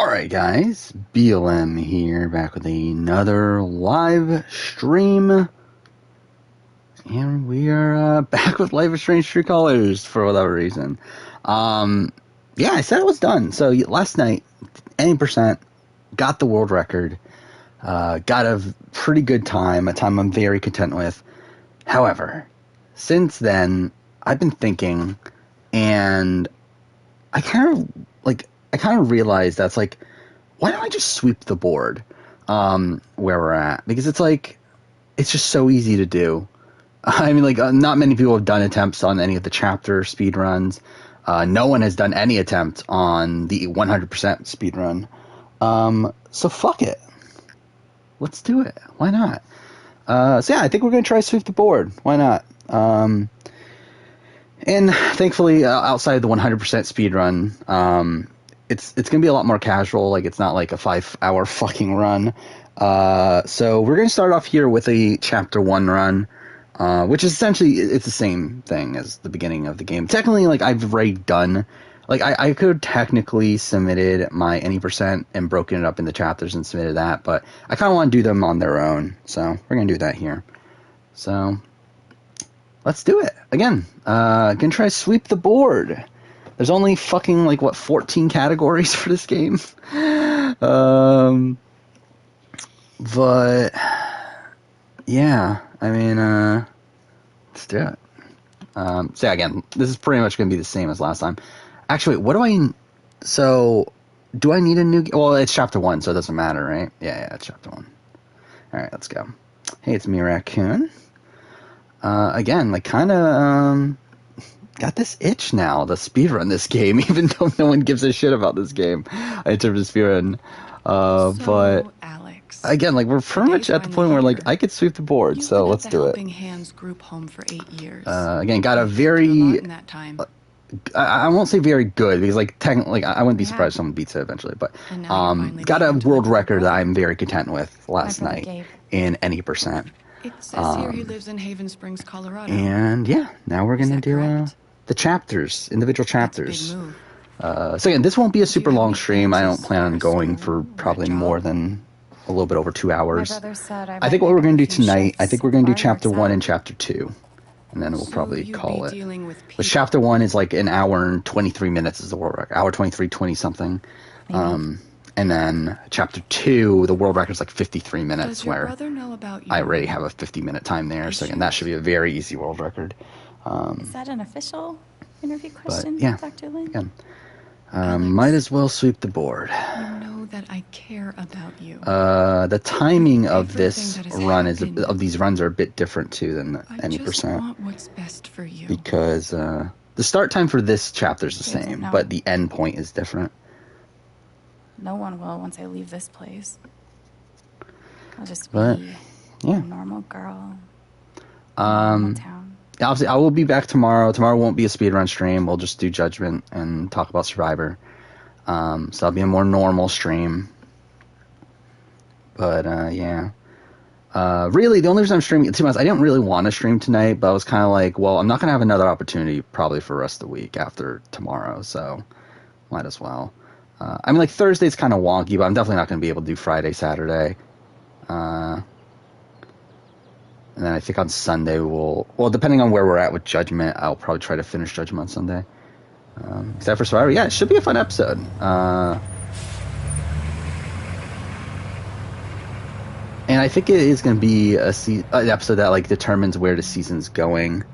Alright guys, BLM here, back with another live stream. And we are back with Life is Strange True Colors for whatever reason. Yeah, I said it was done. So last night, 80%, got the world record. Got a pretty good time, a time I'm very content with. However, since then, I've been thinking, and I kind of realized that's like, why don't I just sweep the board where we're at? Because it's just so easy to do. I mean, not many people have done attempts on any of the chapter speedruns. No one has done any attempt on the 100% speedrun. So fuck it. Let's do it. Why not? So yeah, I think we're going to try sweep the board. Why not? And thankfully, outside of the 100% speedrun, it's going to be a lot more casual. Like, it's not like a 5-hour fucking run. So we're going to start off here with a chapter 1 run, which is essentially, it's the same thing as the beginning of the game. Technically, I've already done, I could have technically submitted my any percent and broken it up into chapters and submitted that, but I kind of want to do them on their own. So we're going to do that here. So let's do it. Again, gonna try to sweep the board. There's only fucking, 14 categories for this game? But, yeah, I mean, let's do it. So yeah, again, this is pretty much going to be the same as last time. Actually, do I need a new, well, it's chapter 1, so it doesn't matter, right? Yeah, it's chapter 1. Alright, let's go. Hey, it's me, Raccoon. Again, got this itch now to speedrun this game, even though no one gives a shit about this game in terms of speedrun. But Alex, again, we're pretty much at the point where I could sweep the board, so let's do it. Hands group home for 8 years. Again, got a very, I won't say very good, because technically I wouldn't be surprised if someone beats it eventually, but got a world record that I'm very content with last night in any percent. It says here he lives in Haven Springs, Colorado. And yeah, now we're gonna do the chapters, individual chapters. So again, this won't be a super long stream. I don't plan on going for probably more than a little bit over 2 hours. I think what we're gonna do tonight, I think we're gonna do chapter 1 and chapter 2, and then we'll probably call it. But chapter 1 is an hour and 23 minutes is the world record. Hour 23, 20 something. And then chapter 2, the world record is 53 minutes, where I already have a 50-minute time there. So again, that should be a very easy world record. Is that an official interview question, yeah, Dr. Lin? Again, might as well sweep the board. You know that I care about you. The timing of this run of these runs are a bit different too than any percent. I just want what's best for you. Because the start time for this chapter is the same, but the end point is different. No one will once I leave this place. I'll just be a normal girl. Normal town. Obviously, I will be back tomorrow. Tomorrow won't be a speedrun stream. We'll just do Judgment and talk about Survivor. So that'll be a more normal stream. But, yeah. Really, the only reason I'm streaming, to be honest, I didn't really want to stream tonight, but I was kind of well, I'm not going to have another opportunity probably for the rest of the week after tomorrow, so might as well. I mean, Thursday's kind of wonky, but I'm definitely not going to be able to do Friday, Saturday. And then I think on Sunday depending on where we're at with Judgment, I'll probably try to finish Judgment on Sunday. Except for Survivor, yeah, it should be a fun episode. And I think it is going to be an episode that determines where the season's going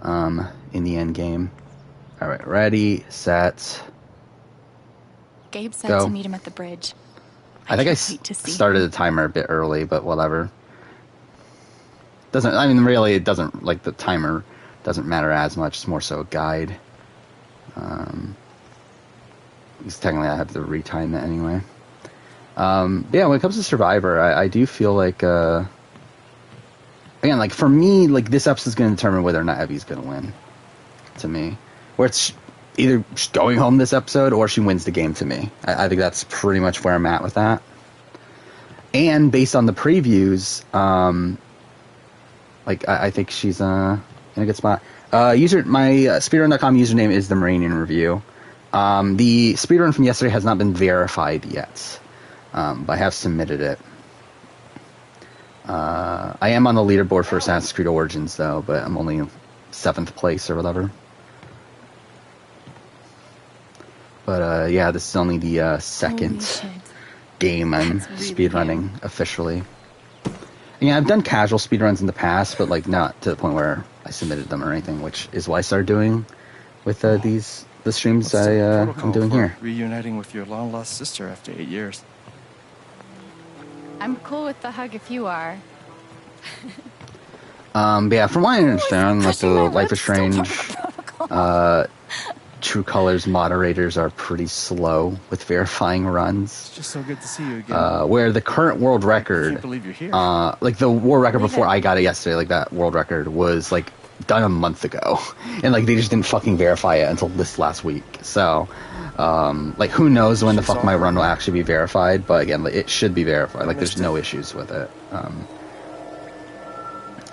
in the end game. All right, ready, set. Gabe said go. to meet him at the bridge. I think I started the timer a bit early, but whatever. Really, it doesn't, the timer doesn't matter as much. It's more so a guide. Because technically I have to retime it anyway. Yeah, when it comes to Survivor, I do feel again, for me, this episode's going to determine whether or not Evie's going to win. To me. Where it's either she's going home this episode or she wins the game to me. I think that's pretty much where I'm at with that. And based on the previews, I think she's in a good spot. My speedrun.com username is the Marinian Review. The speedrun from yesterday has not been verified yet, but I have submitted it. I am on the leaderboard for Assassin's Creed Origins, though, but I'm only in 7th place or whatever. But yeah, this is only the second game I'm speedrunning officially. Yeah, I've done casual speedruns in the past, but like not to the point where I submitted them or anything, which is what I started doing with the streams I'm doing here. Reuniting with your long lost sister after 8 years. I'm cool with the hug if you are. But yeah, from what I understand, like the Life is Strange, True Colors moderators are pretty slow with verifying runs. It's just so good to see you again. Where the current world record, I can't believe you're here. like the world record before I got it yesterday, like that world record was like done a month ago, and like they just didn't fucking verify it until this last week. So, like who knows when the fuck my run will actually be verified? But again, like, it should be verified. Like there's no issues with it.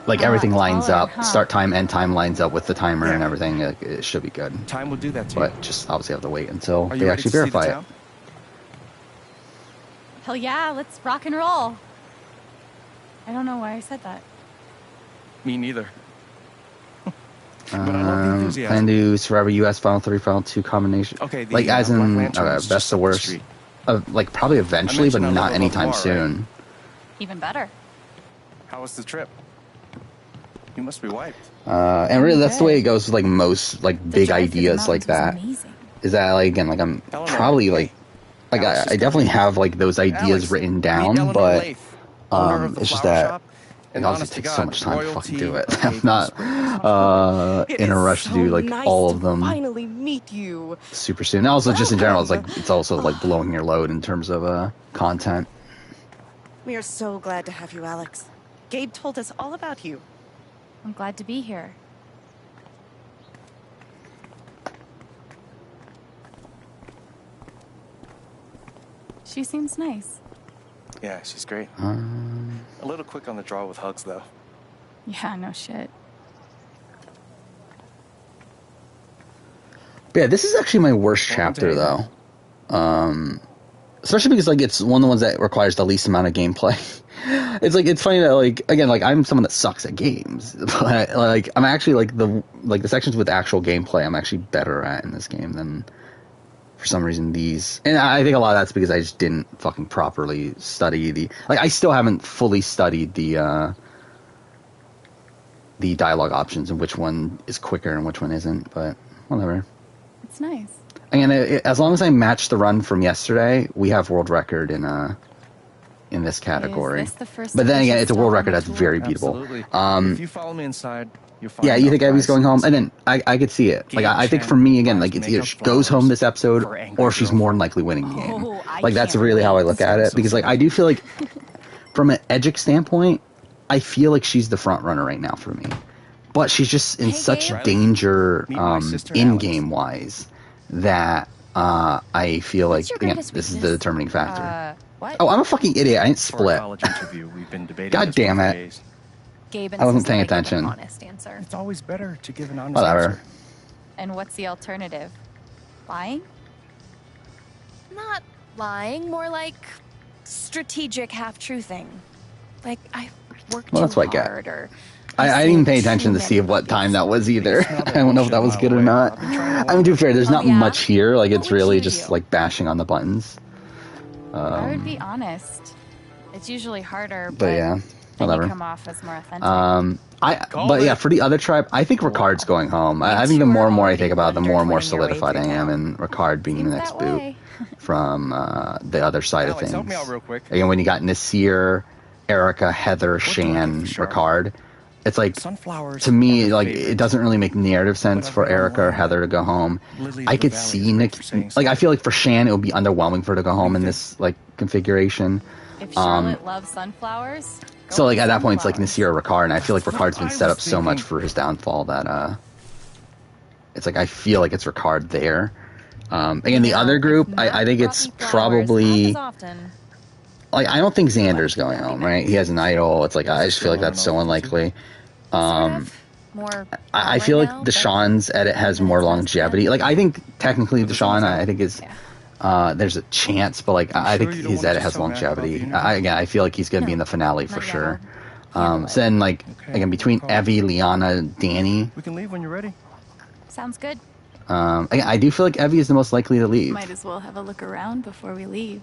Like everything lines up, start time, end time lines up with the timer and everything. It should be good. Time will do that to you. But just obviously have to wait until they actually verify it. Hell yeah, let's rock and roll. I don't know why I said that. Me neither. But I love the enthusiasm. Plan to Survivor US Final 3, Final 2 combination. Okay, like as in best to worst. Like probably eventually, but not anytime soon. Even better. How was the trip? You must be wiped. And really, that's the way it goes with like most like big ideas like that. Is that like again, like I'm probably like I definitely have like those ideas written down, but it's just that it obviously takes so much time to fucking do it. I'm not in a rush to do like all of them finally meet you super soon. And also, just in general, it's like it's also like blowing your load in terms of content. We are so glad to have you, Alex. Gabe told us all about you. I'm glad to be here. She seems nice. Yeah, she's great. A little quick on the draw with hugs, though. Yeah, no shit. But yeah, this is actually my worst chapter, though. Especially because like it's one of the ones that requires the least amount of gameplay. It's funny that like again like I'm someone that sucks at games, but like I'm actually the sections with actual gameplay I'm actually better at in this game than for some reason these. And I think a lot of that's because I just didn't fucking properly study I still haven't fully studied the dialogue options and which one is quicker and which one isn't. But whatever. It's nice. And as long as I match the run from yesterday, we have world record in this category. Is this the first but then again, it's a world record that's very beatable. Absolutely. If you follow me inside, you'll find yeah, you think Abby's going home? And then I could see it. Like I think for me again, like it's either she goes home this episode or she's more than likely winning the game. Like that's really how I look at it, because like I do feel like from an Edgic standpoint, I feel like she's the front runner right now for me. But she's just in such danger in-game wise that I feel like again, this is the determining factor. What? Oh, I'm a fucking idiot. I didn't split. We've been debating God damn it. I wasn't paying attention. Honest answer. It's always better to give an honest Whatever. answer. And what's the alternative? Lying? Not lying, more like strategic half-truthing. Like I worked Well, that's too what I get. hard, or I didn't pay attention to see what time that was either. I don't know if that was good or not. I mean, to be fair, there's not much here. Like, it's really just like bashing on the buttons. I would be honest. It's usually harder, But yeah, whatever. You come off as more authentic. But yeah, for the other tribe, I think Ricard's going home. I think the more and more I think about it, the more and more solidified I am in Ricard being the next boot from the other side of things. Help me out real quick. Again, when you got Nasir, Erica, Heather, Shan, Ricard, it's like, to me, like, it doesn't really make narrative sense for Erica or Heather to go home. I could see Nick, like, I feel like for Shan, it would be underwhelming for her to go home in this, like, configuration. If Charlotte loves sunflowers, so, like, at that point, it's like Nasir or Ricard, and I feel like Ricard's been set up so much for his downfall that, it's like, I feel like it's Ricard there. Again, the other group, I think it's probably, like, I don't think Xander's going home, right? He has an idol. It's like, I just feel like that's so unlikely. more. I feel like now, Deshaun's edit has But more it's not longevity. bad. Like, I think technically But the Deshaun, thing is, I think is there's a chance, but like I sure think you don't his wanna edit just has tell Mac about the longevity. interview? Again, I feel like he's going to be in No, the finale for not yet. sure. I'll handle it. So then, like, Okay, again, between no problem. Evie, Liana, Danny, We can leave when you're ready. Sounds good. again, I do feel like Evie is the most likely to leave. Might as well have a look around before we leave.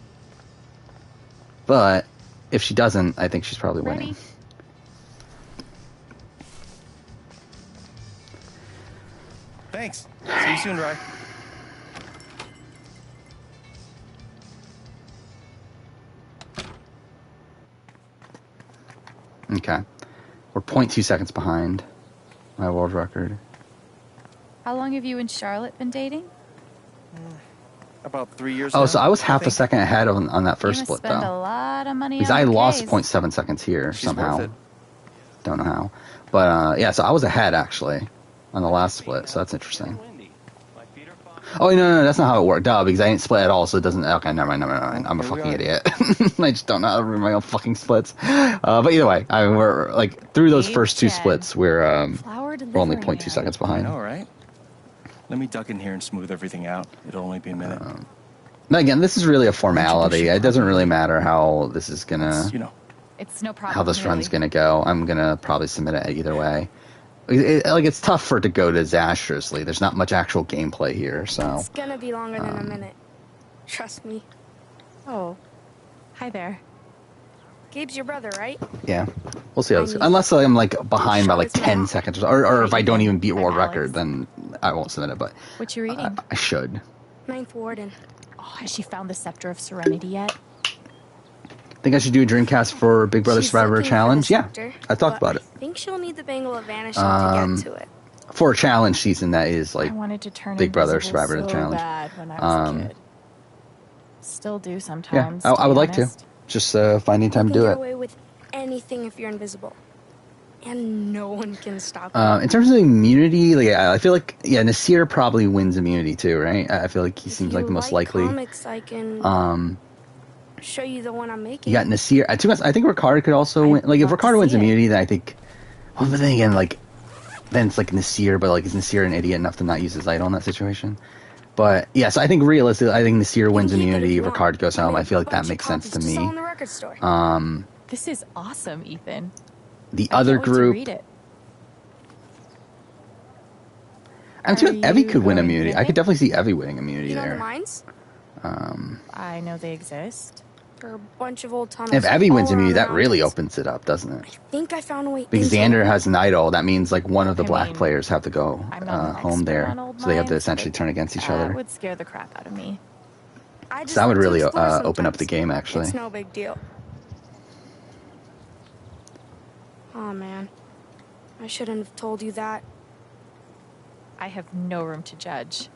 But if she doesn't, I think she's probably winning. Ready? Thanks. See you soon, Rye. Okay. We're 0.2 seconds behind my world record. How long have you and Charlotte been dating? About 3 years Oh, now, so I was I half a think. second ahead on that first you must split, spend a though. lot of money Because on I lost bouquets. 0.7 seconds here She's somehow. worth it. Don't know how. But, yeah, so I was ahead, actually, on the last split, so that's interesting. Oh, no, that's not how it worked. Duh, because I didn't split at all, so it doesn't... Okay, never mind. I'm a Here we fucking are. idiot. I just don't know how to read my own fucking splits. But either way, we're, like, through those Hey, first two Jen. splits, we're Flower only delivery 0.2 man. seconds I behind. know, right? Let me duck in here and smooth everything out. It'll only be a minute. Now, again, this is really a Introduce formality. you It doesn't properly. really matter how this is gonna... You know, It's no problem. how this run's really. gonna go. I'm gonna probably submit it either way. It's tough for it to go disastrously. There's not much actual gameplay here, so It's gonna be longer than a minute. Trust me. Oh, hi there. Gabe's your brother, right? yeah, we'll see how this I goes. need- Unless I'm like behind by like Charlotte's 10 mom. seconds, or if I don't even beat I'm world Alex. record, then I won't submit it. But What you reading? I should. Ninth Warden. Oh, has she found the Scepter of Serenity yet? Think I should do a Dreamcast for Big Brother She's Survivor looking for the Challenge? Yeah, scepter, I talked but about it. I think she'll need the Bangle of Vanishing to get to it. For a challenge season that is like I wanted to turn Big Brother invisible Survivor so Challenge. bad when I was a kid. Still do sometimes. I would like to. Just finding time You to can do get it. away with anything if you're invisible. And no one can stop you. In terms of immunity, like I feel like Nasir probably wins immunity too, right? I feel like he seems like the most likely. Comics, I can show you the one I'm making. You got Nasir. I think Ricard could also win. Like if love to Ricard wins see it. immunity, then I think. Well, but then again, like then it's like Nasir, but like is Nasir an idiot enough to not use his idol in that situation? But yeah, so I think realistically, I think Nasir wins keep it if immunity. you want. Ricard goes I home. made I feel like a that bunch of makes sense to copies sell me. in the record store. This is awesome, Ethan. The I other can't wait to group, read it. I'm sure Are Evie you could win going immunity. with I could it? definitely see Evie winning immunity You know the there. mines? I know they exist. There are a bunch of old tunnels. If Evie wins all around immunity, the that really mountains. opens it up, doesn't it? I think I found a way Because into Xander it. has an idol, that means like one of the I black mean, players have to go I'm not an home expert there, on old so they have to mines, essentially but turn against each That other. would scare the crap out of me. I just So that would like to really explore open up the sometimes. game, actually. It's no big deal. Oh man, I shouldn't have told you that. I have no room to judge.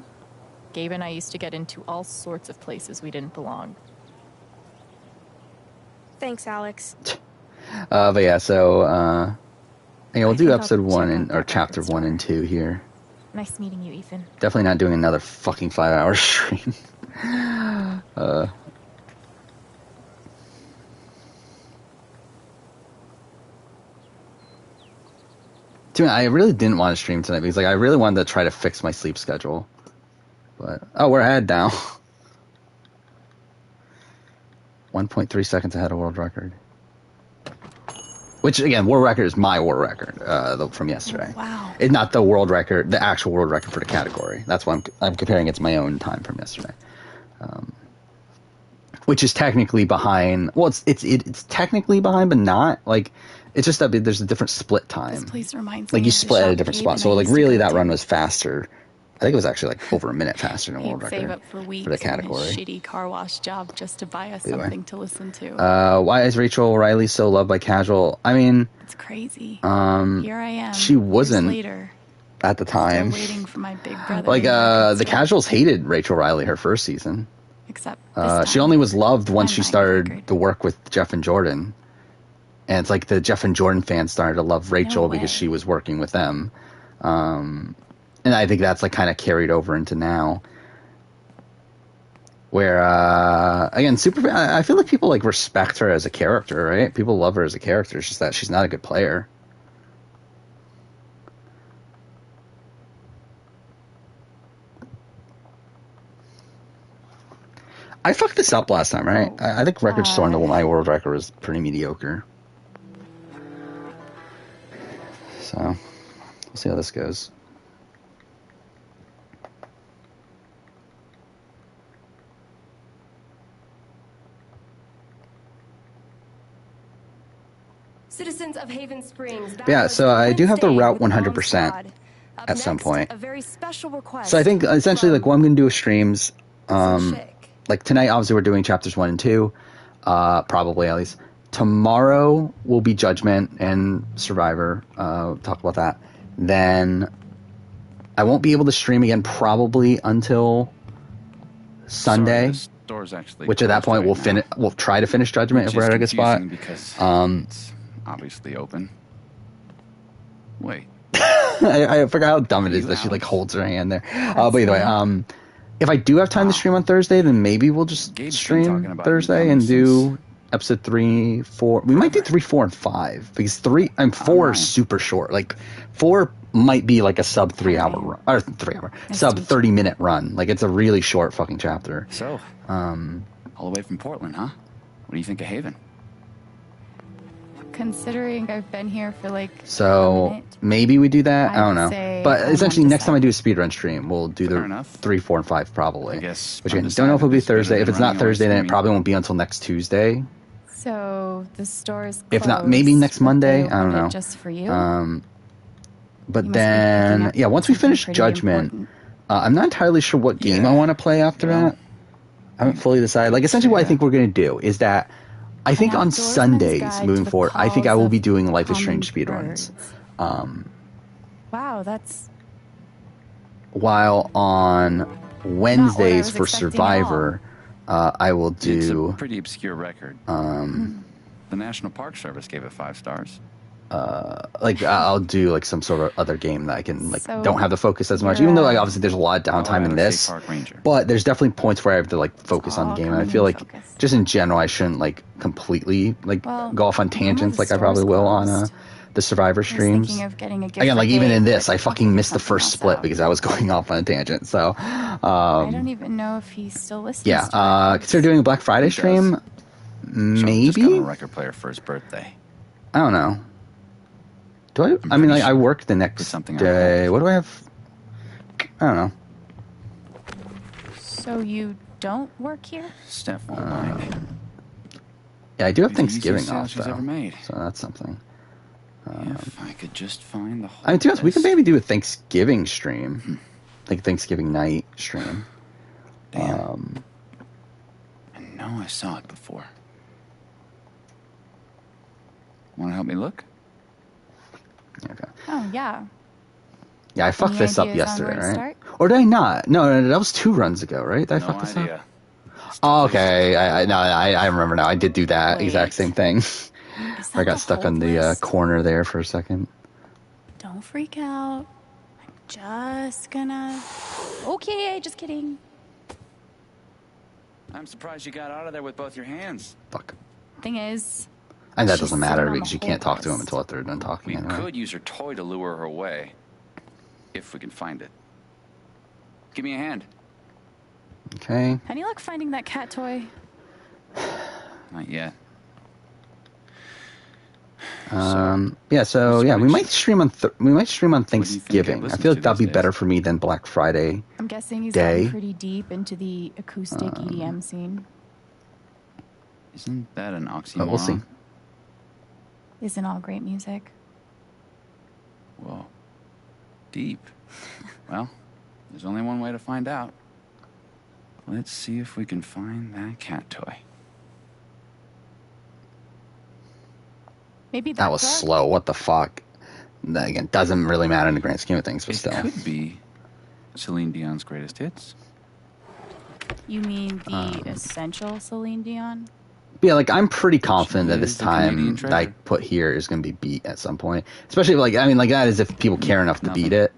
Gabe and I used to get into all sorts of places we didn't belong. Thanks, Alex. But yeah, so we'll I do think I'll episode 1 check and out or that chapter record 1 and 2 here. Nice meeting you, Ethan. Definitely not doing another fucking 5-hour stream. I really didn't want to stream tonight because like I really wanted to try to fix my sleep schedule. But we're ahead now. 1.3 seconds ahead of world record. Which again, world record is my world record from yesterday. Wow. It's not the world record, the actual world record for the category. That's why I'm comparing it to my own time from yesterday. Which is technically behind. Well, it's technically behind, but not like. It's just that there's a different split This time. place reminds Like me you of the split at a shop different Gabe spot. and So I like used to really go that to. run was faster. I think it was actually like over a minute faster than world He'd save record up for weeks for the in his category. shitty car wash job just to buy us Either way. something to listen to. Why is Rachel Riley so loved by casual? I mean, It's crazy. Here I am. she wasn't years later, at the still time. waiting for my big brother. Like in record the store. casuals hated Rachel Riley her first season. Except this She time, only was loved once I'm she buying the started record. to work with Jeff and Jordan. And it's like the Jeff and Jordan fans started to love Rachel way. because she was working with them. And I think that's like kind of carried over into now. Where, again, I feel like people like respect her as a character, right? People love her as a character. It's just that she's not a good player. I fucked this up last time, right? Oh, I think record store in my world record was pretty mediocre. So, we'll see how this goes. Citizens of Haven Springs. Yeah, so I do have the route 100% at some point. A very special request. So I think essentially like what I'm going to do with streams, like tonight obviously we're doing chapters 1 and 2, probably at least. Tomorrow will be Judgment and Survivor, talk about that. Then I won't be able to stream again probably until Sunday. Which at that point we'll try to finish Judgment if we're at a good spot. It's obviously open. Wait. I forgot how dumb it is that she like holds her hand there. But either way, if I do have time to stream on Thursday, then maybe we'll just stream Thursday and do episode 3, 4. We might do 3, 4, and 5 because 3 and 4 is super short. Like 4 might be like a sub 3 hour run, or 3 hour sub 30-minute run. Like it's a really short fucking chapter. So, all the way from Portland, huh? What do you think of Haven? Considering I've been here for like so maybe we do that. I don't know. But essentially, next time I do a speedrun stream, we'll do the 3, 4, and 5 probably. I guess. Which again, don't know if it'll be Thursday. If it's not Thursday, then it probably won't be until next Tuesday. So the store is closed. If not, maybe next Monday. I don't know. Just for you. But then, yeah, once we finish Judgment, I'm not entirely sure what game I want to play after that. I haven't fully decided. Like, essentially what I think we're going to do is that I think on Sundays moving forward, I think I will be doing Life is Strange speedruns. Wow, that's... While on Wednesdays for Survivor, I will do... It's a pretty obscure record. The National Park Service gave it 5 stars. Like I'll do like some sort of other game that I can like don't have to focus as much, even though like obviously there's a lot of downtime in this, but there's definitely points where I have to like focus on the game, and I feel like just in general I shouldn't like completely like go off on tangents like I probably will on the Survivor streams. Again, like even in this I fucking missed the first split because I was going off on a tangent. So I don't even know if he's still listening. Yeah, consider doing a Black Friday stream. Maybe. So just a record player for his birthday. I don't know. Do I mean, like, I work the next day. What do I have? I don't know. So you don't work here? Steph won't mind. Yeah, I do have Thanksgiving off, though. So that's something. If I could just find the whole I mean, to be honest, we could maybe do a Thanksgiving stream. Like, Thanksgiving night stream. Damn. I know I saw it before. Want to help me look? Okay. Oh, yeah. Yeah, I fucked this up yesterday, right? Or did I not? No, that was 2 runs ago, right? Did I fuck this up? Oh, okay. I remember now. I did do that exact same thing. I got stuck on the corner there for a second. Don't freak out. I'm just gonna... Okay, just kidding. I'm surprised you got out of there with both your hands. Fuck. Thing is... And that doesn't matter because you can't talk to him until they're done talking. We could use her toy to lure her away. If we can find it. Give me a hand. Okay. Any luck finding that cat toy? Not yet. Yeah, so yeah, we might stream on Thanksgiving. I feel like that'd be better for me than Black Friday. I'm guessing he's gotten pretty deep into the acoustic EDM scene. Isn't that an oxymoron? We'll see. Isn't all great music? Whoa. Deep. Well, there's only one way to find out. Let's see if we can find that cat toy. Maybe that was slow. What the fuck? That, again, doesn't really matter in the grand scheme of things, but still. It could be Celine Dion's greatest hits. You mean the essential Celine Dion? Yeah, like I'm pretty confident that this time that I put here is going to be beat at some point. Especially like I mean like that is if people care enough to beat it.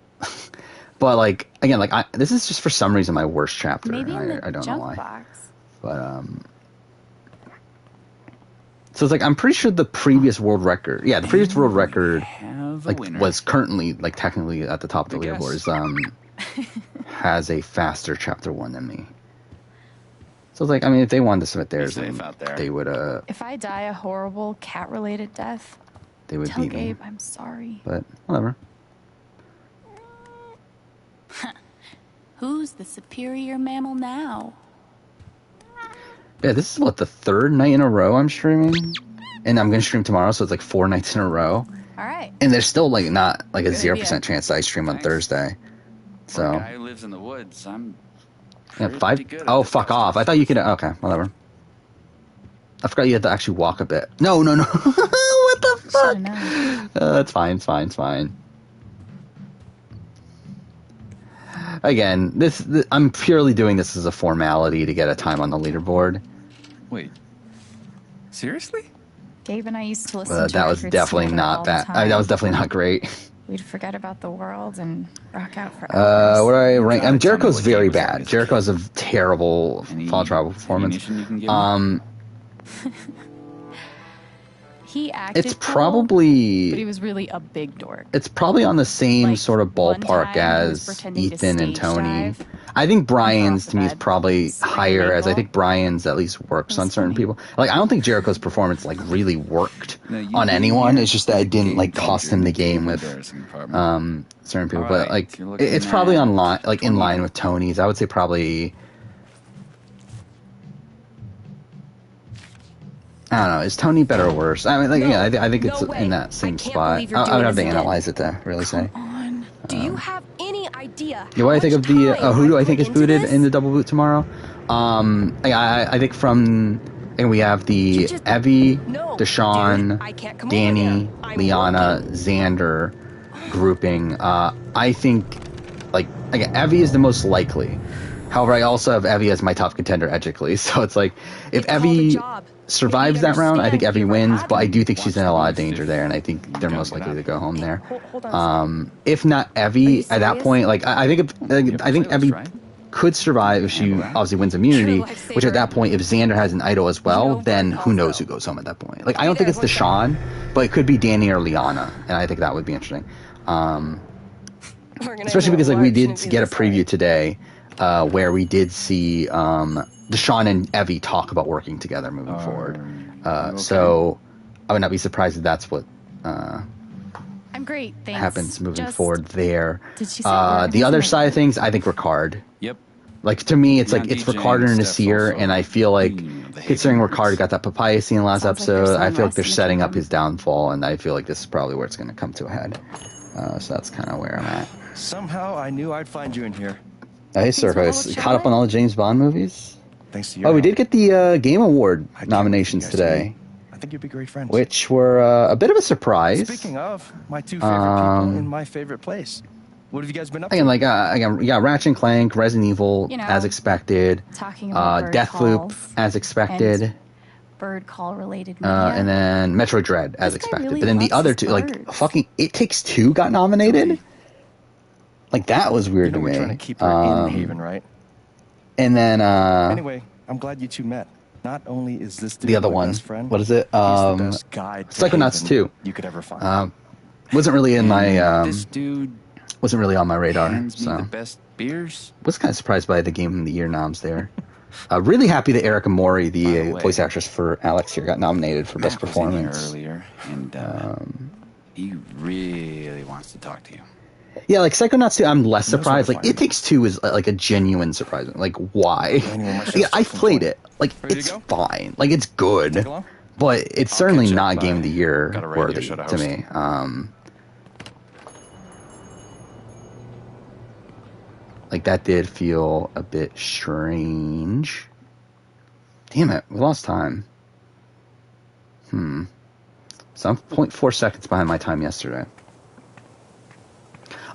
But like again, like this is just for some reason my worst chapter. Maybe in the I don't know why. Box. But so it's like I'm pretty sure the previous world record, the previous world record like was currently like technically at the top of the leaderboards. Has a faster chapter 1 than me. So it's like, I mean, if they wanted to submit theirs, Be safe then out there. they would If I die a horrible cat-related death, tell beat me. Gabe I'm sorry. But whatever. Who's the superior mammal now? Yeah, this is what, the third night in a row I'm streaming, and I'm gonna stream tomorrow, so it's like 4 nights in a row. All right. And there's still like not like a Good 0% idea. chance that I stream on Thursday. For a So guy who lives in the woods, I'm yeah, pretty 5. good at Oh, this fuck kind of off! stuff. I thought you could. Okay, whatever. I forgot you had to actually walk a bit. No. What the fuck? Should've known. It's fine. It's fine. It's fine. Again, I'm purely doing this as a formality to get a time on the leaderboard. Wait. Seriously? Gabe and I used to listen to That was records definitely together not all the bad. time. That was definitely not great. We'd forget about the world and rock out for What hours. do I rank? God, Jericho's tell me what very game was bad. that? Jericho has a terrible Any fall travel performance. ammunition you can give me? He acted It's cool, but he probably was really a big dork. it's probably on the same Like, sort of one ballpark time he was as pretending to Ethan and stage Tony. dive. I think Brian's off to me is the bed, probably sprained higher, as I ankle. think Brian's at least works on That's certain funny. people. Like I don't think Jericho's performance like really worked No, you on being anyone. here It's just that is it a didn't game like changer cost in him the the game with embarrassing department. certain people. All But right, like you're looking it's probably at on line, like in 20. line with Tony's. I would say probably. I don't know. Is Tony better or worse? I mean, like, yeah, I think it's No way. in that same I can't spot. believe you're I would doing have to this again. analyze it to really say. On. Do you have any idea? Yeah, what do I think of the who do I think is put into booted this? in the double boot tomorrow? I think we have the You just- Evie, No, Deshaun, dude, I can't come over Danny, there. I'm Liana, Xander grouping. I think like again, Evie is the most likely. However, I also have Evie as my top contender ethically. So it's like if They called a Evie job. survives Maybe that round, I think understand Evie you wins. had But I me. do think she's in a lot of Watch the danger beef. there, and I think they're gotta most get likely out. to go home there. Hold on. If not Are Evie, you at that serious? point, like I think I think play Evie this, right? could survive if she Handle that. obviously wins immunity. You're a lifesaver. Which at that point, if Xander has an idol as well, know then Bert who knows also. who goes home at that point? Like I Be don't think there, it's one Deshaun, but it could be Danny or Liana, and I think that would be interesting. Especially because like we did get a preview today where we did see Deshaun and Evie talk about working together moving forward. okay? So I would not be surprised if that's what I'm great, thanks. happens moving Just- forward there. Did she say we're The other gonna- side of things, I think Ricard. Yep. Like to me, it's Yeah, like it's DJing Ricard and stuff's Nasir, also and I feel like the considering Haven Ricard Roots. got that papaya scene last Sounds like there's episode, I some feel like rest they're in the setting up kingdom. his downfall, and I feel like this is probably where it's going to come to a head. So that's kind of where I'm at. Somehow I knew I'd find you in here. Hey, Things were a Circus, little caught up on all the James Bond movies? Thanks to your Oh, we help. did get the Game Award I can't nominations wait for you guys to today, meet. I think you'd be great friends. which were a bit of a surprise. Speaking of, my two favorite people in my favorite place. What have you guys been up Again, to? like again, we got Ratchet and Clank, Resident Evil, You know, as expected. talking about bird Deathloop, calls as expected. and bird call related media. And then Metroid Dread, as This guy expected. really But then the loves other his two, like birds. fucking It Takes Two got nominated. Like that was you weird know to we're me. trying to keep her in Haven, right? And then Anyway, I'm glad you two met. Not only is this dude the other my one, best friend, what is it? he's the best guide to Psychonauts Haven 2. you could ever find. Wasn't really in my This dude wasn't really on my radar. hands me the So best beers. was kind of surprised by the Game of the Year noms there. Really happy that Erica Mori, By the the way, voice actress for Alex here, got nominated for Best Matt was in here Performance. earlier, and he really wants to talk to you. Yeah, like Psychonauts 2, I'm less He knows where surprised. to Like find It Takes Two is like a genuine surprise. Like why? Anyway, my show's Yeah, I've from played 20. it. Like Ready to it's go? fine. Like it's good, Take along? but it's I'll certainly catch up. not Game of Bye. the Year Got a radio worthy show to to host. me. Like that did feel a bit strange. Damn it, we lost time. So I'm 0.4 seconds behind my time yesterday.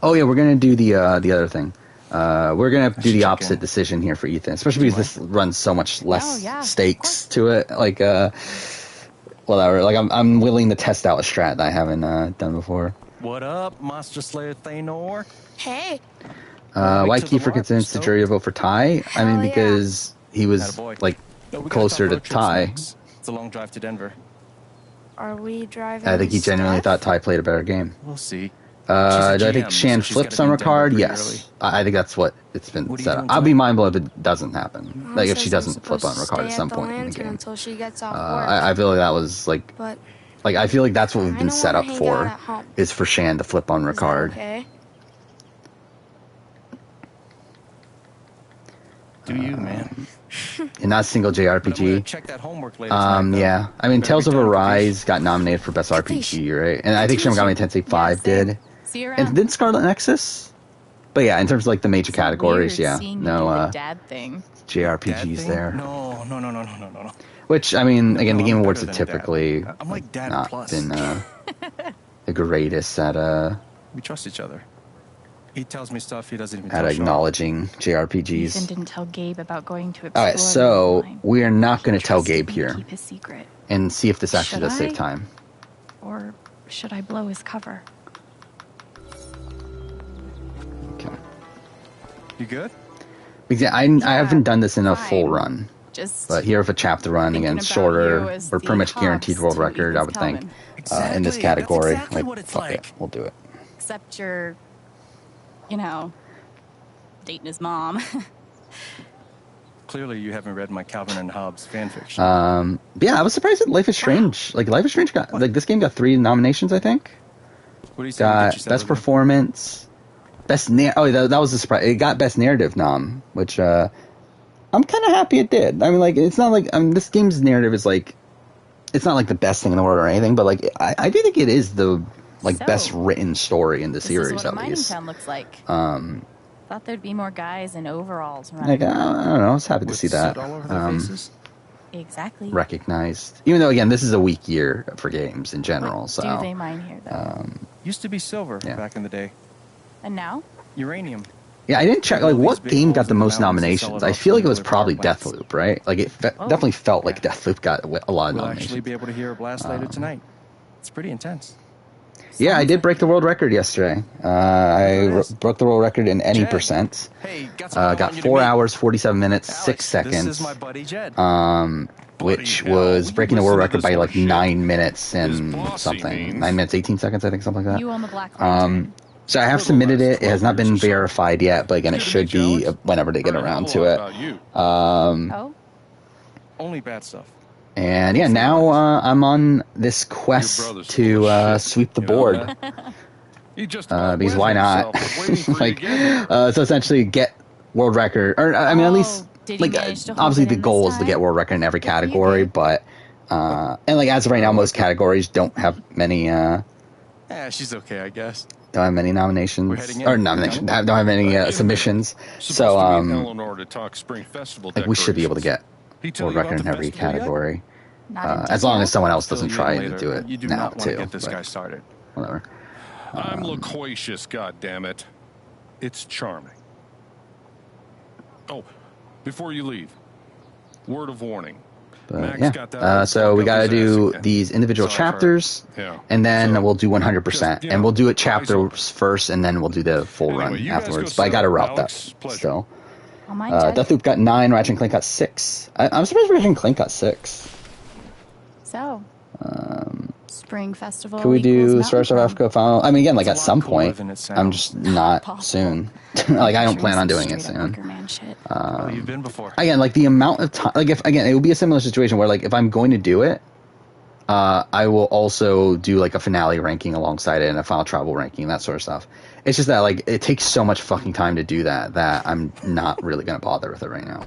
Oh yeah, we're gonna do the other thing. We're gonna do the check opposite in. decision here for Ethan, especially because this runs so much less Oh, yeah, of stakes to it. Like whatever. Like I'm willing to test out a strat that I haven't done before. What up, Monster Slayer Thanor? Hey, Why to the Kiefer mark, convinced the Stoke. jury to vote for Ty? I mean, Hell yeah. because he was Attaboy. like Yo, we gotta closer talk to road trips Ty. next. It's a long drive to Denver. are we driving? I think he genuinely Steph? thought Ty played a better game. We'll see. Do I think Shan flips on Ricard? Yes. I think that's what it's been set up. I'll be mindful if it doesn't happen. Like, if she doesn't flip on Ricard at some point in the game. Until she gets off work. I feel like that was, like, I feel like that's what we've been set up for, is for Shan to flip on Ricard. Okay. Do you, man? And not a single JRPG. Check that homework later tonight, yeah. I mean, Tales of Arise got nominated for Best RPG, right? And I think Shin Megami Tensei 5 did. See you around. And did Scarlet Nexus? But yeah, in terms of like the major categories, yeah. No dad thing. JRPGs there. No. Which, I mean, again, the Game Awards have typically I'm like Dad not plus. been the greatest at We trust each other. He tells me stuff he doesn't even at tell acknowledging JRPGs. Ethan didn't tell Gabe about going to explore. All right, so we are not going to tell Trusted Gabe me here to keep his secret. and see if this actually Should does save I? time. Or should I blow his cover? Okay. You good? Because I haven't done this in a full fine. run. Just But here, if a chapter run, thinking again, about shorter, you as we're the pretty much guaranteed hogs world to record, I Ethan's would think, coming. in this Exactly. category. That's exactly what it's fuck like. it, we'll do it. except you're, dating his mom. Clearly, you haven't read my Calvin and Hobbes fanfiction. But yeah, I was surprised that Life is Strange. Like, Life is Strange got, like, this game got 3 nominations, I think. What do you say? we get you Got set Best over? Performance, Best that was a surprise. It got Best Narrative nom, which, I'm kind of happy it did. I mean, like, it's not like, this game's narrative is, like, it's not, like, the best thing in the world or anything, but, like, I do think it is the, like, So, best written story in the This series, is what a at mining least. town looks like. Thought there'd be more guys in overalls running Like, I around. don't know, I was happy to With see that. soot all over their faces? Exactly. Recognized. Even though, again, this is a weak year for games in general, What so. do they mine here, though? Used to be silver Yeah. back in the day. And now? Uranium. Yeah, I didn't check, like, All these what big game holes got the in the most mountains that nominations? sell it I off feel to like it was nuclear probably power plants. Deathloop, right? Like, it definitely felt like Deathloop got a lot of We'll nominations. actually be able to hear a blast later tonight. It's pretty intense. Yeah, I did break the world record yesterday. I Yes. broke the world record in any Jed. percent. Hey, got something I Got want you to 4 meet. hours, 47 minutes, Alex, 6 seconds. This is my buddy Jed. Which Buddy, was hell, breaking the you world listen to record by this like horse shit. 9 minutes His and bossy something. means. 9 minutes, 18 seconds, I think, something like that. You own the Black Lantern. So I have Little submitted less, it. It has not 12 been years or so. verified yet, but again, it Good to should meet you, be Alex. whenever they get Heard a around hell to of a lot it. about you. Oh? Only bad stuff. And yeah, now I'm on this quest Your brother's to full of shit. sweep the You know board. that? He just Because about why wet not? himself waiting for you Like, to get here. so essentially get world record, or I mean, at least did he like manage to hold obviously it the in goal this is to get time? world record in every Good for you, category, Gabe. but and like as of right now, most categories don't have many Yeah, she's okay, I guess. don't have many We're nominations heading in. or nominations. Don't have any submissions. Supposed So to meet Eleanor to talk spring festival like we should be able to get He tell world you about record in the every festival yet? category, Not in as long as detail? someone else Fill doesn't you try in to later. do it You do now not want too. to get this but guy started. whatever. I'm loquacious, goddammit. It's charming. Oh, before you leave, word of warning. But Max yeah, got that so we fuck up got to his ass do again. these individual So I've heard. chapters, Yeah. and then So, we'll do 100%, just, you and know, we'll do it eyes chapters first, and then we'll do the full Anyway, run you guys afterwards. go But I got to settle, route Alex. that Pleasure. still. Oh, mine, Jed. Deathloop got 9, Ratchet and Clank got 6. I'm surprised Ratchet and Clank got 6. So, Spring Festival. Could we equals do Mountain Stars of Club. Africa final? I mean, again, like It's at a some lot cooler point. than it I'm sounds. just not Possible. soon. Like I don't Sure, plan on some doing it straight up soon. Wicker Man shit. Oh, you've been before. Again, like the amount of time, like if again, it would be a similar situation where like if I'm going to do it, I will also do like a finale ranking alongside it and a final travel ranking, that sort of stuff. It's just that like it takes so much fucking time to do that I'm not really gonna bother with it right now.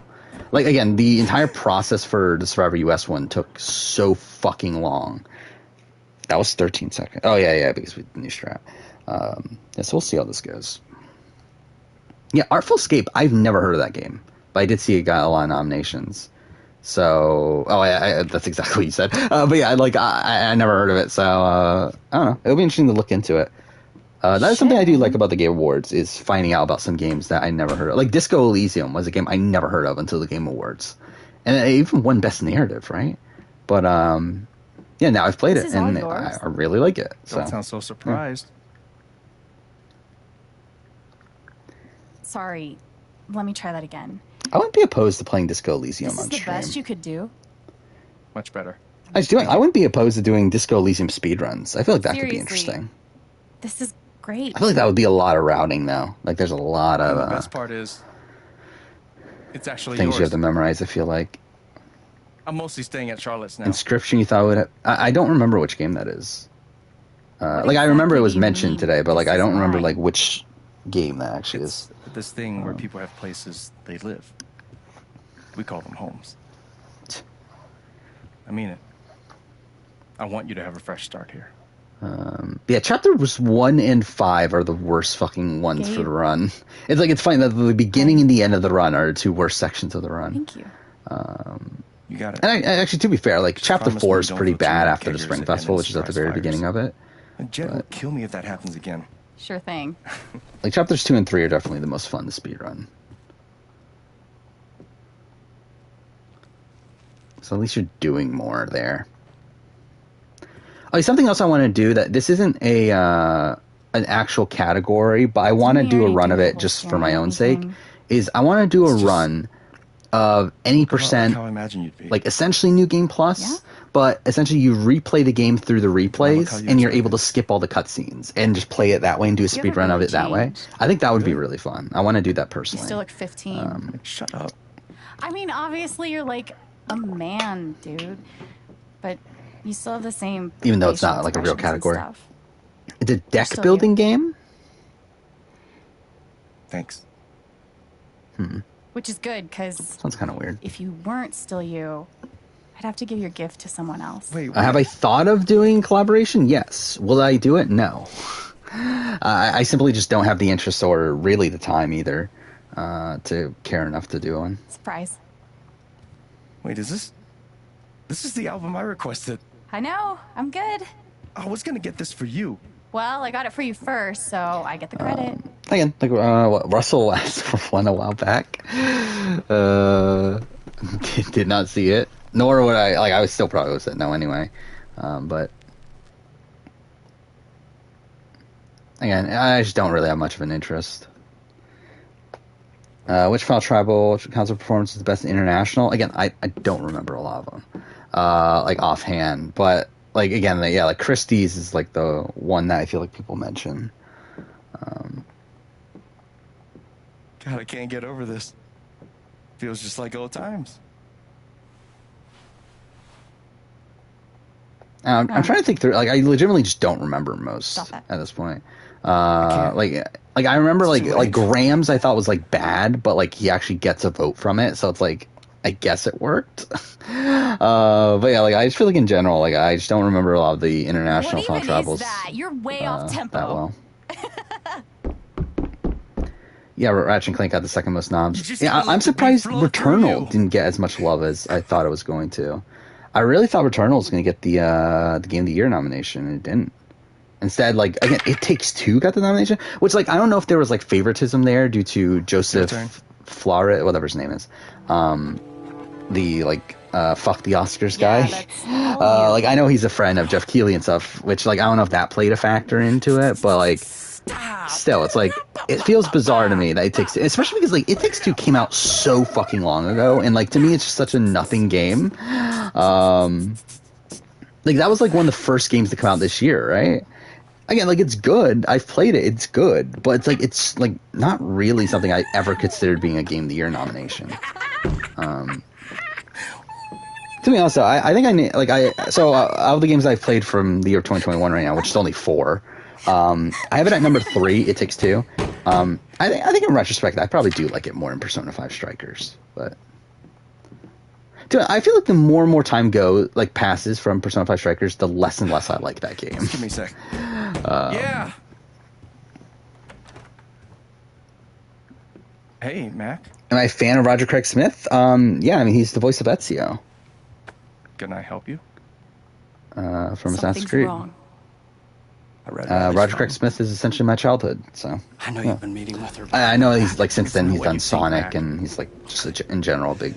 Like again, the entire process for the Survivor US one took so fucking long. That was 13 seconds. Oh yeah, because we did the new strat. Yeah, so we'll see how this goes. Yeah, Artful Escape. I've never heard of that game, but I did see it got a lot of nominations. So, that's exactly what you said. But yeah, like I never heard of it, so I don't know. It'll be interesting to look into it. That is something I do like about the Game Awards is finding out about some games that I never heard of. Like Disco Elysium was a game I never heard of until the Game Awards, and it even won Best Narrative, right? But yeah, now I've played This it is all and yours. I really like it. Don't So sound so surprised. Sorry. Let me try that again. I wouldn't be opposed to playing Disco Elysium This is on the stream. best you could do? Much better. I wouldn't be opposed to doing Disco Elysium speedruns. I feel like that could be Seriously. interesting. This is great. I feel like that would be a lot of routing, though. Like, there's a lot of the best part is, it's actually things yours. you have to memorize, I feel like. I'm mostly staying at Charlotte's now. Inscription, you thought would have... I don't remember which game that is. Like, I remember it was mentioned today, but, like, I don't remember, like, which game that actually is. This thing where people have places they live. We call them homes. I mean it. I want you to have a fresh start here. Yeah, chapters 1 and 5 are the worst fucking ones for the run. It's like, it's funny that the beginning and the end of the run are the two worst sections of the run. Thank you. You got it. And actually, to be fair, like, chapter 4 is pretty bad after the Spring Festival, which is at the very beginning of it. And Jed will kill me if that happens again. Sure thing. Like, chapters 2 and 3 are definitely the most fun to speedrun. So at least you're doing more there. Oh, something else I want to do that this isn't a an actual category, but I want to do a run of it just for my own sake. Is I want to do a run of any percent, how I imagine you'd be. like essentially New Game Plus, but essentially you replay the game through the replays, and you're able to skip all the cutscenes and just play it that way and do a speed run of it that way. I think that would be really fun. I want to do that personally. You still look 15. Shut up. I mean, obviously you're like a man, dude, but you still have the same. Even though it's not like a real category. It's a deck building game. Thanks. Which is good, because sounds kind of weird. If you weren't still you, I'd have to give your gift to someone else. Wait, have I thought of doing collaboration? Yes. Will I do it? No. I simply just don't have the interest or really the time either to care enough to do one. Surprise. Wait, is this is the album I requested? I know. I'm good. I was gonna get this for you. Well, I got it for you first, so I get the credit. Again, like Russell asked for one a while back. Did not see it. Nor would I. Like, I was still probably would have said no anyway. But again, I just don't really have much of an interest. Which Final Tribal concert performance is the best international? Again, I don't remember a lot of them, like offhand. But like again, like Christie's is like the one that I feel like people mention. God, I can't get over this. Feels just like old times. I'm trying to think through. Like, I legitimately just don't remember most at this point. Like I remember like Graham's I thought was like bad, but like he actually gets a vote from it, so it's like I guess it worked. But yeah, like I just feel like in general, like I just don't remember a lot of the international Final Tribals. You're way off tempo. That well. Yeah, Ratchet and Clank got the second most noms. Yeah, I'm surprised Returnal didn't get as much love as I thought it was going to. I really thought Returnal was going to get the Game of the Year nomination, and it didn't. Instead, like, again, It Takes Two got the nomination, which, like, I don't know if there was, like, favoritism there due to Joseph Flores, whatever his name is. The, like, fuck the Oscars guy. Like, I know he's a friend of Jeff Keighley and stuff, which, like, I don't know if that played a factor into it, but, like, still, it's like, it feels bizarre to me that It Takes Two, especially because, like, It Takes Two came out so fucking long ago, and, like, to me, it's just such a nothing game. Like, that was, like, one of the first games to come out this year, right? Again, like, it's good. I've played it. It's good. But it's, like, not really something I ever considered being a Game of the Year nomination. To be honest, though, I think I need, like, so out of the games I've played from the year 2021 right now, which is only 4, I have it at number 3, It Takes Two. I think in retrospect, I probably do like it more in Persona 5 Strikers, but dude, I feel like the more and more time passes from Persona 5 Strikers, the less and less I like that game. Give me a sec. Yeah. Hey, Mac. Am I a fan of Roger Craig Smith? Yeah, I mean, he's the voice of Ezio. Can I help you? From Assassin's Creed. Wrong. Roger Craig Smith is essentially my childhood, so. I know you've been meeting with her. I know he's like since then he's done Sonic and he's like just in general a big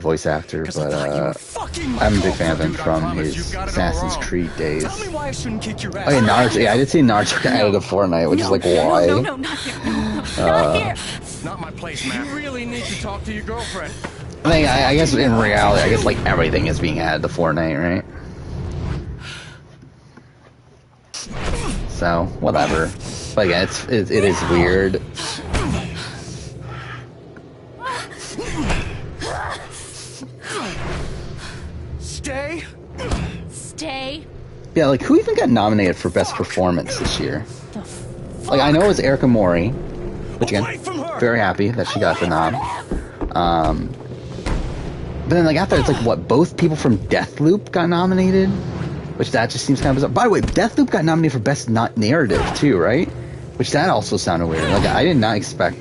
voice actor, but I'm a big fan of him from his Assassin's Creed days. Oh yeah, Naruto. Yeah, I did see Naruto got added to Fortnite, which is like why? No, not here. Not my place, man. You really need to talk to your girlfriend. I guess in reality, I guess like everything is being added to Fortnite, right? So whatever. But again, it is weird. Stay. Yeah, like who even got nominated for best performance this year? Like I know it was Erica Mori, which again, very happy that she got the nom. But then like after it's like what, both people from Deathloop got nominated, which that just seems kind of bizarre. By the way, Deathloop got nominated for best narrative too, right? Which that also sounded weird. Like I did not expect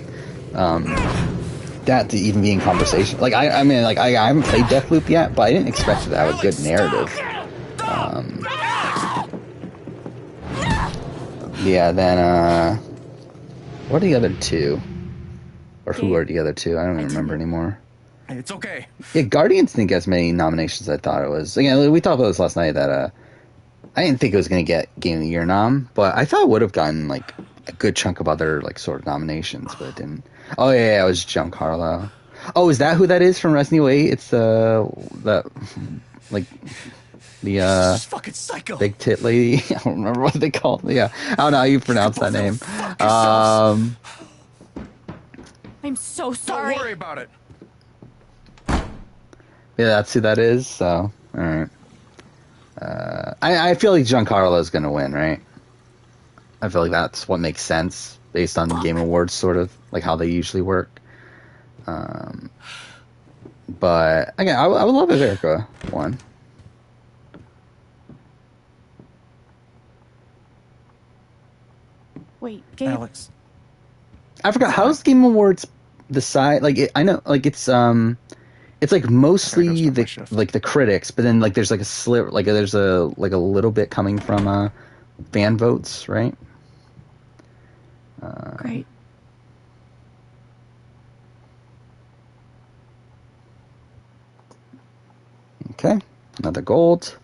that to even be in conversation. Like I mean, like I haven't played Deathloop yet, but I didn't expect it to have a good narrative. Yeah, then what are the other two? Or who are the other two? I don't even remember anymore. It's okay. Yeah, Guardians didn't get as many nominations as I thought it was. Again, we talked about this last night that I didn't think it was going to get Game of the Year nom, but I thought it would have gotten like a good chunk of other like sort of nominations, but it didn't. Oh yeah, it was Giancarlo. Oh, is that who that is from Resident Evil 8? It's the like the fucking psycho. Big tit lady. I don't remember what they called. Yeah, I don't know how you pronounce that name. I'm so sorry. Don't worry about it. Yeah, that's who that is. So, all right. I feel like Giancarlo is going to win, right? I feel like that's what makes sense based on the Game Awards, sort of like how they usually work. But again, I would love if Erica won. Wait, Gabe. Alex. I forgot, how's Game Awards decide? Like, I know, like it's like mostly the critics, but then like there's like a sliver, like there's a little bit coming from fan votes, right? Great. Okay, another gold.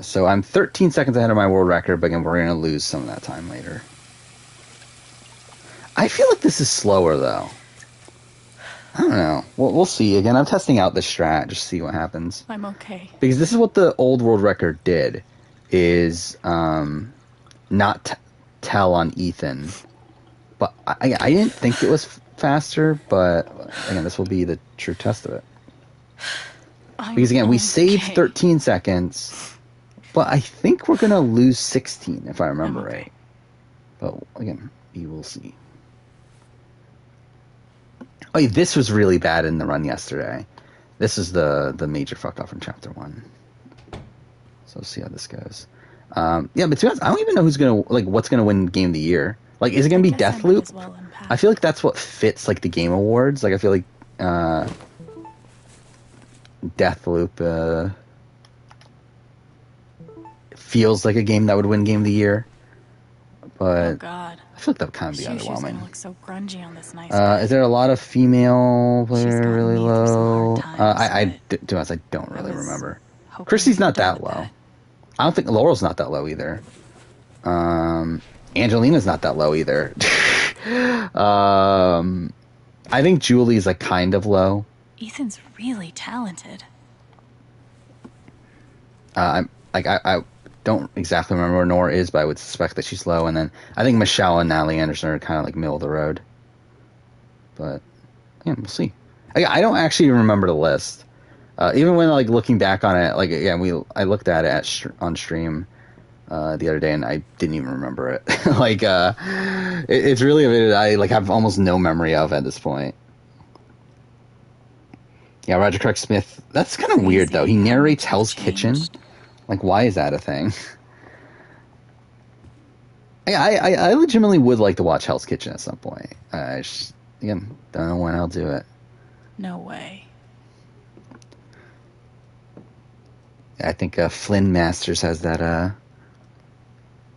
So I'm 13 seconds ahead of my world record, but again, we're going to lose some of that time later. I feel like this is slower, though. I don't know. We'll see. Again, I'm testing out this strat, just to see what happens. I'm okay. Because this is what the old world record did, is not tell on Ethan. But I didn't think it was faster, but again, this will be the true test of it. Because again, we saved 13 seconds, but I think we're going to lose 16, if I remember right. But again, we will see. Oh, yeah, this was really bad in the run yesterday. This is the major fuck up from Chapter 1. So we'll see how this goes. Yeah, but to be honest, I don't even know who's going to, like, what's going to win Game of the Year. Like, is it going to be Deathloop? I feel like that's what fits, like, the Game Awards. Like, I feel like Deathloop feels like a game that would win Game of the Year, but oh God, I feel like that would kind of be underwhelming. She's gonna look so grungy on this nice is there a lot of female player really low? I don't really remember. Chrissy's not that low. I don't think Laurel's not that low either. Angelina's not that low either. I think Julie's like kind of low. Ethan's really talented. I don't exactly remember where Nora is, but I would suspect that she's low. And then I think Michelle and Natalie Anderson are kind of like middle of the road. But yeah, we'll see. I don't actually remember the list. Even when like looking back on it, like again, I looked at it on stream the other day, and I didn't even remember it. Like it's really a bit I like have almost no memory of at this point. Yeah, Roger Craig Smith. That's kind of weird, though. He narrates Hell's Kitchen. Like, why is that a thing? I legitimately would like to watch Hell's Kitchen at some point. I just, again, don't know when I'll do it. No way. I think Flynn Masters has that.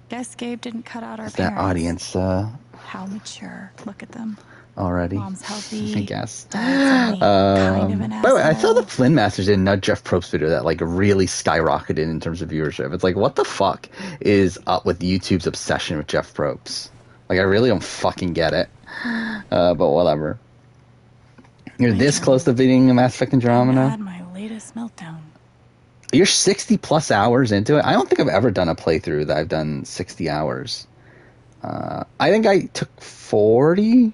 Guess Gabe didn't cut out our parents. That audience. How mature. Look at them. Already. Mom's healthy. I guess. Dad's only kind of an asshole. By the way, I saw the Flynn Masters did another Jeff Probst video that like really skyrocketed in terms of viewership. It's like, what the fuck is up with YouTube's obsession with Jeff Probst? Like, I really don't fucking get it. But whatever. You're this close to beating Mass Effect Andromeda? I had my latest meltdown. You're 60 plus hours into it? I don't think I've ever done a playthrough that I've done 60 hours. I think I took 40.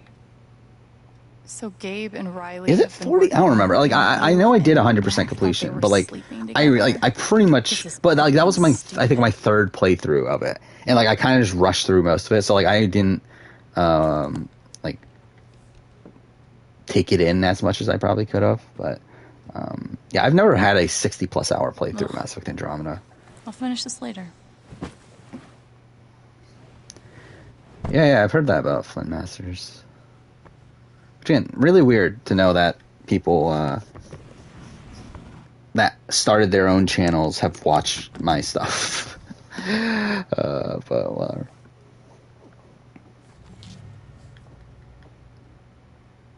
So Gabe and Riley. Is it 40? I don't remember. Like I know I did 100% completion, but like I pretty much. But like that was I think my third playthrough of it, and like I kind of just rushed through most of it. So like I didn't like take it in as much as I probably could have. But yeah, I've never had a 60 plus hour playthrough of Mass Effect Andromeda. I'll finish this later. Yeah, I've heard that about Flint Masters. Again, really weird to know that people that started their own channels have watched my stuff. But whatever.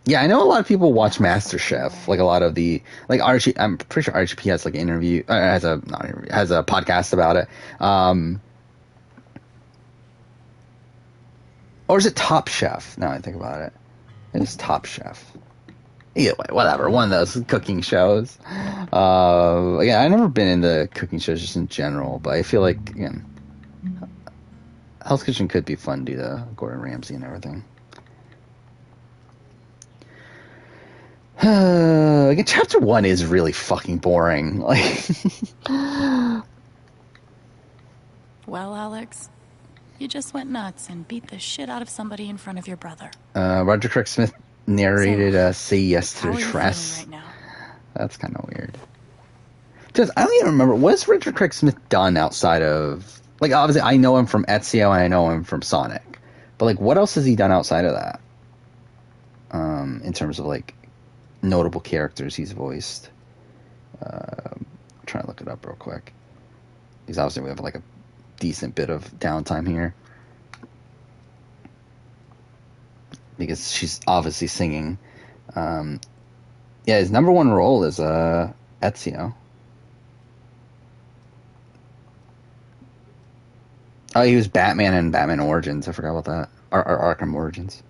Yeah, I know a lot of people watch MasterChef. Like a lot of the Archie. I'm pretty sure RGP has like has a podcast about it. Or is it Top Chef? Now I think about it. It's Top Chef. Either way, whatever. One of those cooking shows. Yeah, I've never been into cooking shows just in general, but I feel like, again, Hell's Kitchen could be fun due to Gordon Ramsay and everything. Again, Chapter 1 is really fucking boring. Like, well, Alex, you just went nuts and beat the shit out of somebody in front of your brother. Roger Craig Smith narrated Say Yes to how the are you Tress. feeling right now? That's kind of weird. Just, I don't even remember. What's Richard Craig Smith done outside of... Like, obviously, I know him from Ezio and I know him from Sonic. But, like, what else has he done outside of that? In terms of, like, notable characters he's voiced. I'm trying to look it up real quick. Because obviously we have, like, a decent bit of downtime here. Because she's obviously singing. Yeah, his number one role is Ezio. Oh, he was Batman in Batman Origins. I forgot about that. Or Arkham Origins.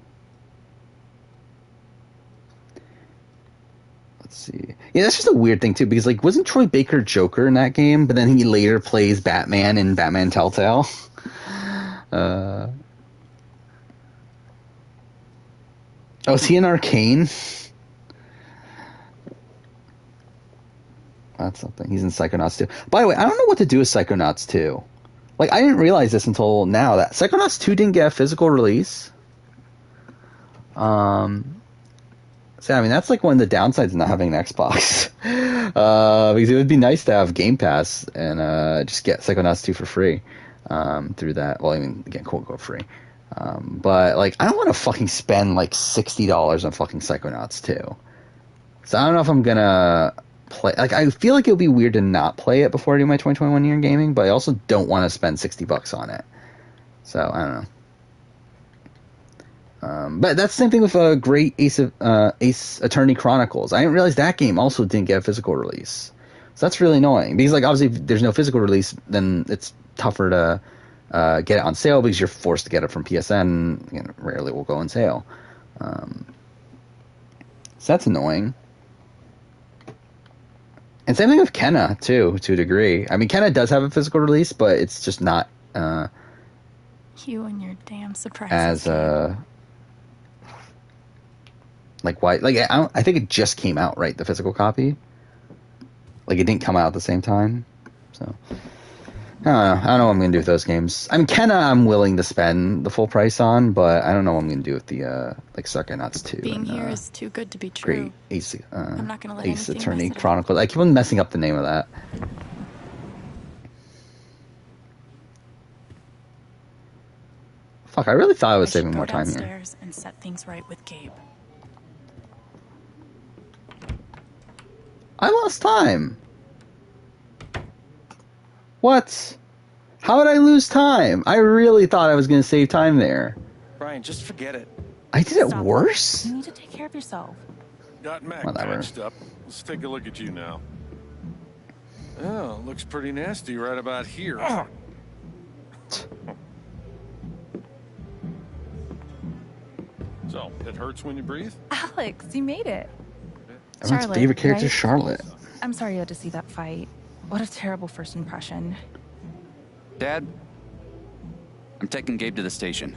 Let's see. Yeah, that's just a weird thing, too, because, like, wasn't Troy Baker Joker in that game? But then he later plays Batman in Batman Telltale. Oh, is he in Arcane? That's something. He's in Psychonauts 2. By the way, I don't know what to do with Psychonauts 2. Like, I didn't realize this until now, that Psychonauts 2 didn't get a physical release. So, I mean, that's like one of the downsides of not having an Xbox. Because it would be nice to have Game Pass and just get Psychonauts 2 for free through that. Well, I mean, again, quote-unquote free. But, like, I don't want to fucking spend, like, $60 on fucking Psychonauts 2. So I don't know if I'm gonna play... Like, I feel like it would be weird to not play it before I do my 2021 year in gaming, but I also don't want to spend $60 on it. So, I don't know. But that's the same thing with Great Ace Attorney Chronicles. I didn't realize that game also didn't get a physical release. So that's really annoying. Because, like, obviously, if there's no physical release, then it's tougher to get it on sale because you're forced to get it from PSN. You know, rarely will go on sale. So that's annoying. And same thing with Kenna, too, to a degree. I mean, Kenna does have a physical release, but it's just not... you and your damn surprises. As, like, why? Like, I think it just came out, right? The physical copy? Like, it didn't come out at the same time. So, I don't know what I'm going to do with those games. I mean, Kenna I'm willing to spend the full price on, but I don't know what I'm going to do with the, like, Psychonauts 2. Being here is too good to be true. Great Ace, I'm not going to let Ace anything Attorney mess it up. Chronicles. I keep on messing up the name of that. Fuck, I really thought I was saving more time here. Downstairs and set things right with Gabe. I lost time. What? How did I lose time? I really thought I was going to save time there. Brian, just forget it. I did it worse? You need to take care of yourself. Got Mac Whatever. patched up. Let's take a look at you now. Oh, looks pretty nasty right about here. So, it hurts when you breathe? Alex, you made it. Everyone's Charlotte, favorite character, right? Charlotte. I'm sorry you had to see that fight. What a terrible first impression. Dad, I'm taking Gabe to the station.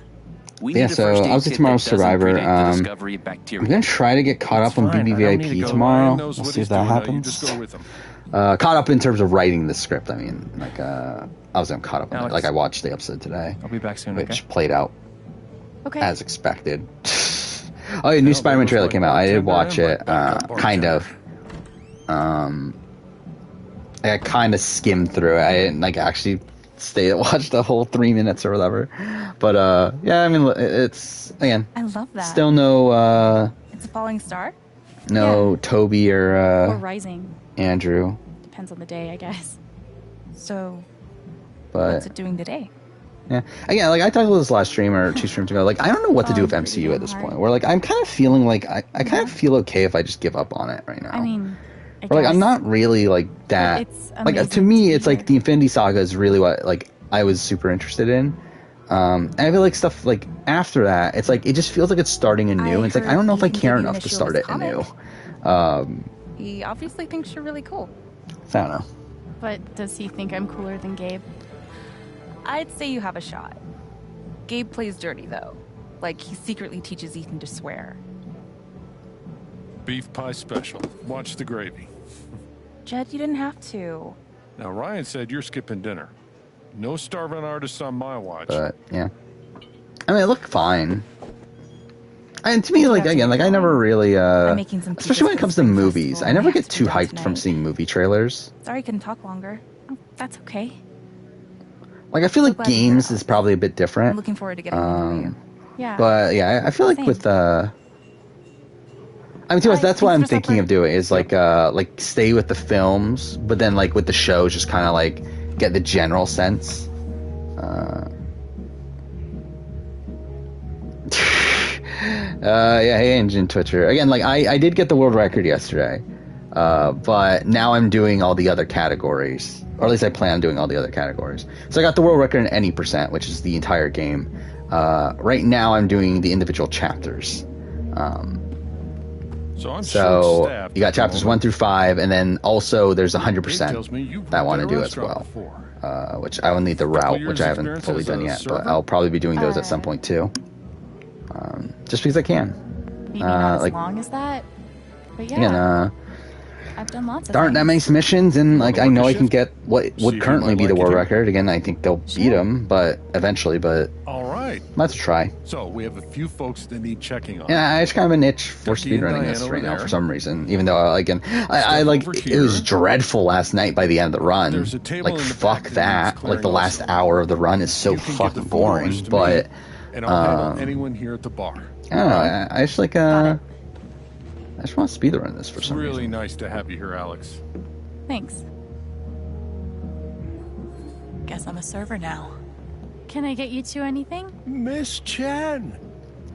We Yeah, need a so first aid obviously kit tomorrow's that doesn't Survivor. prevent the discovery of bacteria. I'm gonna try to get caught up on fine. I don't need to BBVIP go. tomorrow. Ryan We'll knows what see he's if that doing now. You happens. just go with him. Caught up in terms of writing the script. I mean, like, obviously I'm caught up on it. Alex. Like, I watched the episode today, I'll be back soon, which okay? played out Okay. as expected. Oh, yeah, new Spider-Man trailer came out. I did watch it, kind of. I kind of skimmed through it. I didn't like actually stay and watch the whole 3 minutes or whatever. But yeah, I mean, it's again. I love that. Still no. It's a falling star? No Toby Or or rising. Andrew. Depends on the day, I guess. So, But what's it doing today? yeah, again, like I talked about this last stream or 2 streams ago. Like I don't know what to do with MCU at this point. Where like I'm kind of feeling like I kind of feel okay if I just give up on it right now. I mean, I Or, like guess. I'm not really like that. It's Like to amazing me, to it's hear. like the Infinity Saga is really what like I was super interested in. And I feel like stuff like after that, it's like it just feels like it's starting anew. And it's like I don't know if I care enough to start it anew. He obviously thinks you're really cool. I don't know. But does he think I'm cooler than Gabe? I'd say you have a shot. Gabe plays dirty, though. Like, he secretly teaches Ethan to swear. Beef pie special. Watch the gravy. Jed, you didn't have to. Now, Ryan said you're skipping dinner. No starving artists on my watch. But yeah, I mean, it looked fine. And to me, like again, like I never really, making some especially when it comes to Spring movies, Festival I never and get have to too be down hyped from tonight. seeing movie trailers. Sorry I couldn't talk longer. Oh, that's okay. Like I feel like glad to hear games that. is probably a bit I'm different. looking forward to getting to know you. Yeah. But yeah, I feel like Same. with I mean, to us, that's what I'm thanks for thinking of supper. doing is like stay with the films, but then like with the shows, just kind of like get the general sense. Yeah, hey, Engine Twitcher. Again, like I did get the world record yesterday, but now I'm doing all the other categories, or at least I plan on doing all the other categories. So I got the world record in any percent, which is the entire game. Right now I'm doing the individual chapters. So I'm So short-staffed you got at the chapters moment. 1 through 5, and then also there's Dave 100% tells me you've that I want to worked at a do as well. restaurant before. Which I will need the route, years which I haven't experience fully as done a yet, but server? I'll probably be doing those at some point too. Just because I can. Maybe not like- as long as that. But yeah, Again, I've done lots of there aren't that things. many submissions, and like I know I can get what See would if currently you be might the like world it. record. Again, I think they'll beat them, but eventually. But All right. let's try. So we have a few folks that need checking on. Yeah, I just kind of have an itch for Ducky and speedrunning this Diana right now over for there. some reason. Even though, again, I like over it was here. dreadful last night by the end of the run. There's a table Like in the fuck back that that. needs Like the clearing last also. hour of the run is so You can give fucking the boring. $4 to me, But and I'll handle anyone here at the bar. I don't know. I just like Got it. I just want to speedrun this for It's some really reason. nice to have you here, Alex. Thanks. Guess I'm a server now. Can I get you two anything? Miss Chan,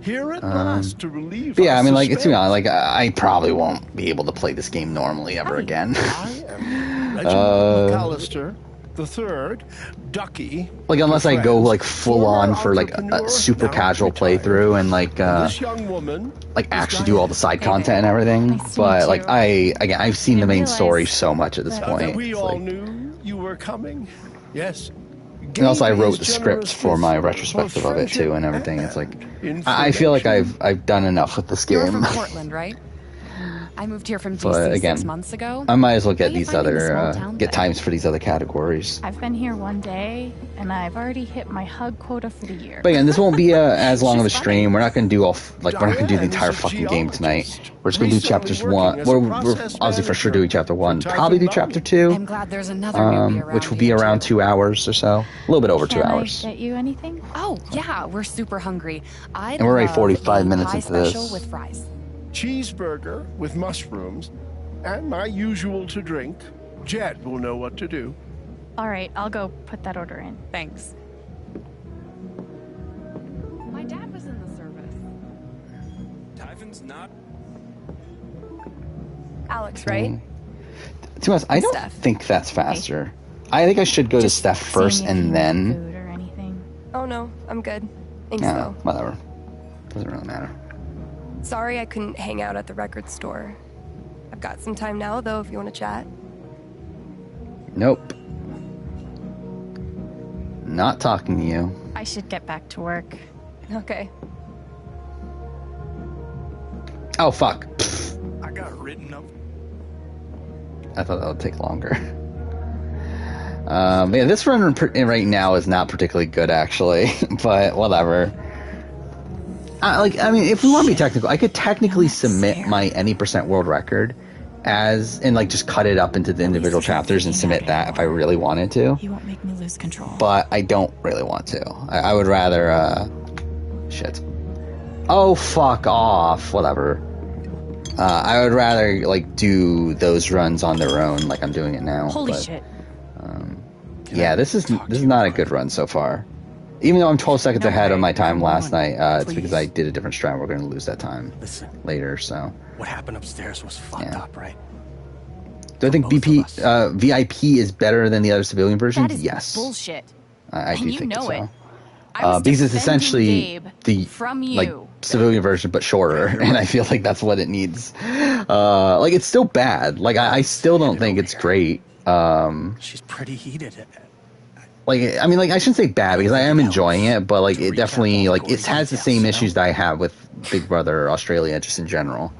here at last to relieve But yeah, our I mean, like it's suspense. like I probably won't be able to play this game normally ever again. I am Reginald McAllister the third, Ducky. Like unless the I go friends, like full on former for like a entrepreneur, super now casual retired. playthrough and like This young woman, like is actually do all the side Hey, content and babe. everything. Nice to But meet like you. I've seen the main realize story so much at this that- point. that we It's all like- knew you were coming. Yes. and also I Gabe wrote is the generous script for my with retrospective of it too and everything. It's like information. I feel like I've done enough with this You're game. from Portland, right? I moved here from But DC again, 6 months ago. I might as well How get you these finding the other small town get thing? times for these other categories. I've been here one day, and I've already hit my hug quota for the year. But again, this won't be as long of a She's stream. funny. We're not going to do we're not going to do the Diane entire is a fucking game tonight. geologist, We're just going to do recently chapters working one. as a We're process obviously for sure manager doing chapter for one. Titan Probably do Valley. chapter two, I'm glad there's another newbie around which will be here, around too. 2 hours or so. A little bit over 2 Can hours. I get you anything? Oh, yeah, we're super hungry. I'd And we're already love 45 a minutes pie into this. special with fries. Cheeseburger with mushrooms, and my usual to drink. Jed will know what to do. All right, I'll go put that order in. Thanks. My dad was in the service. Typhon's not. Alex, right? To be honest, I don't Steph. think that's faster. I think I should go to Just Steph first seeing if you and need then. food or anything. Oh no, I'm good. Thanks No, though. whatever. Doesn't really matter. Sorry I couldn't hang out at the record store. I've I've got some time now, though, if you want to chat. Nope. Not talking to you. I should get back to work. Okay. Oh, fuck. I got written up. I thought that would take longer. Yeah, this run right now is not particularly good, actually, but whatever. I mean, if we want to be technical, I could technically submit my any % world record and like just cut it up into the individual chapters and submit that if I really wanted to. You won't make me lose control. But I don't really want to. I would rather, shit. Oh, fuck off. Whatever. I would rather, like, do those runs on their own like I'm doing it now. Holy shit. Yeah, this is not a good run so far. Even though I'm 12 seconds ahead of my time last night, it's because I did a different strat. We're going to lose that time later, so. What happened upstairs was fucked up, right? Do I think VIP is better than the other civilian versions? That is yes. bullshit. I do and you think know so. it. I was because it's essentially Gabe the from you. like civilian version, but shorter, and I feel like that's what it needs. Like it's still bad. Like I still don't think it's great. She's pretty heated. Like I mean, like I shouldn't say bad because I am enjoying it, but like it definitely like it has the same issues that I have with Big Brother Australia just in general.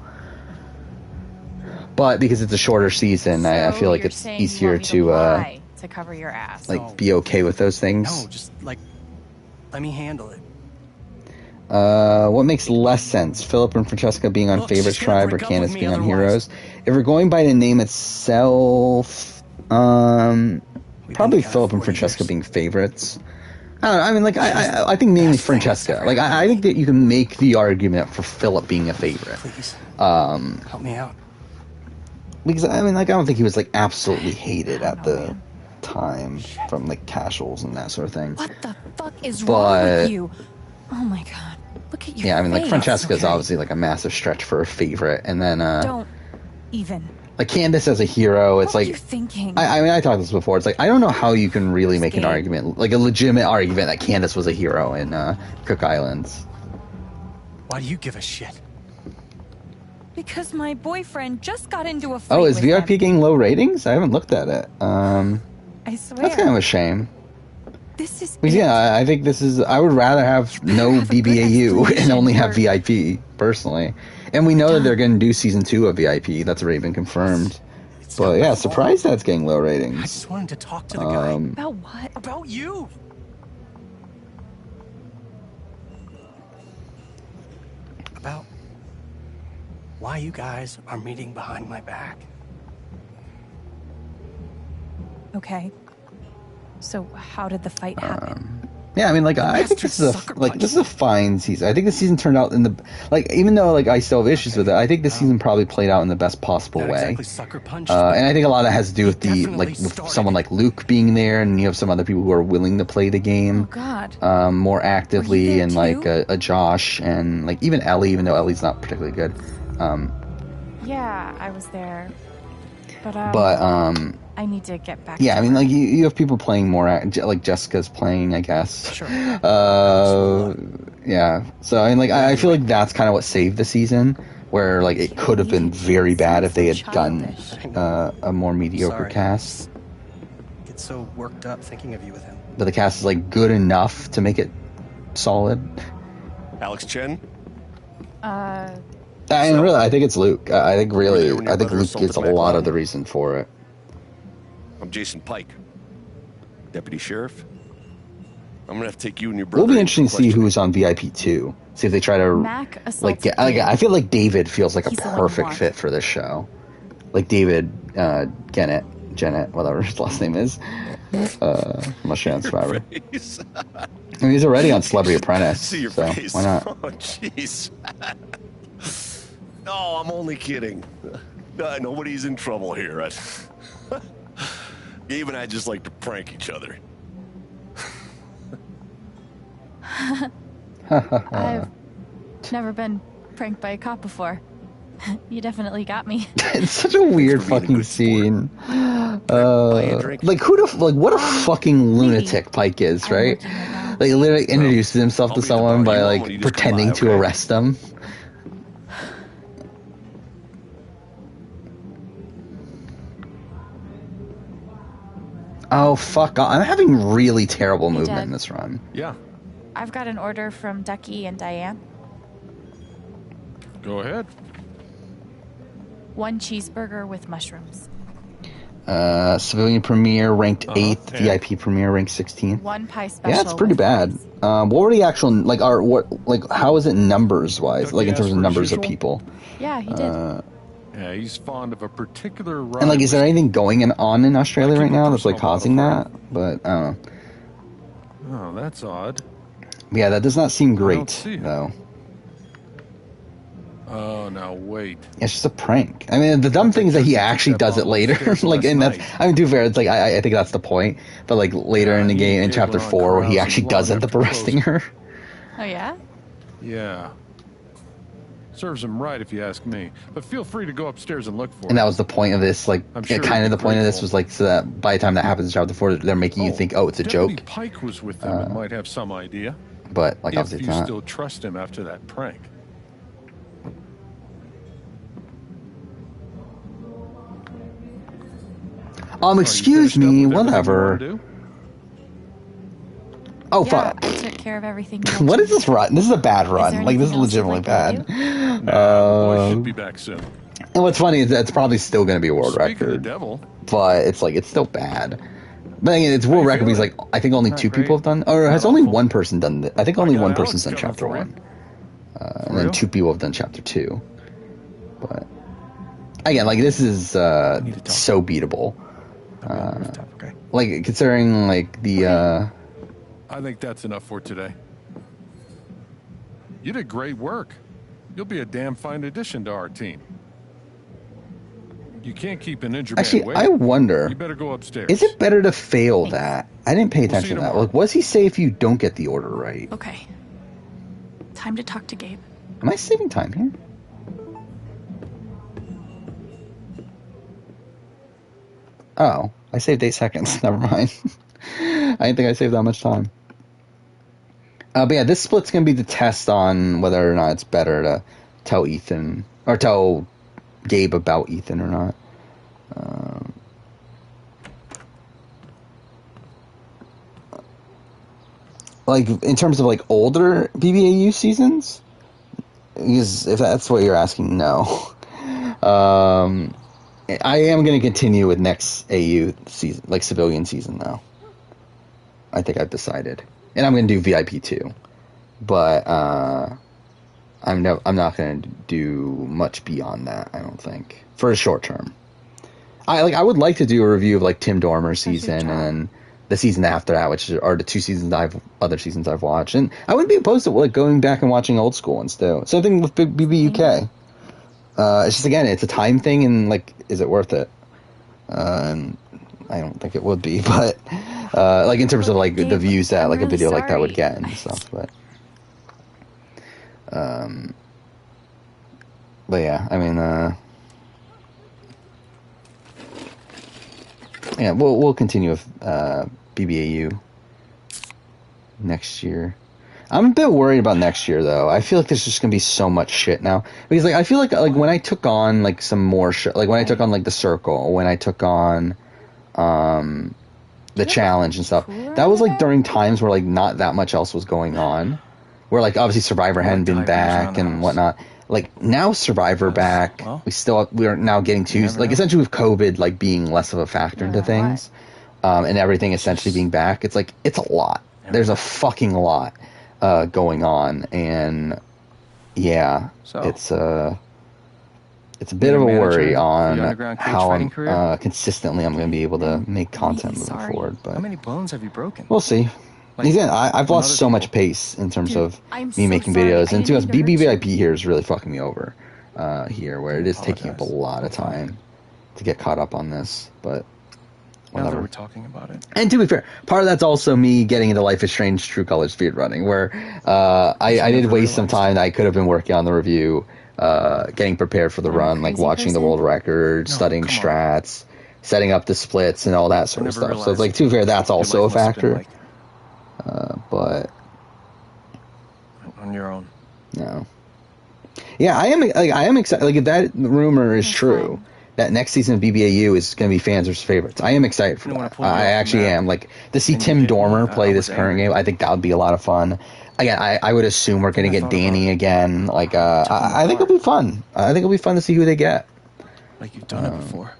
But because it's a shorter season, I feel like it's easier to cover your ass. Like be okay with those things. No, just like let me handle it. What makes less sense? Philip and Francesca being on Favorites Tribe or Candace being on Heroes? If we're going by the name itself, probably Philip and Francesca being favorites. I don't know, I mean, like, I think mainly Francesca. Like, I think that you can make the argument for Philip being a favorite. Please, help me out. Because, I mean, like, I don't think he was, like, absolutely hated at the time from, like, casuals and that sort of thing. What the fuck is wrong with you? Oh my god. Look at your Yeah, I mean, like, face. Francesca's obviously, like, a massive stretch for a favorite. And then, Don't even. like, Candace as a hero, it's what like... What are you thinking? I mean, I talked this before. It's like, I don't know how you can really make an argument, like, a legitimate argument that Candace was a hero in Cook Islands. Why do you give a shit? Because my boyfriend just got into a fight. Oh, is with VIP him. getting low ratings? I haven't looked at it. I swear. That's kind of a shame. This is. Because, yeah, I think this is. I would rather have no BBAU and only have VIP personally. And we know that they're going to do season 2 of VIP. That's already been confirmed. But yeah, surprised that's getting low ratings. I just wanted to talk to the guy. About what? About you. About why you guys are meeting behind my back. Okay. So how did the fight happen? Yeah, I mean, like, I think this is a fine season. I think the season turned out in the, like, even though, like, I still have issues with it, I think the season probably played out in the best possible way. And I think a lot of that has to do with the, like, with someone like Luke being there, and you have some other people who are willing to play the game more actively, and, like, a Josh, and, like, even Ellie, even though Ellie's not particularly good. Yeah, I was there. But I need to get back. Yeah, I mean, like, you have people playing more, like Jessica's playing, I guess. Sure. Yeah. So I mean, like, I feel like that's kind of what saved the season, where like it could have been very bad if they had done a more mediocre cast. I get so worked up thinking of you with him. But the cast is like good enough to make it solid. Alex Chen. And really, I think it's Luke. I think Luke gets a lot of the reason for it. I'm Jason Pike, Deputy Sheriff. I'm gonna have to take you and your brother. It'll be interesting to see who's on VIP 2. See if they try to I feel like David feels like a perfect fit for this show. Like David Gennett, whatever his last name is. Mushroom Survivor. I mean, he's already on Celebrity Apprentice, so why not? Oh, jeez. No, I'm only kidding. Nobody's in trouble here. Gabe and I just like to prank each other. I've never been pranked by a cop before. You definitely got me. It's such a weird fucking scene. Like what a fucking lunatic Pike is, right? Like he literally introduces himself to someone by like pretending to arrest them. Oh, fuck. I'm having really terrible Hey, movement Jed. in this run. Yeah. I've got an order from Ducky and Diane. Go ahead. 1 cheeseburger with mushrooms. Civilian Premier ranked 8th, yeah. VIP Premier ranked 16th. 1 pie special. Yeah, it's pretty with bad. fries. What were the actual, like, how is it numbers-wise? Like, in terms of numbers of people? Yeah, he did. Yeah, he's fond of a particular rye And, like, is there whiskey. anything going on in Australia I right keep a now that's, like, personal causing bottle that? But, I don't know. Oh, that's odd. Yeah, that does not seem don't great, see it. though. Oh, now wait. It's just a prank. I mean, the dumb thing is that he actually does it later. Like, and that's, I mean, to be fair, it's like, I think that's the point. But, like, later in the game, in chapter 4, where he actually does end up arresting her. Oh, yeah? Yeah. Serves him right if you ask me. But feel free to go upstairs and look for And it. that was the point of this, like, I'm sure kind he'd of be the point of this grateful. was, like, so that by the time that happens in chapter 4, they're making you think, oh, it's a Deputy joke. Pike was with them and might have some idea. But, like, If obviously it's you not. still trust him after that prank. Excuse me, whatever. Oh, Yeah, fuck. I took care of everything. What is this run? This is a bad there run. Like, this is anything else you'd legitimately like me bad. to The boy should be back soon. And what's funny is that it's probably still going to be a world Speak of the record. devil. But it's like, it's still bad. But again, it's world record because, like, I think only Not 2 great. people have done, or has only one person done it? I think only got one Alex person's done coming chapter for you. 1. And then 2 people have done chapter 2. But again, like, this is so beatable. Like, considering, like, the I think that's enough for today. You did great work. You'll be a damn fine addition to our team. You can't keep an injured actually, man waiting. I wonder, You better go upstairs. is it better to fail that? I didn't pay We'll see attention you to that. tomorrow. Like, what does he say if you don't get the order right? Okay. Time to talk to Gabe. Am I saving time here? Oh, I saved 8 seconds. Never mind. I didn't think I saved that much time. But yeah, this split's going to be the test on whether or not it's better to tell Ethan, or tell Gabe about Ethan or not. Like, in terms of, like, older BBAU seasons? Because if that's what you're asking, no. I am going to continue with next AU season, like civilian season, though. I think I've decided, and I'm going to do VIP too, but I'm not going to do much beyond that. I don't think for a short term. I would like to do a review of like Tim Dormer's season and then the season after that, which are the 2 seasons other seasons I've watched, and I wouldn't be opposed to like going back and watching old school ones too. Same thing with BBUK. It's just, again, it's a time thing, and like, is it worth it? And I don't think it would be, but like in terms of like the views that like a video like that would get and stuff. But yeah, I mean, yeah, we'll continue with BBAU next year. I'm a bit worried about next year, though. I feel like there's just gonna be so much shit now, because like I feel like when I took on like some more shit, like when I took on like the Circle, when I took on the Challenge and stuff, that was like during times where like not that much else was going on, where like obviously Survivor hadn't been back and whatnot. Like now Survivor back, we are now getting to like essentially with COVID like being less of a factor into things, and everything essentially being back. It's like it's a lot. There's a fucking lot going on, and yeah, it's a bit of a worry on how consistently I'm going to be able to make content moving forward. But how many bones have you broken? we'll see. Again, I've lost so much pace in terms of me making videos, and to us, BBVIP here is really fucking me over here, where it is taking up a lot of time to get caught up on this, but Now that whatever. we're talking about it. And to be fair, part of that's also me getting into Life is Strange True Colors speedrunning, where I did waste some time that I could have been working on the review, getting prepared for the run, like watching the world record, studying strats, setting up the splits, and all that sort of stuff. So it's like, to be fair, that's also a factor. But on your own. no. Yeah, I am excited. Like, if that rumor is true, that next season of BBAU is going to be fans versus favorites. I am excited for that. I actually am. Like, to see Tim Dormer play this current game, I think that would be a lot of fun. Again, I would assume we're going to get Danny again. Like, I think it'll be fun. I think it'll be fun to see who they get. Like you've done it before.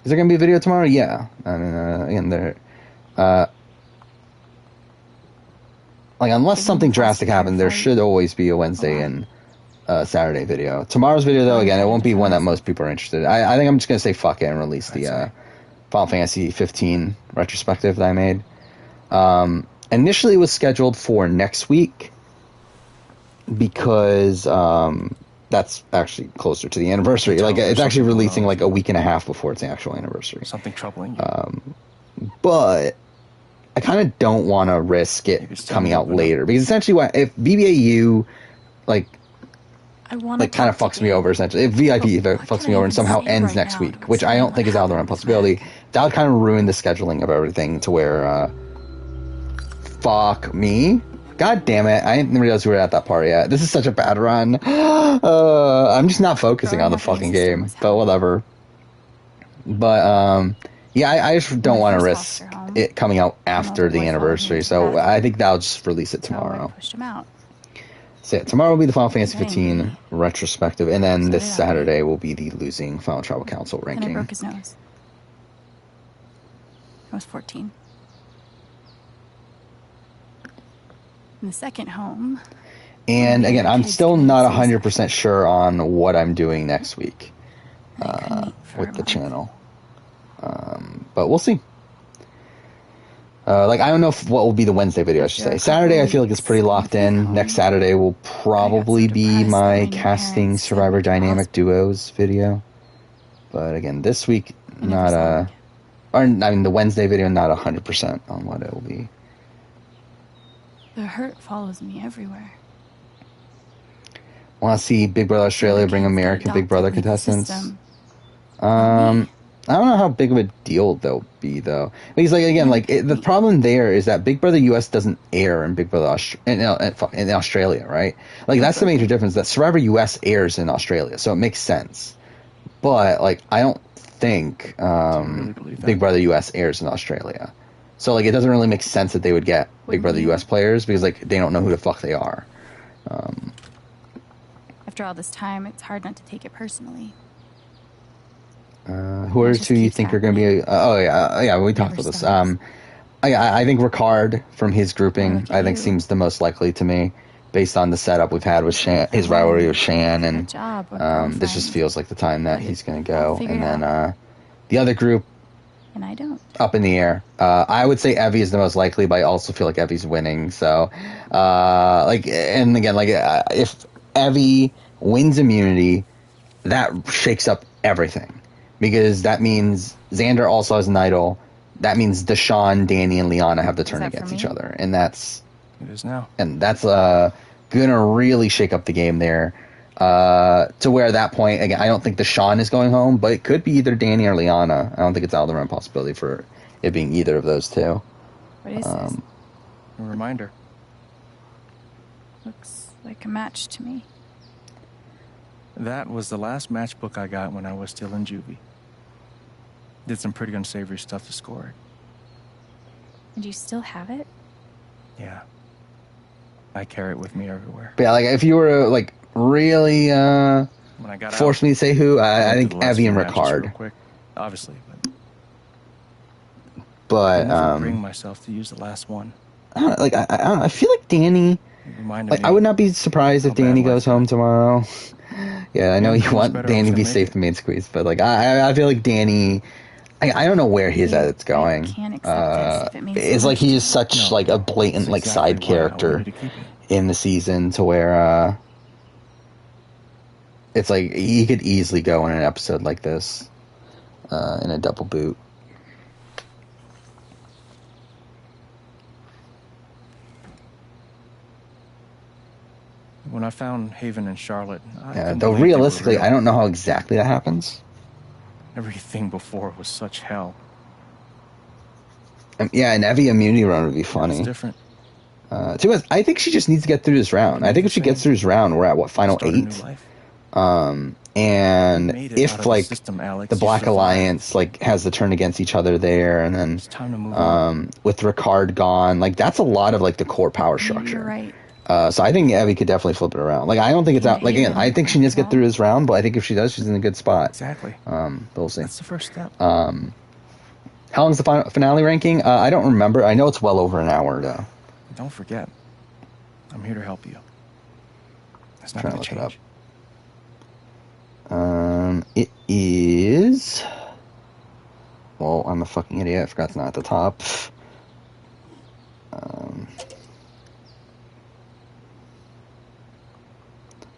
Is there going to be a video tomorrow? Yeah. I mean, again, there... like, unless something drastic happens, there should always be a Wednesday and Saturday video. Tomorrow's video, though, again, it won't be one that most people are interested in. I think I'm just going to say fuck it and release the Final Fantasy 15 retrospective that I made. Initially, it was scheduled for next week because that's actually closer to the anniversary. Like, it's actually releasing like a week and a half before it's the actual anniversary. Something troubling you. But I kind of don't want to risk it coming out later, because essentially, if BBAU like kind of fucks me over, essentially, if VIP fucks me over and somehow ends next week, which I don't think is out of the realm of possibility, that would kind of ruin the scheduling of everything to where, fuck me. God damn it, I didn't realize we were at that part yet. This is such a bad run. I'm just not focusing on the fucking game, but whatever. But, yeah, I just don't want to risk it coming out after the anniversary, so I think I'll just release it tomorrow. So yeah, tomorrow will be the Final Fantasy 15 retrospective, and then this Saturday will be the losing Final Tribal Council ranking. And I broke his nose. I was 14. In the second home. And again, I'm still not 100% sure on what I'm doing next week with the channel. But we'll see. Like, I don't know what will be the Wednesday video, I should say. Saturday, I feel like it's pretty locked in. Next Saturday will probably be my casting Survivor Dynamic Duos video. But again, this week, the Wednesday video, not 100% on what it will be. The hurt follows me everywhere. Want to see Big Brother Australia bring American Big Brother contestants? I don't know how big of a deal they'll be, though. Because, like, again, like, the problem there is that Big Brother US doesn't air in Big Brother in Australia, right? Like, that's the major difference, that Survivor US airs in Australia, so it makes sense. But, like, I don't think Big Brother US airs in Australia. So, like, it doesn't really make sense that they would get Big Brother US players, because, like, they don't know who the fuck they are. After all this time, it's hard not to take it personally. Who are two you think are going to be? We talked about this. I think Ricard from his grouping, I think seems the most likely to me, based on the setup we've had with Shan, his rivalry with Shan, and this just feels like the time that he's going to go. And then the other group, and I don't. Up in the air. I would say Evie is the most likely, but I also feel like Evie's winning. So, and again, if Evie wins immunity, that shakes up everything. Because that means Xander also has an idol. That means Deshaun, Danny, and Liana have to turn against each other. And that's... It is now. And that's gonna really shake up the game there. To where at that point, again, I don't think Deshaun is going home, but it could be either Danny or Liana. I don't think it's out of the realm possibility for it being either of those two. What is this? A reminder. Looks like a match to me. That was the last matchbook I got when I was still in juvie. Did some pretty unsavory stuff to score it. And you still have it? Yeah. I carry it with me everywhere. But yeah, like, if you were to, like, really force me to say who, I think Evie and Ricard. Quick, obviously, but I bring myself to use the last one. I don't know, like, I don't know, I feel like Danny, like, I would not be surprised if Danny goes home tomorrow. Yeah, I know you want Danny to be safe to main squeeze, but, like, I feel like Danny, I don't know where his edit's going. It's like he's such like a blatant like side character in the season to where it's like he could easily go in an episode like this in a double boot. When I found Haven and Charlotte, though realistically, I don't know how exactly that happens. Everything before was such hell. Yeah, an Evie immunity run would be funny. It's different. I think she just needs to get through this round. I think if she gets through this round, we're at, what, final 8? And made it out if of the like system, Alex. the You Black survived. Alliance like has to turn against each other there, and then It's time to move on. with Ricard gone, like that's a lot of like the core power structure. You're right. So I think Abby could definitely flip it around. Like I don't think it's out. Like again, I think she needs to get through this round, but I think if she does, she's in a good spot. Exactly. But we'll see. That's the first step. How long's the finale ranking? I don't remember. I know it's well over an hour though. Don't forget, I'm here to help you. That's not Trying going to to look it change. up. It is. Well, I'm a fucking idiot. I forgot it's not at the top.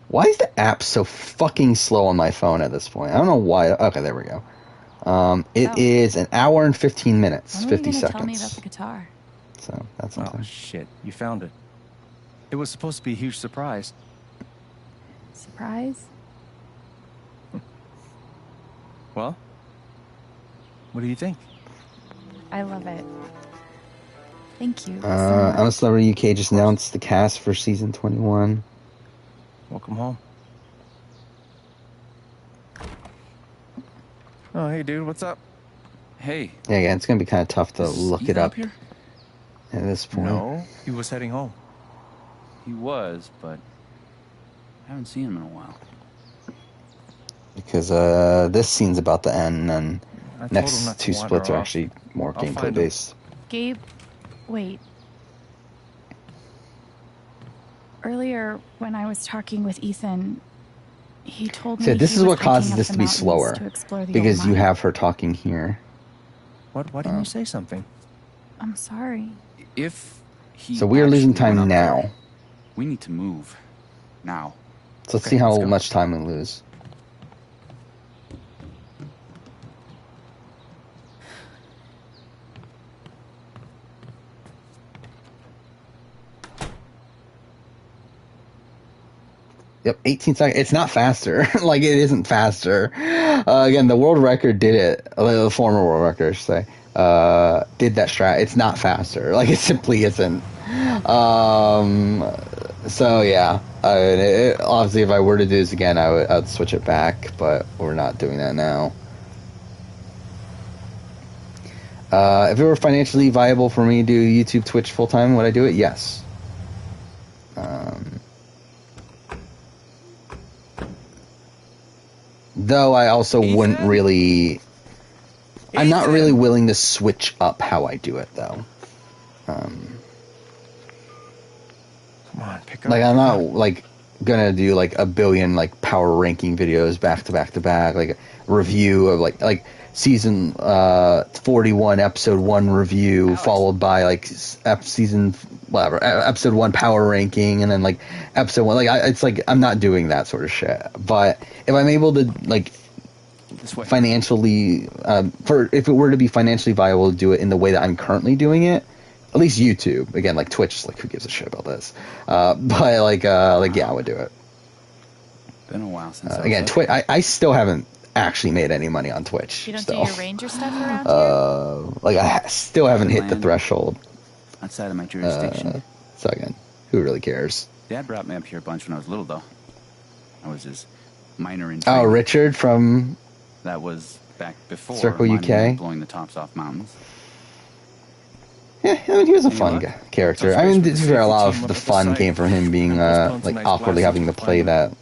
Why is the app so fucking slow on my phone at this point? I don't know why. Okay, there we go. It is an hour and 15 minutes, When 50 are you gonna seconds. tell me about the guitar? So that's something. Oh, shit. You found it. It was supposed to be a huge surprise. Surprise? Well, what do you think? I love it. Thank you. I'm a Celebrity UK just announced the cast for season 21. Welcome home. Oh, hey, dude, what's up? Hey. Yeah, again, it's going to be kind of tough to Is look it Ethan up here? at this point. No, he was heading home. He was, but I haven't seen him in a while. Because this scene's about to end, and I told him next not to two wander splits are off. actually more I'll gameplay find him. based. Gabe, wait. Earlier, when I was talking with Ethan, he told me So this he is was what causes hiking up this the to be mountains slower, to explore the because old you mine. have her talking here. What? Why didn't you say something? I'm sorry. If he So we are losing actually went time up now. there, we need to move. Now. So let's Okay, see how let's go. much time we lose. Yep, 18 seconds. It's not faster. Like, it isn't faster. Again, the world record did it. The former world record, I should say. Did that strat. It's not faster. Like, it simply isn't. So, yeah. Obviously, if I were to do this again, I'd switch it back. But we're not doing that now. If it were financially viable for me to do YouTube, Twitch full-time, would I do it? Yes. Though I also wouldn't really... I'm not really willing to switch up how I do it, though. Come on, pick up. Like, I'm not, like, gonna do, like, a billion, like, power ranking videos back to back to back. Like, a review of, like season 41, episode 1 review, followed by, like, season... whatever, episode 1 power ranking, and then, like, episode 1... Like, it's like, I'm not doing that sort of shit. But if I'm able to, like... financially if it were to be financially viable to do it in the way that I'm currently doing it, at least YouTube, again, like Twitch, like who gives a shit about this, but like yeah, I would do it. Been a while since again, Twitch, I still haven't actually made any money on Twitch. You don't still. do your ranger stuff around here? Like I still haven't hit the threshold outside of my jurisdiction. So again, who really cares? Dad brought me up here a bunch when I was little, though. I was his minor in Oh, training. Richard from That was back before Circle Mining UK? was blowing the tops off mountains. Yeah, I mean, he was a fun character. I mean, to be fair, a lot of the fun came from him being like awkwardly having to play that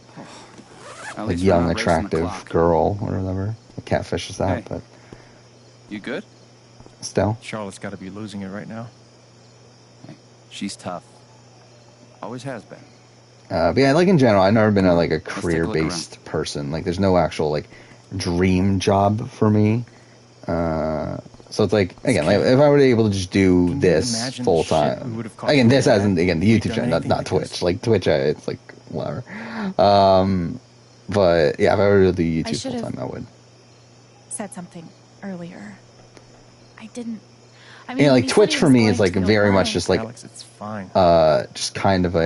like young, attractive girl or whatever. Catfish is that, but You good? still. Charlotte's got to be losing it right now. Hey, she's tough. Always has been. But yeah, like in general, I've never been a take a look career-based person. Like, there's no actual like dream job for me. So it's like, again, like, if I were able to just do this full time, again, this as in, again, the YouTube channel, not Twitch. Like Twitch, it's like whatever. But yeah, if I were to do YouTube full time, I would. Said something earlier. I didn't. I mean, Yeah, like when he Twitch said he for was me going is like to the very mine- much just like, Alex, it's fine. just kind of a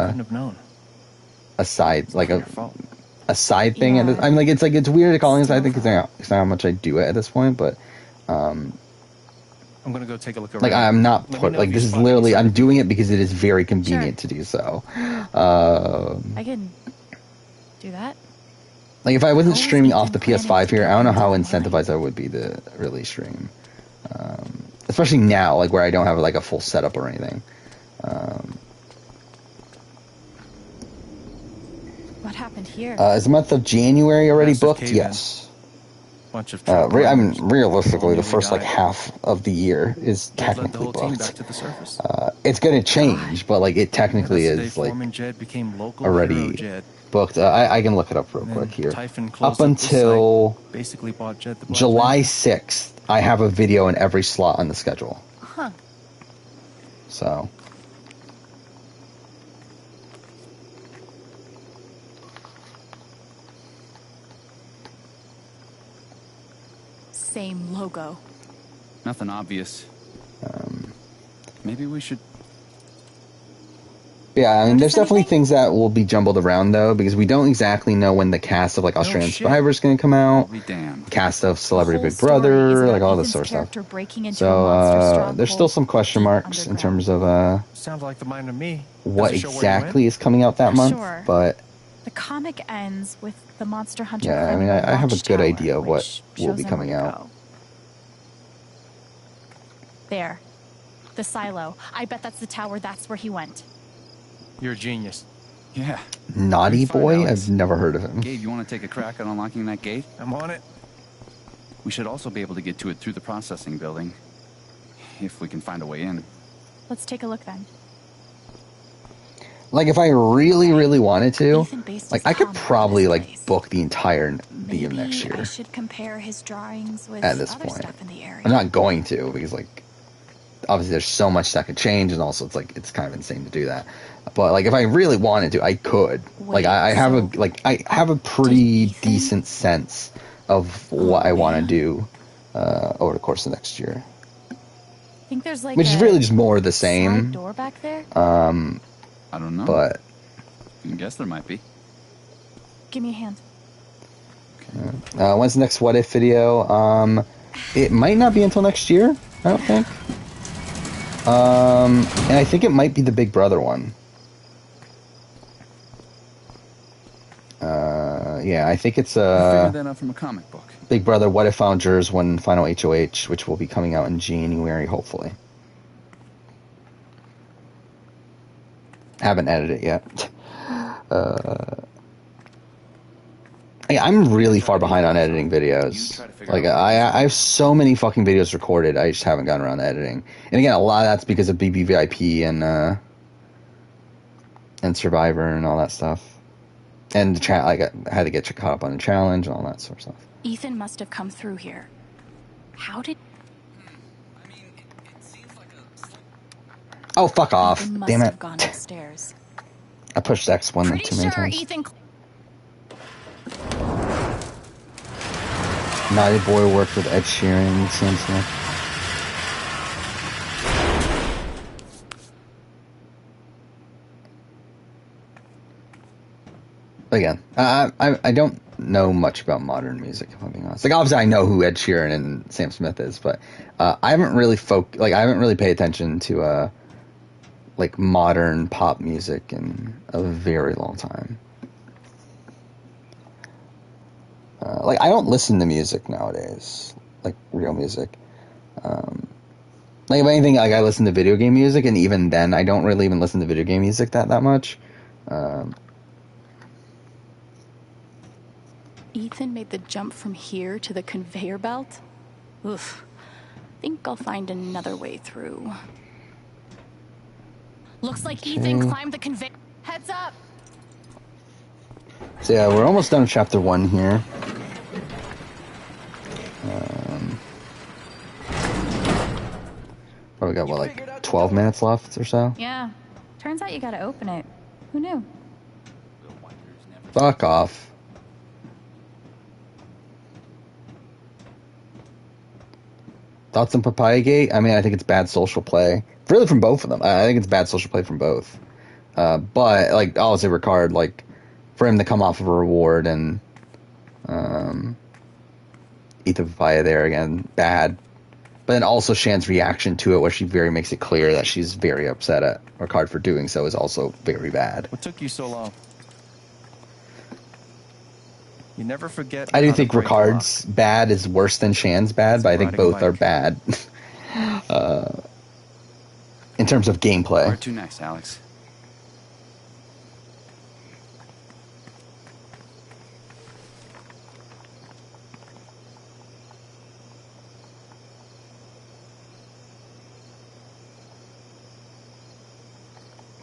Couldn't have known. a side, like Your fault. a side thing. Yeah. I'm like, it's weird to call it a side thing because it's not how much I do it at this point, but. I'm gonna go take a look around. Like, I'm not Let me put, know like, if this you is spot literally, anything. I'm doing it because it is very convenient to do so. I can do that. Like, if I wasn't streaming off the PS5 here, I don't know how incentivized I would be to really stream. Especially now, like, where I don't have, like, a full setup or anything. What happened here? Is the month of January already booked? Yes. Bunch of I mean, realistically, the first, like, half of the year is technically booked. It's going to change, but, like, it technically is, like, already booked. I can look it up real quick here. Up until July 6th, I have a video in every slot on the schedule. Huh. So. Same logo. Nothing obvious. Maybe we should... Yeah, I mean, there's definitely things that will be jumbled around, though, because we don't exactly know when the cast of, like, Australian Survivor is going to come out. Cast of Celebrity Big Brother, like, all this sort of stuff. So, there's still some question marks in terms of, sounds like the mind of me. what exactly is coming out that month, but... The comic ends with the Monster Hunter. Yeah, I mean, I have a good idea of what will be coming out. There. The silo. I bet that's the tower. That's where he went. You're a genius. Yeah. Naughty Boy? I've never heard of him. Gabe, you want to take a crack at unlocking that gate? I'm on it. We should also be able to get to it through the processing building. If we can find a way in. Let's take a look then. Like, if I really, really wanted to, like, I could probably, like, book the entire of next year. I should compare his drawings with at this other point. stuff in the area. I'm not going to, because, like, obviously there's so much that could change, and also it's, like, it's kind of insane to do that. But, like, if I really wanted to, I could. Like, I have a pretty decent sense of what I want to do over the course of next year. I think there's, like, which is really just more of the same. Door back there? I don't know. But I guess there might be. Give me a hand. When's the next What If video? It might not be until next year, I don't think. And I think it might be the Big Brother one. Yeah, I think it's I figured that out from a comic book. Big Brother What If Found Jurors One Final HOH, which will be coming out in January, hopefully. Haven't edited it yet. I'm really far behind on editing videos. Like, I have so many fucking videos recorded, I just haven't gotten around to editing. And again, a lot of that's because of BBVIP and Survivor and all that stuff. And I had to get caught up on the challenge and all that sort of stuff. Ethan must have come through here. How did... Oh, fuck off. Ethan must Damn it. have gone upstairs. I pushed X1 too many times. Ethan... Naughty Boy worked with Ed Sheeran, Sam Smith. Again, I don't know much about modern music, if I'm being honest. Like, obviously I know who Ed Sheeran and Sam Smith is, but I haven't really paid attention to like modern pop music in a very long time. Like, I don't listen to music nowadays, like real music. Like, if anything, like, I listen to video game music, and even then, I don't really even listen to video game music that much. Ethan made the jump from here to the conveyor belt? Oof. Think I'll find another way through. Looks like Ethan climbed the conveyor. Heads up! So yeah, we're almost done with chapter 1 here. Probably got, what, like 12 minutes left or so? Yeah. Turns out you gotta open it. Who knew? Fuck off. Thoughts on Papaya Gate? I mean, I think it's bad social play. Really, from both of them. I think it's bad social play from both. But, like, I'll say Ricard, like, for him to come off of a reward and eat the papaya there again, bad. But then also Shan's reaction to it, where she makes it clear that she's very upset at Ricard for doing so, is also very bad. What took you so long? You never forget. I do think Ricard's bad is worse than Shan's bad, but I think both are bad in terms of gameplay. Where to next, Alex?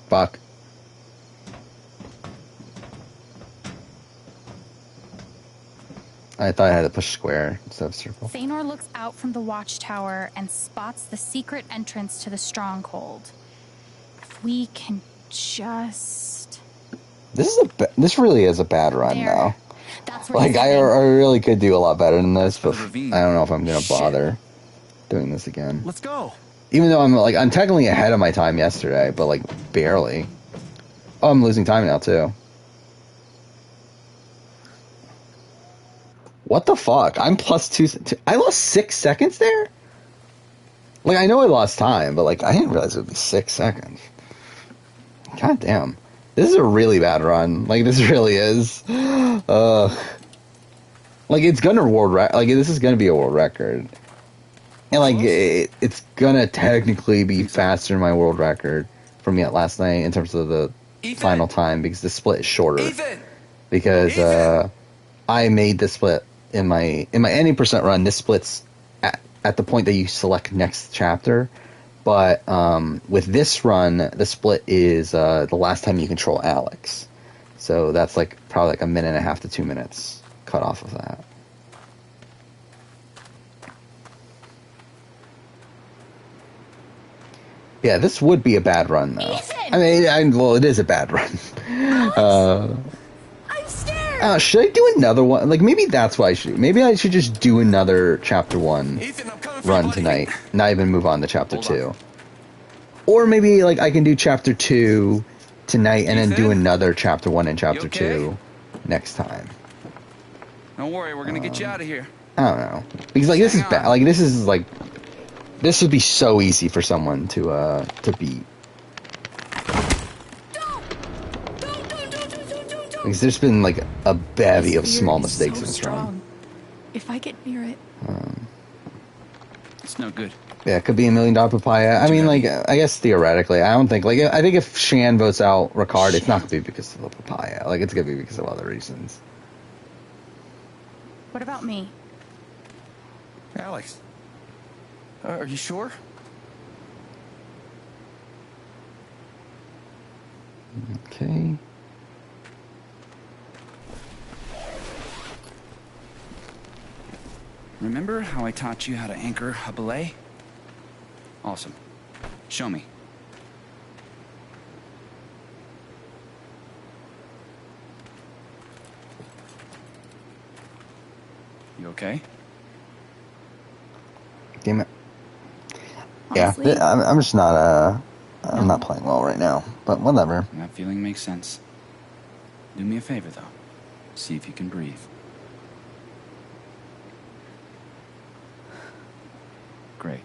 Fuck. I thought I had to push square instead of circle. Thanor looks out from the watchtower and spots the secret entrance to the stronghold. If we can just... This really is a bad run, though. That's where like, I really could do a lot better than this, but I don't know if I'm going to bother doing this again. Let's go. Even though I'm technically ahead of my time yesterday, but, like, barely. Oh, I'm losing time now, too. What the fuck? I'm plus two. I lost 6 seconds there? Like, I know I lost time, but, like, I didn't realize it would be 6 seconds. God damn. This is a really bad run. Like, this really is. Like, it's gonna this is gonna be a world record. And, like, it's gonna technically be faster than my world record for me at last night in terms of the final time, because the split is shorter. Because, I made the split in my any percent run. This split's at the point that you select next chapter, but with this run, the split is the last time you control Alex. So that's like probably like 1.5 to 2 minutes cut off of that. Yeah, this would be a bad run though. I mean, well, it is a bad run. I'm scared. Should I do another one? Like, maybe that's what I should do. Maybe I should just do another chapter 1 run tonight, not even move on to chapter 2. Or maybe, like, I can do chapter 2 tonight and then do another chapter 1 and chapter 2 next time. Don't worry, we're gonna get you out of here. I don't know. Because, like, this is bad. Like, this is, like... This would be so easy for someone to beat. Because there's been, like, a bevy of small mistakes in this run. If I get near it... It's no good. Yeah, it could be $1 million papaya. I mean, like, I guess theoretically, I don't think... Like, I think if Shan votes out Ricard, it's not going to be because of the papaya. Like, it's going to be because of other reasons. What about me? Alex. Are you sure? Okay. Remember how I taught you how to anchor a belay? Awesome. Show me. You okay? Damn it. Honestly, Yeah, I'm just not, I'm not playing well right now, but whatever. That feeling makes sense. Do me a favor, though. See if you can breathe. Great.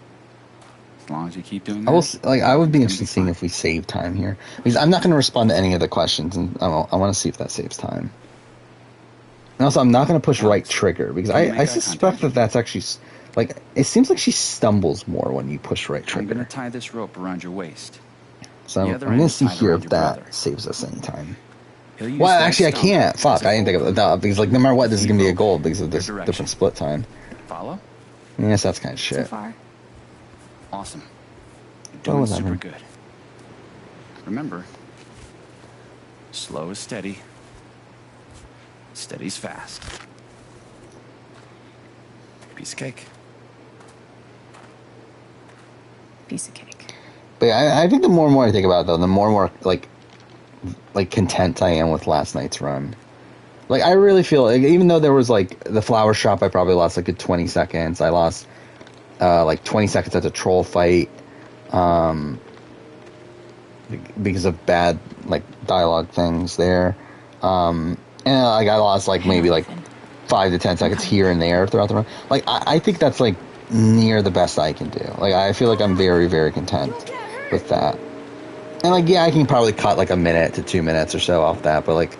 As long as you keep doing that. I would be interested in seeing if we save time here, because I'm not going to respond to any of the questions, and I want to see if that saves time. And also, I'm not going to push right trigger, because I suspect that that's actually... Like, it seems like she stumbles more when you push right trigger. I'm going to tie this rope around your waist. So I'm going to see here if that saves us any time. Well, actually, I can't. Fuck, I didn't think of that. Because, like, no matter what, this is going to be a goal because of this different split time. Follow? I guess that's kind of shit. So far. Awesome. You're doing super good. Remember, slow is steady. Steady's fast. Piece of cake. Piece of cake. But yeah, I think the more and more I think about it, though, the more and more, like content I am with last night's run. Like, I really feel, like, even though there was, like, the flower shop, I probably lost, like, a 20 seconds. I lost, like, 20 seconds at the troll fight, because of bad, like, dialogue things there. And, like, I lost, like, maybe, like, 5 to 10 seconds here and there throughout the run. Like, I think that's, like, near the best I can do. Like, I feel like I'm very, very content with that. And, like, yeah, I can probably cut, like, 1 minute to 2 minutes or so off that, but, like,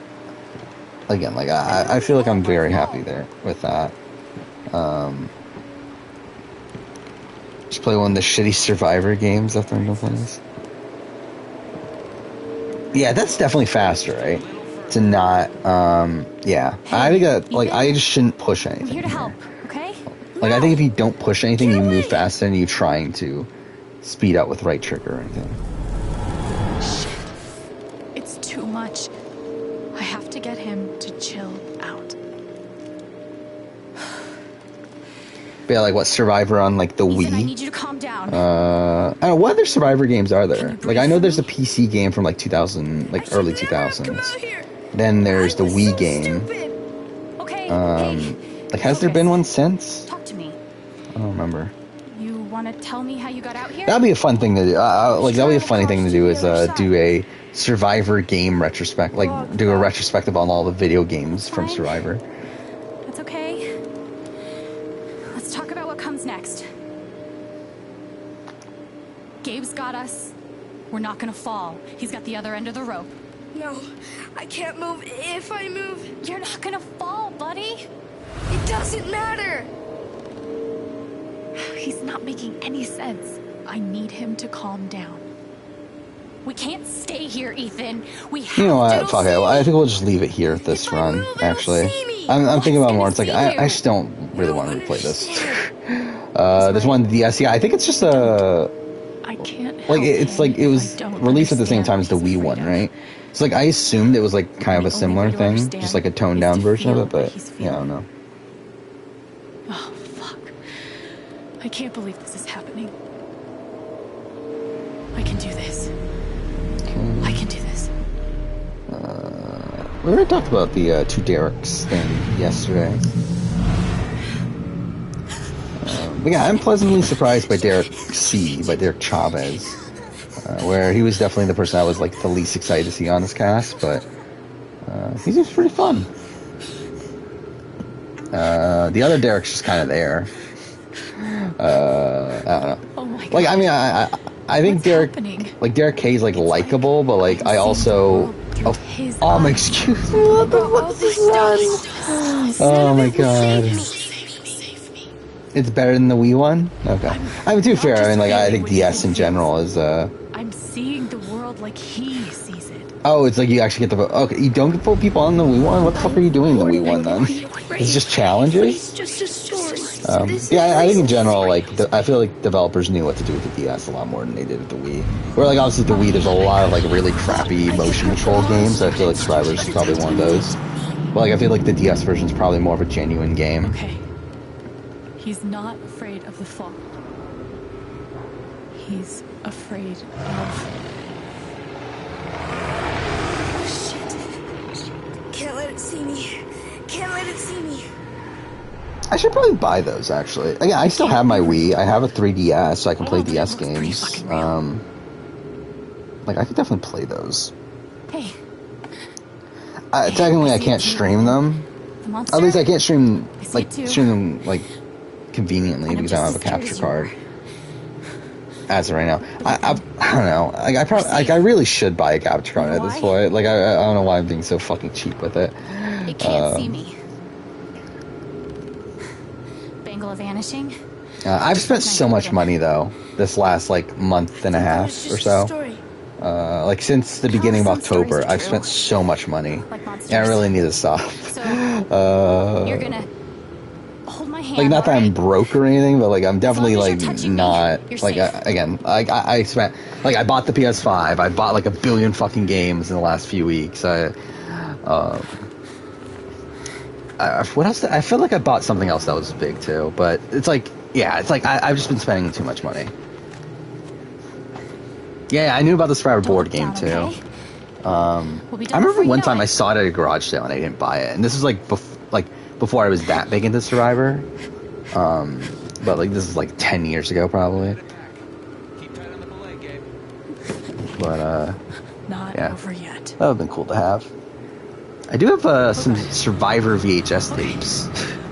again, like I feel like I'm very happy there with that. Just play one of the shitty Survivor games after I'm done playing this. Yeah, that's definitely faster, right? To not, yeah. I think that, like, I just shouldn't push anything. I'm here to help, okay? Like, I think if you don't push anything, you move faster than you trying to speed up with right trigger or anything. Shit. It's too much. I have to get him to chill out. But yeah, like what Survivor on like the Ethan, I Wii? need you to calm down. I don't know, what other Survivor games are there? Like I know there's a PC game from like 2000, like early 2000s. Then there's the Wii game. Okay. Like has there been one since? Talk to me. I don't remember. You want to tell me how you got out here? That'd be a fun thing to do. Like that'd be a funny thing to do is do a Survivor game retrospect, like do a retrospective on all the video games from Survivor. That's okay. Let's talk about what comes next. Gabe's got us. We're not gonna fall. He's got the other end of the rope. No, I can't move. If I move... You're not gonna fall, buddy. It doesn't matter. He's not making any sense. I need him to calm down. We can't stay here, Ethan. We have You know to. what? Fuck it. I think we'll just leave it here at this run, actually. I'm thinking about it more. It's like, I just don't really want to replay this. There's one DS. Yeah, I think it's just a... I can't like, it's like, it was released at the same time as the Wii one, right? So, like, I assumed it was, like, kind of a similar thing. Just, like, a toned-down version of it, but, yeah, I don't know. Oh, fuck. I can't believe this is happening. I can do this. I can do this. We already talked about the two Derek's thing yesterday. But yeah, I'm pleasantly surprised by Derek Chavez, where he was definitely the person I was like the least excited to see on this cast, but he seems pretty fun. The other Derek's just kind of there. I don't know. Oh my God. Like, I mean, I think Derek K's like likable, but like I also. Oh my, excuse me. What the fuck is this? Oh my God. It's better than the Wii one? Okay. I mean, to be fair, I mean, like, I think DS in general is, I'm seeing the world like he sees it. Oh, it's like you actually get to vote. Okay, you don't get to vote people on the Wii one? What the fuck are you doing in the Wii one, then? It's just challenges? Just a story. Yeah, I think in general, like, I feel like developers knew what to do with the DS a lot more than they did with the Wii. Where, like, obviously the Wii, there's a lot of, like, really crappy motion control games. I feel like Survivors is probably one of those. But, like, I feel like the DS version is probably more of a genuine game. Okay. He's not afraid of the fall. He's afraid of... Shit. Can't let it see me. Can't let it see me. I should probably buy those, actually. Again, I still have my Wii. I have a 3DS, so I can play DS games. Like, I could definitely play those. Hey. Technically, I can't stream them. At least I can't stream them, like, conveniently because I don't have a capture card. As of right now. I don't know. Like, I really should buy a capture card at this point. Like, I don't know why I'm being so fucking cheap with it. It can't see me. Bangle of vanishing. I've spent so much money, though, this last, like, month and a half or so. Like, since the beginning of October, I've spent so much money. And I really need to stop. You're gonna hold my hand. Like, not that I'm broke or anything, but, like, I'm definitely, like, not... Like, again, I spent... Like, I bought the PS5. I bought, like, a billion fucking games in the last few weeks. What else? I feel like I bought something else that was big, too. But it's like... Yeah, it's like I've just been spending too much money. Yeah, I knew about the Survivor board game, too. I remember one time I saw it at a garage sale and I didn't buy it. And this was, like, before I was that big into Survivor. But, like, this is, like, 10 years ago, probably. But, Not yeah. over yet. That would have been cool to have. I do have, some Survivor VHS tapes.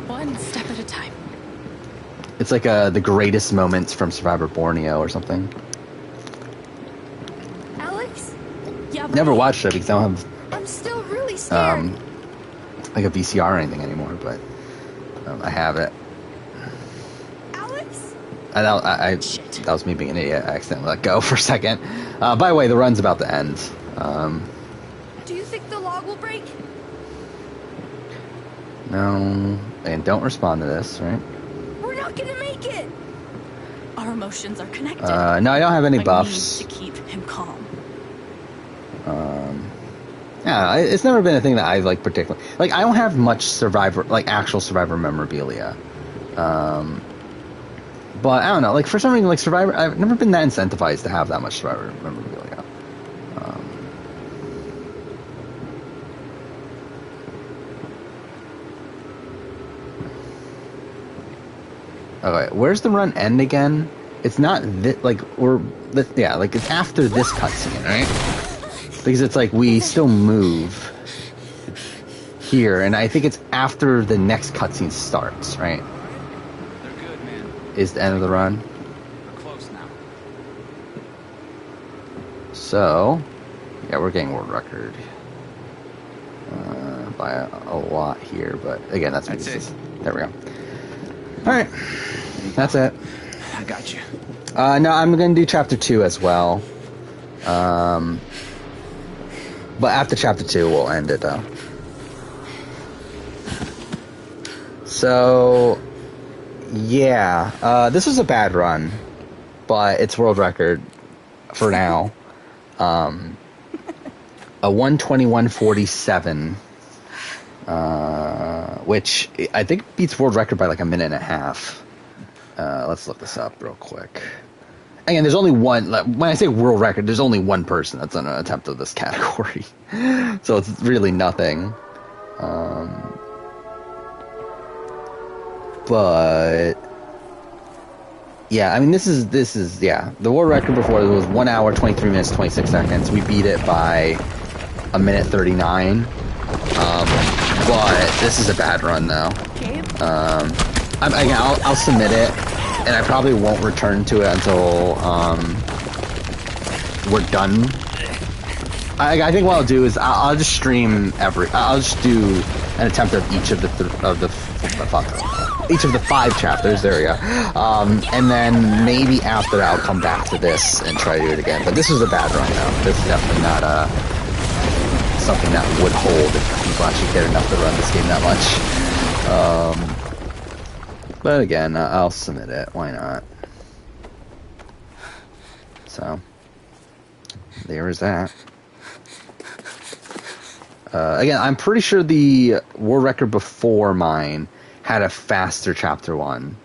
One step at a time. It's like, the greatest moments from Survivor Borneo or something. Alex? Yeah, Never watched it because I don't have... I'm still really scared. like a VCR or anything anymore, but I have it. Alex? That was me being an idiot. I accidentally let go for a second. By the way, the run's about to end. Do you think the log will break? No, and don't respond to this, right? We're not gonna make it. Our emotions are connected. No, I don't have any I buffs. need to keep him calm. Yeah, it's never been a thing that I like particularly. Like, I don't have much survivor, like actual survivor memorabilia. But I don't know, like for some reason, like Survivor, I've never been that incentivized to have that much Survivor memorabilia. Okay, where's the run end again? It's not this, like, like it's after this cutscene, right? Because it's like we still move here, and I think it's after the next cutscene starts, right? They're good, man. Is the end of the run. We're close now. So, yeah, we're getting world record by a lot here, but again, that's it. There we go. All right, that's it. I got you. No, I'm gonna do chapter 2 as well. But after chapter 2, we'll end it though. So, yeah, this was a bad run, but it's world record for now. A 1:21:47, which I think beats world record by like a minute and a half. Let's look this up real quick. Again, there's only one. When I say world record, there's only one person that's done an attempt of this category, so it's really nothing. But yeah, I mean, this is the world record before was 1 hour 23 minutes 26 seconds. We beat it by a minute 39. But this is a bad run though. I'll submit it, and I probably won't return to it until we're done. I think what I'll do is I'll just stream I'll just do an attempt of each of each of the 5 chapters. There we go. And then maybe after I'll come back to this and try to do it again. But this was a bad run though. This is definitely not something that would hold if people actually cared enough to run this game that much. But again, I'll submit it. Why not? So, there is that. Again, I'm pretty sure the world record before mine had a faster chapter 1.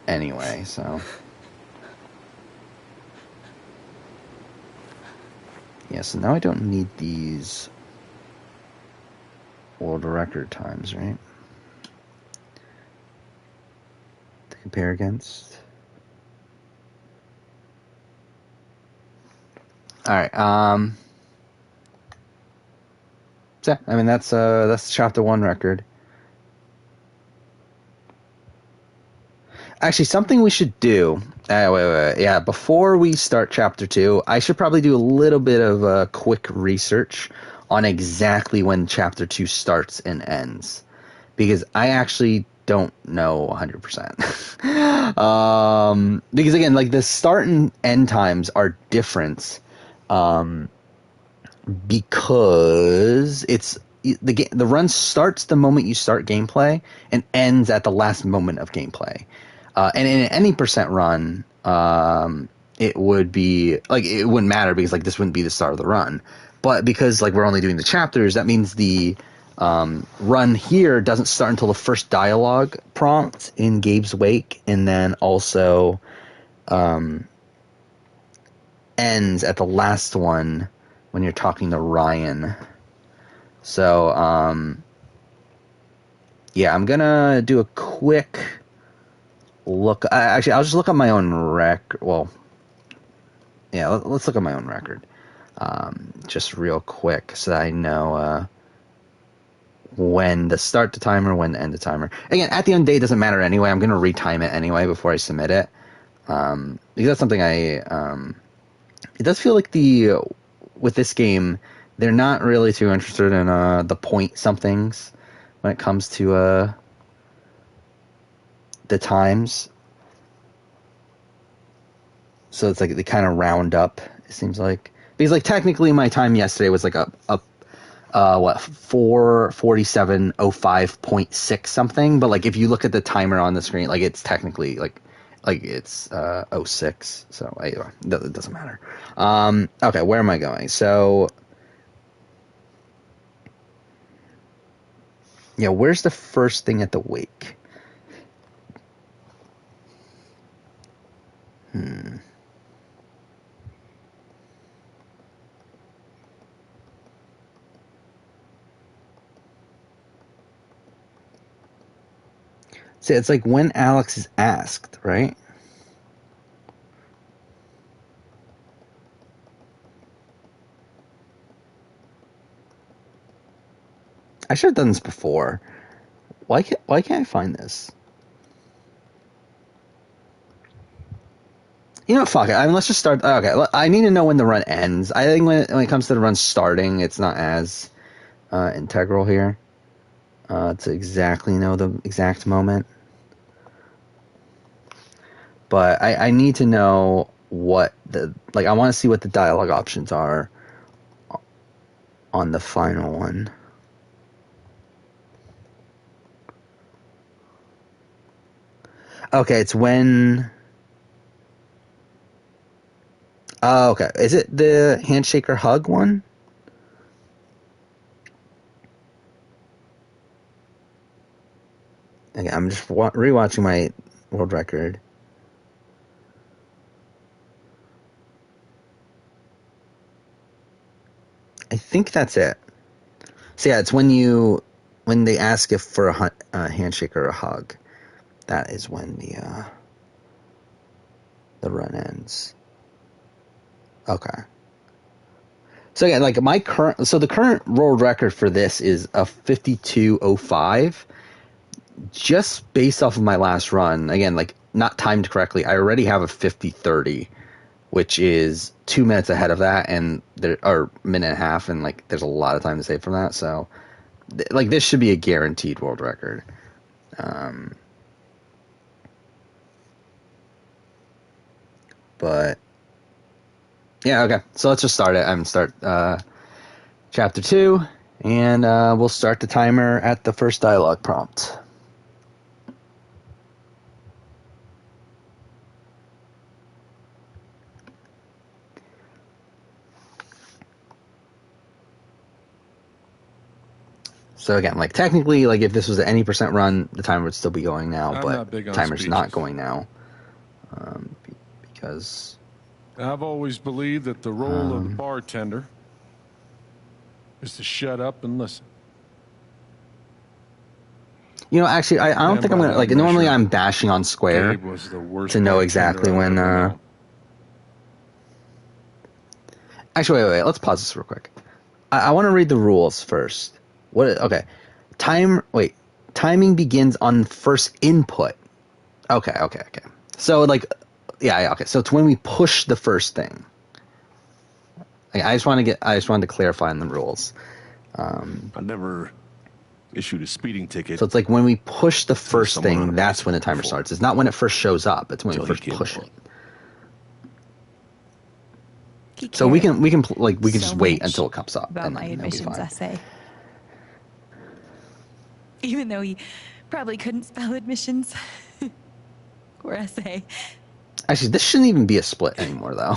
Anyway, so. Yeah, so now I don't need these world record times, right? To compare against. Alright, so, I mean, that's chapter 1 record. Actually, something we should do. Wait. Yeah, before we start chapter 2, I should probably do a little bit of quick research on exactly when chapter 2 starts and ends, because I actually don't know 100%. Because again, like the start and end times are different, because it's the run starts the moment you start gameplay and ends at the last moment of gameplay. And in any percent run, it would be like it wouldn't matter because like this wouldn't be the start of the run. But because like we're only doing the chapters, that means the run here doesn't start until the first dialogue prompt in Gabe's Wake, and then also ends at the last one when you're talking to Ryan. So yeah, I'm gonna do a quick look. Actually, I'll just look at my own record. Well, yeah, let's look at my own record, just real quick, so that I know when to start the timer, when to end the timer. Again, at the end of the day, it doesn't matter anyway. I'm going to retime it anyway before I submit it, because that's something it does feel like with this game, they're not really too interested in the point somethings when it comes to the times. So it's like they kind of round up, it seems like. Because like technically my time yesterday was like a 4:47:05.6 something, but like if you look at the timer on the screen, like it's technically like it's 06. So anyway, it doesn't matter. Okay, where am I going? So yeah, where's the first thing at the wake? See, it's like when Alex is asked, right? I should have done this before. Why can't I find this? You know, fuck it. I mean, let's just start. Okay, I need to know when the run ends. I think when it comes to the run starting, it's not as integral here to exactly know the exact moment. But I need to know what I want to see what the dialogue options are on the final one. Okay, it's when... Oh, okay. Is it the handshake or hug one? Okay, I'm just rewatching my world record. I think that's it. So yeah, it's when they ask if for a handshake or a hug. That is when the run ends. Okay. So yeah, like the current world record for this is a 52:05. Just based off of my last run, again, like not timed correctly, I already have a 50:30, which is 2 minutes ahead of that, and or minute and a half, and like there's a lot of time to save from that. So, like this should be a guaranteed world record. But yeah, okay. So let's just start it. I'm start chapter 2, and we'll start the timer at the first dialogue prompt. So again, like technically, like if this was at any % run, the timer would still be going now, but the timer's not going now because I've always believed that the role of the bartender is to shut up and listen. You know, actually, I don't think I'm gonna like. Normally, I'm bashing on Square to know exactly when. Actually, wait. Let's pause this real quick. I want to read the rules first. What? Okay. Timing begins on first input. Okay. So like, yeah. Okay. So it's when we push the first thing. Like, I just wanted to clarify on the rules. I never issued a speeding ticket. So it's like when we push the first thing, that's when the timer starts. It's not when it first shows up. It's when we first push it. So we can just wait until it comes up. About my admissions essay. Even though he probably couldn't spell admissions or essay. Actually, this shouldn't even be a split anymore, though.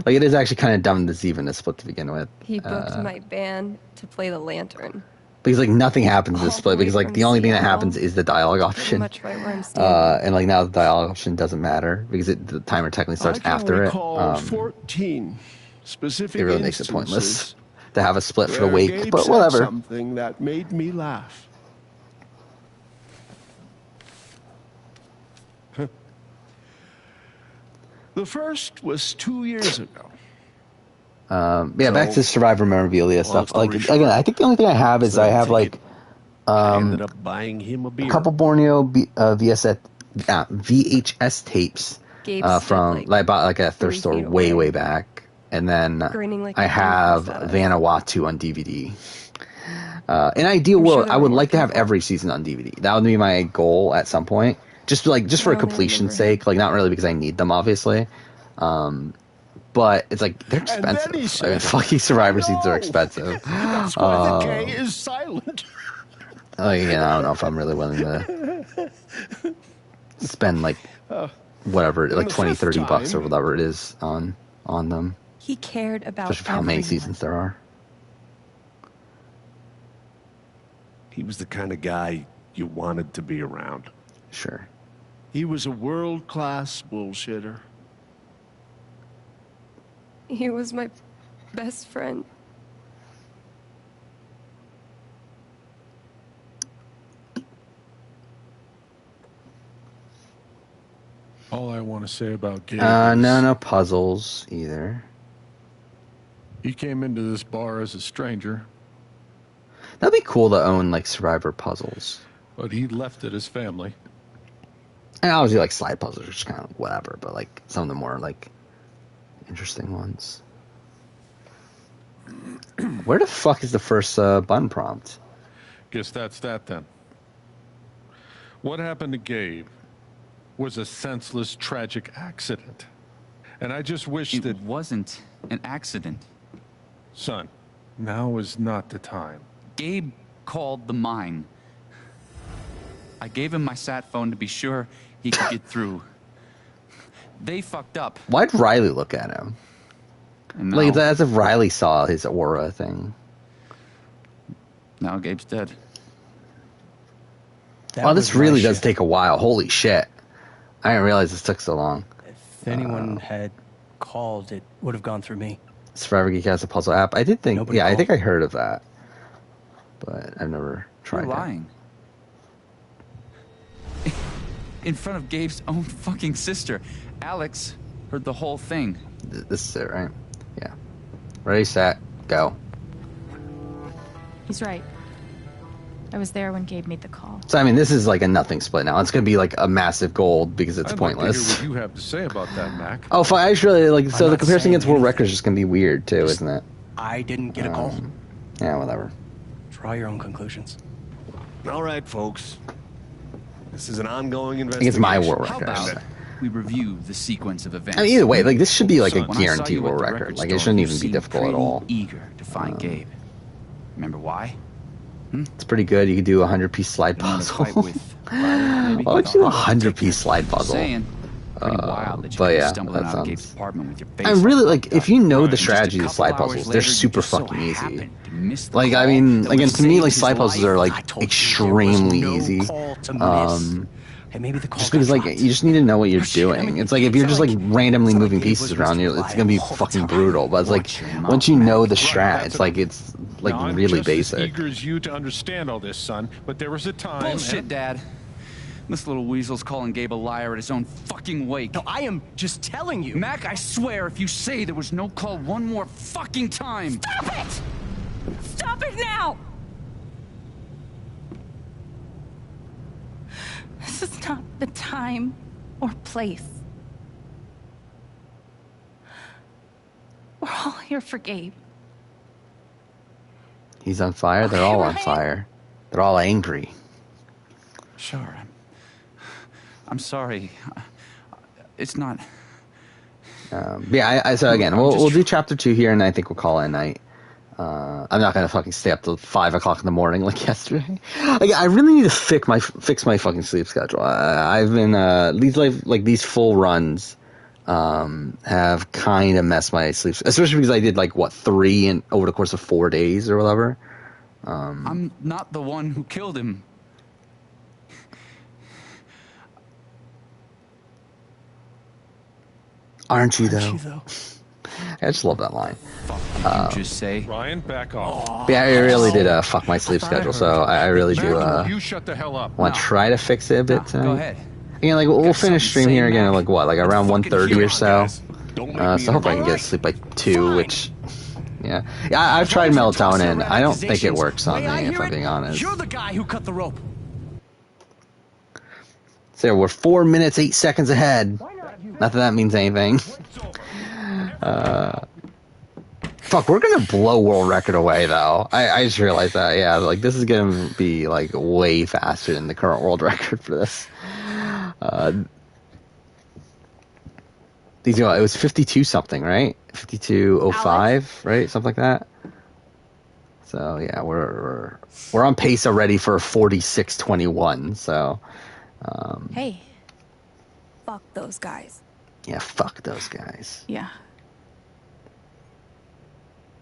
Like, it is actually kind of dumb that's even a split to begin with. He booked my band to play the lantern. Because, like, nothing happens in this split. Because, like, the only thing that happens is the dialogue option. Much right where I'm standing. And, like, now the dialogue option doesn't matter. Because the timer technically starts after it. 14 specific it really makes it pointless to have a split for the wake. But whatever. Something that made me laugh. The first was 2 years ago. Yeah, back to Survivor memorabilia stuff. Like, again, I think the only thing I have is I have like I ended up buying him a beer. A couple Borneo VHS tapes from I bought like at a thrift store way back, and then Like I have Vanuatu on DVD. In ideal world, I would like to have every season on DVD. That would be my goal at some point. Just for a completion's sake, like not really because I need them, obviously. But it's like they're expensive. I mean, fucking Survivor seasons are expensive. That's why the K is silent. I don't know if I'm really willing to spend like whatever, like 20, 30 bucks or whatever it is on them. He cared about especially for how many seasons there are. He was the kind of guy you wanted to be around. Sure. He was a world-class bullshitter. He was my best friend. All I want to say about Gabe no puzzles either. He came into this bar as a stranger. That'd be cool to own like Survivor puzzles. But he left it as family. And obviously like slide puzzles are just kind of whatever, but like some of the more like interesting ones. Where the fuck is the first button prompt? Guess that's that then. What happened to Gabe was a senseless, tragic accident. And I just wish that... It wasn't an accident. Son, now is not the time. Gabe called the mine. I gave him my sat phone to be sure he could get through. They fucked up. Why'd Riley look at him? No. Like, it's as if Riley saw his aura thing. Now Gabe's dead. Oh, this really does take a while. Holy shit. I didn't realize this took so long. If anyone had called, it would have gone through me. Survivor Geek has a puzzle app. I did think, Nobody I called. think I heard of that. But I've never tried You're it. lying. In front of Gabe's own fucking sister. Alex heard the whole thing. This is it, right? Yeah. Ready, set, go. He's right. I was there when Gabe made the call. So, I mean, this is like a nothing split now. It's going to be like a massive gold because it's I'd pointless. Like to hear what you have to say about that, Mac. Oh, fine. Actually, like, so I'm the not comparison saying against World anything. Records is just going to be weird, too, isn't it? I didn't get a call. Yeah, whatever. Draw your own conclusions. All right, folks. This is an ongoing I think investigation. it's my World How Record. about we review the sequence of events? I mean, either way, like, this should be like a When I saw guaranteed you at World the Record. Like, store, it shouldn't you even be seemed difficult at pretty all. Eager to find Gabe. Remember why? It's pretty good. You could do a 100-piece slide Didn't wanna puzzle. fight with Riley, maybe? Why would you do a 100-piece slide puzzle? Saying. Pretty wild that you but could yeah, stumble that out of Gabe's sounds... apartment with your face. I really, all like, fucked if up. you know the And just a strategy of couple slide hours puzzles, later, they're you super just so fucking easy. happened to miss the Like, I call mean, that again, would've to me, like, saved slide his puzzles life. are, I like, told you extremely there was no easy. call to miss. Hey, maybe the call Just because, got like, dropped. you just need to know what you're Oh, shit, I doing. mean, It's like, if you're it's just, not like, like- randomly it's not moving like Gabe pieces was around, Mr. it's gonna be Reliable fucking all the time. brutal. But it's like, Watch your mouth, once you know the Right, strat, that's it's like, it's, like, Now, I'm really just as basic. eager as you to understand all this, son. But there was a time. Bullshit, Dad. This little weasel's calling Gabe a liar at his own fucking wake. No, I am just telling you. Mac, I swear, if you say there was no call one more fucking time... Stop it! Stop it now! This is not the time or place. We're all here for Gabe. He's on fire. They're all on Ryan. fire. They're all angry. Sure, I'm sorry. It's not... Yeah, so again, we'll do chapter 2 here, and I think we'll call it a night. I'm not gonna fucking stay up till 5 o'clock in the morning like yesterday. Like, I really need to fix my fucking sleep schedule. I've been these full runs have kind of messed my sleep, especially because I did like 3 over the course of 4 days or whatever. I'm not the one who killed him. Aren't you though? I just love that line. Fuck did you just say? Ryan, back off. Yeah, I really did fuck my sleep schedule, so I really do You shut the hell up. want to try to fix it a bit tonight. Go ahead. Again, like we'll finish stream here again at like around 1:30 or so. Don't make me So I hope I can get to sleep by 2, which yeah, I've tried melatonin. I don't think it works on me, if I'm being honest. You're the guy who cut the rope. So we're 4 minutes 8 seconds ahead. Not that that means anything. Fuck, we're gonna blow world record away though. I just realized that. Yeah, like this is gonna be like way faster than the current world record for this. It was 52 something, right? 52:05, right? Something like that. So yeah, we're on pace already for 46:21. So. Hey. Fuck those guys. Yeah, fuck those guys. Yeah.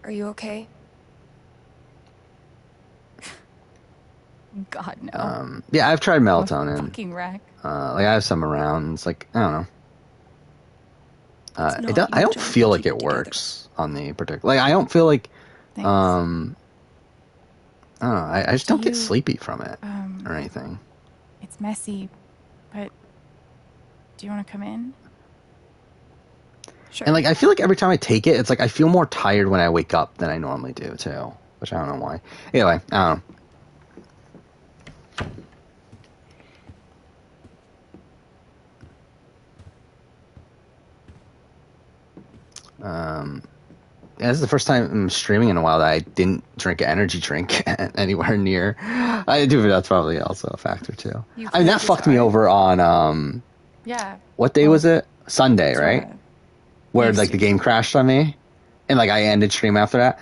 Are you okay? God, no. Yeah, I've tried melatonin. Fucking wreck. Like I have some around. It's like I don't know. I don't feel like it works on the particular. Like I don't feel like. Thanks. I don't know. I just don't get sleepy from it or anything. It's messy, but do you want to come in? Sure. And like I feel like every time I take it, it's like I feel more tired when I wake up than I normally do too, which I don't know why. Anyway, I don't know. Yeah, this is the first time I'm streaming in a while that I didn't drink an energy drink anywhere near. I do, but that's probably also a factor too. I mean, that fucked me over on Yeah. What day was it? Sunday, right? Where like the game crashed on me, and like I ended stream after that.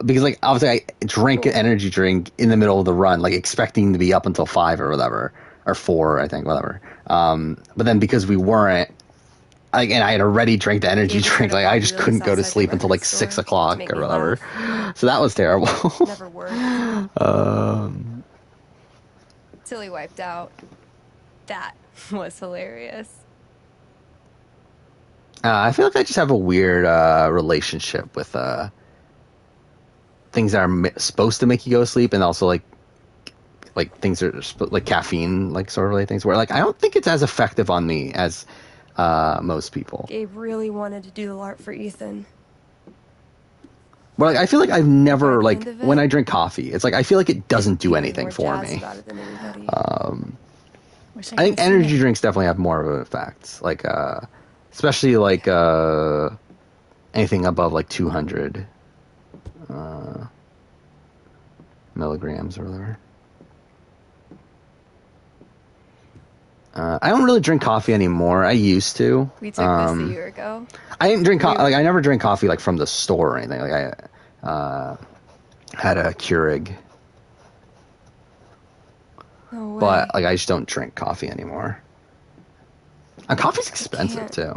Because like obviously I drank an energy drink in the middle of the run, like expecting to be up until 5 or whatever, or 4, I think, whatever. But then because we weren't, and I had already drank the energy drink, like I just couldn't go to sleep until like 6 o'clock or whatever. So that was terrible. Never worked. Till he wiped out. That was hilarious. I feel like I just have a weird relationship with things that are supposed to make you go to sleep, and also like things that are like caffeine, like sort of related things. Where like I don't think it's as effective on me as most people. Gabe really wanted to do the LARP for Ethan. But like, I feel like I've never like when I drink coffee, it's like I feel like it doesn't do anything for me. I think energy drinks definitely have more of an effect. Like especially like anything above like 200 milligrams or whatever. I don't really drink coffee anymore. I used to. We took this a year ago. I didn't drink coffee. Like I never drink coffee like from the store or anything. Like I had a Keurig, but like I just don't drink coffee anymore. And coffee's expensive too.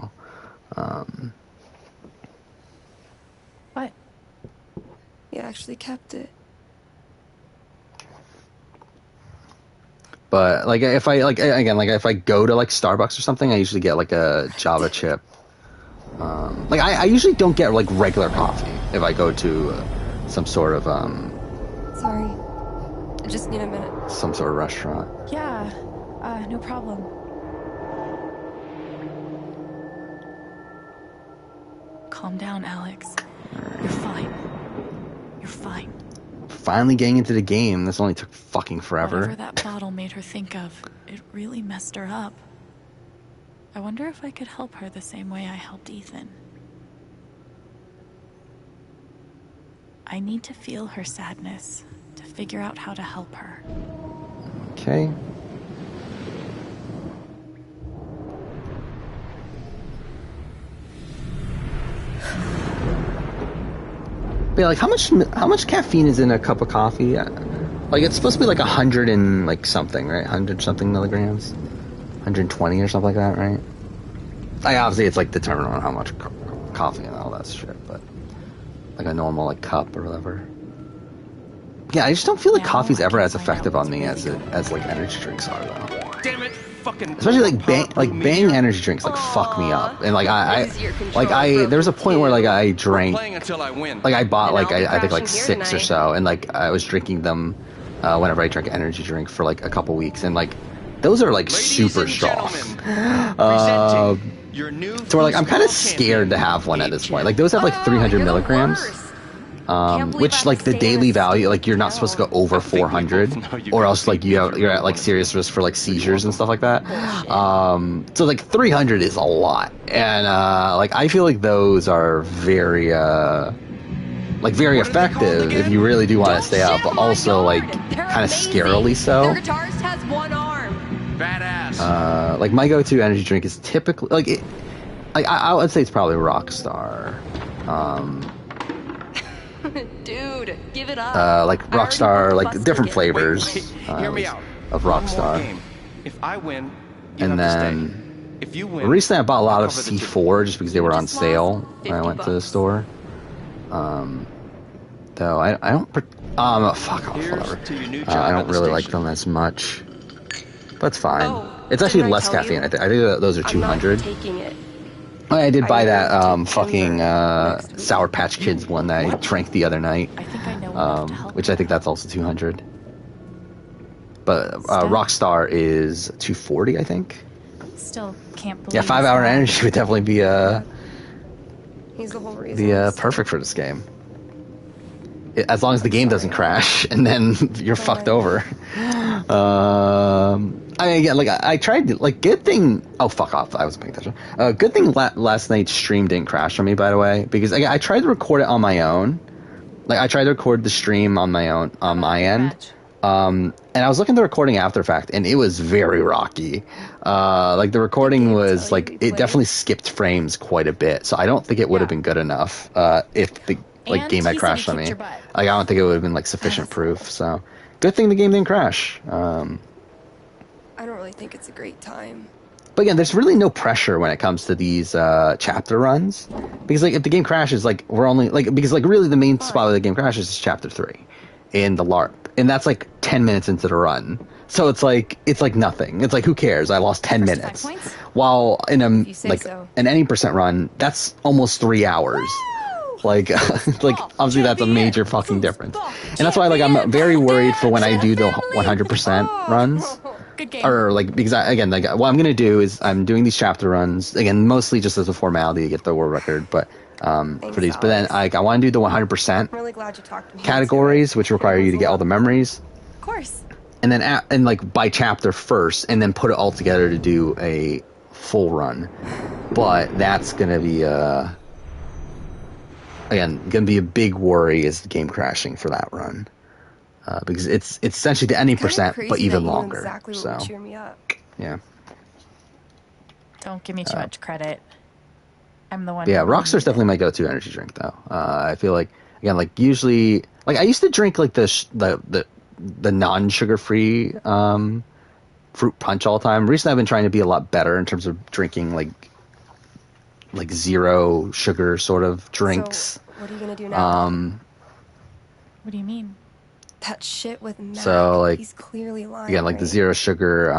What? You actually kept it. But like if I like again like if I go to like Starbucks or something, I usually get like a Java chip. Like I usually don't get like regular coffee if I go to some sort of Sorry, I just need a minute. Some sort of restaurant. Yeah, no problem. Calm down, Alex. You're fine. You're fine. Finally getting into the game. This only took fucking forever. Whatever that bottle made her think of, it really messed her up. I wonder if I could help her the same way I helped Ethan. I need to feel her sadness to figure out how to help her. Okay. But yeah, like how much caffeine is in a cup of coffee? Like it's supposed to be like 100 and like something, right? 100 something milligrams, 120 or something like that, right? Like obviously it's like determined on how much coffee and all that shit, but like a normal like cup or whatever. Yeah, I just don't feel like coffee's ever as effective on me as like energy drinks are though. Damn it, fucking. Especially like bang energy drinks like fuck me up, and like I there was a point where like I drank like I bought like I think like 6 or so, and like I was drinking them whenever I drank an energy drink for like a couple weeks, and like those are like super strong. So we're like I'm kind of scared to have one at this point. Like those have like 300 milligrams. Which like the daily value, like you're not supposed to go over 400 or else like you're at like serious risk for like seizures and stuff like that. So like 300 is a lot, and like I feel like those are very like very effective if you really do want to stay up, but also like kind of scarily so. Their guitarist has one arm. Badass. Like my go-to energy drink is typically like it. Like I would say it's probably Rockstar. Dude, give it up. Like Rockstar, like different flavors Hear me out. of One more Rockstar. game. If I win, you And have to then stay. If you win, recently I bought a lot of I'll cover the C4 just because they were on Just sale lost when I went to the $50. store. Though I don't fuck off, Here's whatever. to your new job I at don't the really like station. them as much. But it's fine. Oh, It's actually didn't I less tell caffeine. you? I think those are I'm not 200. taking it. I did buy I that moved to fucking Denver next week. Sour Patch Kids one that I drank the other night, I think I know enough to help. which I think that's also 200. But Rockstar is 240, I think. Still can't believe. Yeah, 5 hour that. energy would definitely be He's the whole reason. perfect for this game. As long as the game doesn't crash, and then you're fucked over. I mean, yeah, like I tried to, like, good thing. Oh, fuck off! I wasn't paying attention. Good thing last night's stream didn't crash on me, by the way, because I tried to record it on my own. Like I tried to record the stream on my own on my end. And I was looking at the recording after the fact, and it was very rocky. Like the recording was like it definitely skipped frames quite a bit, so I don't think it would have been good enough if the And game had he said crashed he on me. kicked your Like butt. I don't think it would have been like sufficient proof. So good thing the game didn't crash. I don't really think it's a great time. But again, there's really no pressure when it comes to these chapter runs, because like if the game crashes, like we're only like because like really the main spot where the game crashes is chapter 3 in the LARP, and that's like 10 minutes into the run. So it's like nothing. It's like who cares? I lost 10 minutes. points? While in a you say like so. an any percent run, that's almost 3 hours. Like like obviously that's a major fucking difference, and that's why like I'm very worried for when I do the 100% runs. Good game. Or like because again like what I'm gonna do is I'm doing these chapter runs again mostly just as a formality to get the world record, but for these. But then I want to do the 100% I'm really glad you talked to me. categories, which require you to get all the memories, Of course. and then and like by chapter first, and then put it all together to do a full run. But that's gonna be again gonna be a big worry is the game crashing for that run. Because it's essentially the any percent, but even longer. Exactly what so would cheer me up. yeah, Don't give me too much credit. I'm the one. yeah. who Rockstar's needed definitely my go-to energy drink, though. I feel like again, like usually, like I used to drink like the non-sugar-free fruit punch all the time. Recently, I've been trying to be a lot better in terms of drinking like zero sugar sort of drinks. So, what are you gonna do now? it. What do you mean? That shit with Mac. So, like, he's clearly lying. Again, like the right? zero sugar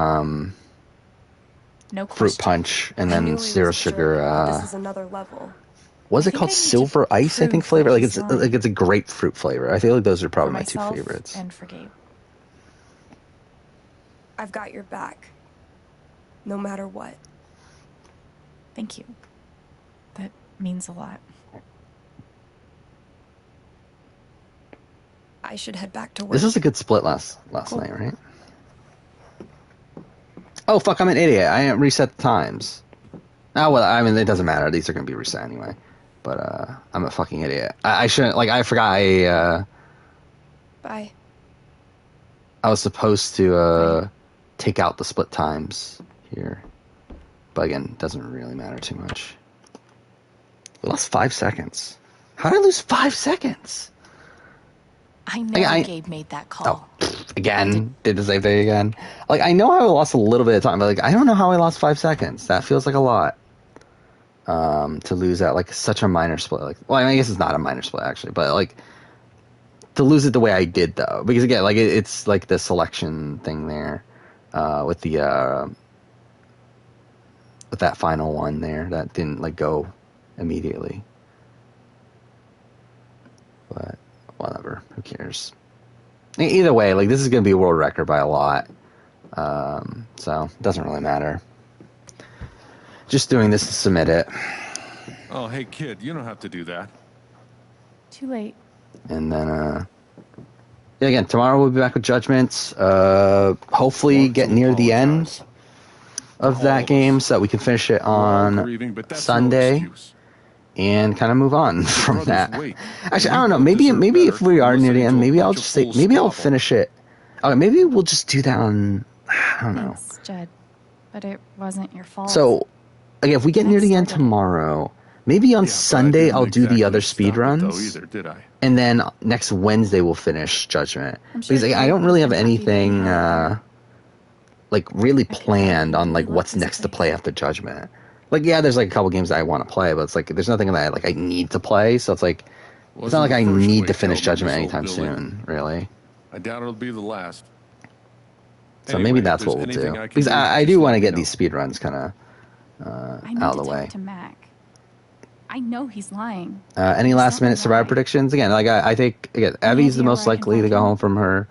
No fruit question. punch, and I knew then he zero was sugar. jerking, but this is another level. Was it think called I need to Silver Ice? I think prove flavor. that Like he's it's lying. like it's a grapefruit flavor. I feel like those are probably For my two myself favorites. And for Gabe. I've got your back. No matter what. Thank you. That means a lot. I should head back to work. This was a good split last night, right? Oh fuck! I'm an idiot. I didn't reset the times. Oh well, I mean it doesn't matter. These are gonna be reset anyway. But I'm a fucking idiot. I shouldn't. Like I forgot. Bye. I was supposed to take out the split times here, but again, it doesn't really matter too much. We lost 5 seconds. How did I lose 5 seconds? I know Gabe made that call. Oh, again, did the same thing again. Like I know I lost a little bit of time, but like I don't know how I lost 5 seconds. That feels like a lot. To lose at like such a minor split. Like, well, I mean, I guess it's not a minor split actually, but like to lose it the way I did though, because again, like it's like the selection thing there, with the with that final one there that didn't like go immediately. But whatever, who cares? Either way, like this is gonna be a world record by a lot, so it doesn't really matter. Just doing this to submit it. Oh, hey, kid, you don't have to do that. Too late. And then, yeah, again, tomorrow we'll be back with Judgments. Hopefully get near the end of that game so that we can finish it on Sunday. and kind of move on from that. wait. Actually, I don't know. Maybe if we are near the end, maybe I'll just say maybe I'll finish it. Okay, maybe we'll just do that on. I don't know. Thanks, Jed. But it wasn't your fault. So, again, if we get near the end tomorrow, maybe on Sunday I'll do the other speedruns. Did I? And then next Wednesday we'll finish Judgment. Because I don't really have anything like really planned on like what's next to play after Judgment. Like, yeah, there's like a couple games that I want to play, but it's like there's nothing that I need to play. So it's like it's not like I need to finish Judgment anytime soon, really. I doubt it'll be the last. So maybe that's what we'll do. Because I do want to get these speedruns kind of out of the way. Talk to Mac. I know he's lying. Any last minute Survivor predictions? Again, like I think again, Evie's the most likely to go home from her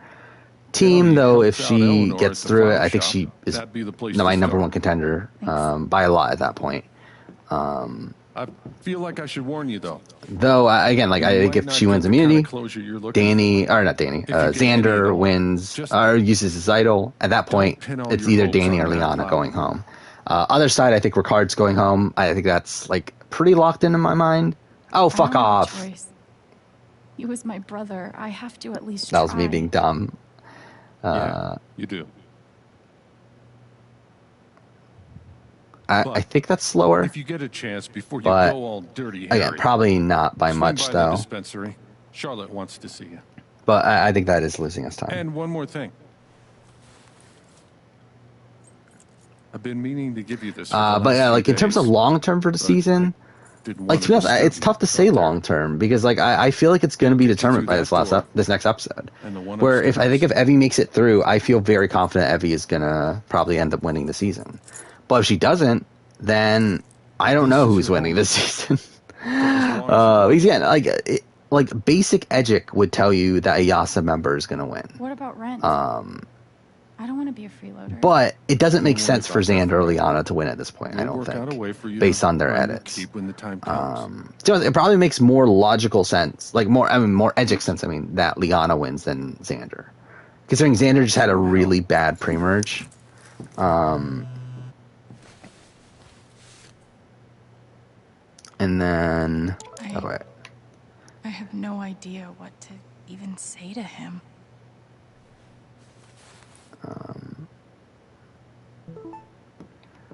team, though. If she gets through it, I think she is my number one contender by a lot at that point. I feel like I should warn you, though. Though again, like I think if she wins immunity, Xander wins or uses his idol. At that point, it's either Danny or Liana going home. Other side, I think Ricard's going home. I think that's like pretty locked in my mind. Oh, fuck off. He was my brother. I have to at least That was me being dumb. Yeah, you do. I think that's slower. If you get a chance before you go all dirty, again, probably not by much, though. Dispensary. Charlotte wants to see you. But I think that is losing us time. And one more thing. I've been meaning to give you this. But yeah, like in terms of long term for the season, like to be honest, it's tough to say long term because like I feel like it's going to be determined by this next episode. Where if Evie makes it through, I feel very confident Evie is gonna probably end up winning the season. But if she doesn't, then I don't know who's winning this season. Because again, like basic Edgic would tell you that a Yasa member is gonna win. What about Rent? I don't want to be a freeloader. But it doesn't make sense for Xander or Liana to win at this point, I don't think, based on their edits. So it probably makes more logical sense, like more Edgic sense, that Liana wins than Xander. Considering Xander just had a really bad pre-merge. And then... I have no idea what to even say to him.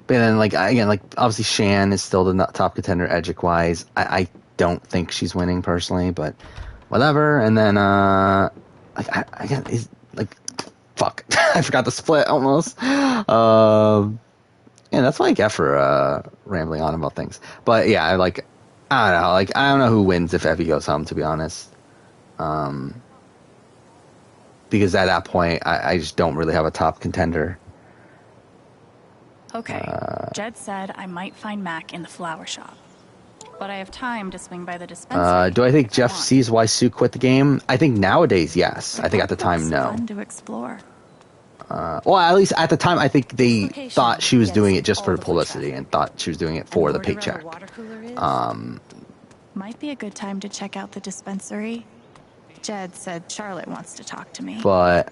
But then, like, again, like, obviously Shan is still the top contender Edgic-wise. I don't think she's winning, personally, but whatever. And then, again, fuck. I forgot the split, almost. Yeah, that's what I get for rambling on about things. But, yeah, I don't know who wins if Evie goes home, to be honest. Because at that point, I just don't really have a top contender. Okay, Jed said I might find Mac in the flower shop. But I have time to swing by the dispensary. Do I think Jeff sees why Sue quit the game? I think nowadays, yes. I think at the time, no. Fun to explore. Well, at least at the time, I think they thought she was doing it just for publicity and thought she was doing it for the paycheck. Might be a good time to check out the dispensary. Jed said Charlotte wants to talk to me. But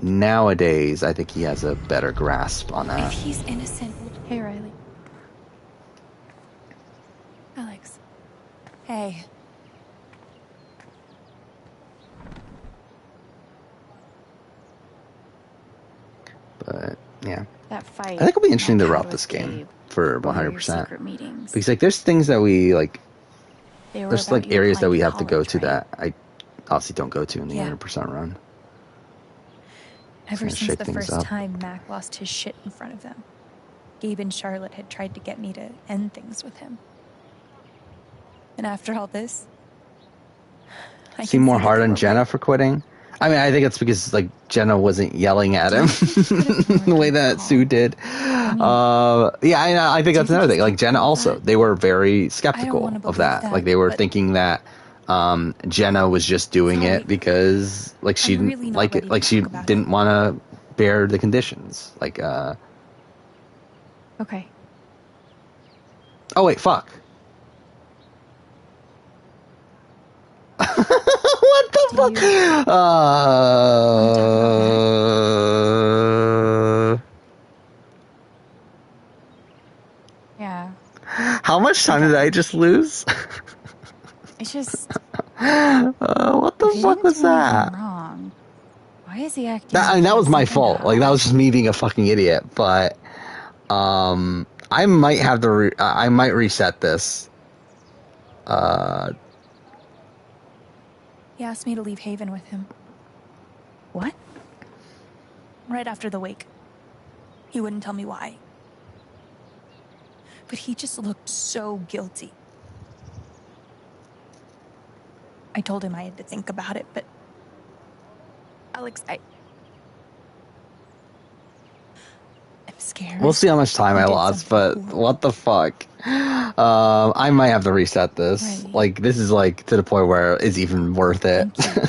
nowadays, I think he has a better grasp on that. If he's innocent. Hey, Riley. Alex. Hey. But yeah, that fight. I think it'll be interesting to route this game for 100%. Because like, there's things that we like. There's like areas that we have to go to that I obviously don't go to in the 100% run. Ever since the first time Mac lost his shit in front of them, Gabe and Charlotte had tried to get me to end things with him. And after all this, I seem more hard on Jenna for quitting. I mean, I think it's because like Jenna wasn't yelling at him the way that Sue did. Yeah, I think that's another thing. Like Jenna also, they were very skeptical of that. Like they were thinking that Jenna was just doing it because like she didn't like it, like she didn't want to bear the conditions. Like okay. Oh wait, fuck. What the fuck? Yeah. How am much time did I just lose? It's just. What the fuck was that? Wrong. Why is he acting? That was my fault. Like, that was just me being a fucking idiot. But, I might have to. I might reset this. He asked me to leave Haven with him. What? Right after the wake. He wouldn't tell me why. But he just looked so guilty. I told him I had to think about it, but... Alex, I'm scared. We'll see how much time I lost, but what the fuck? I might have to reset this. Right. Like, this is like to the point where it's even worth it. Thank you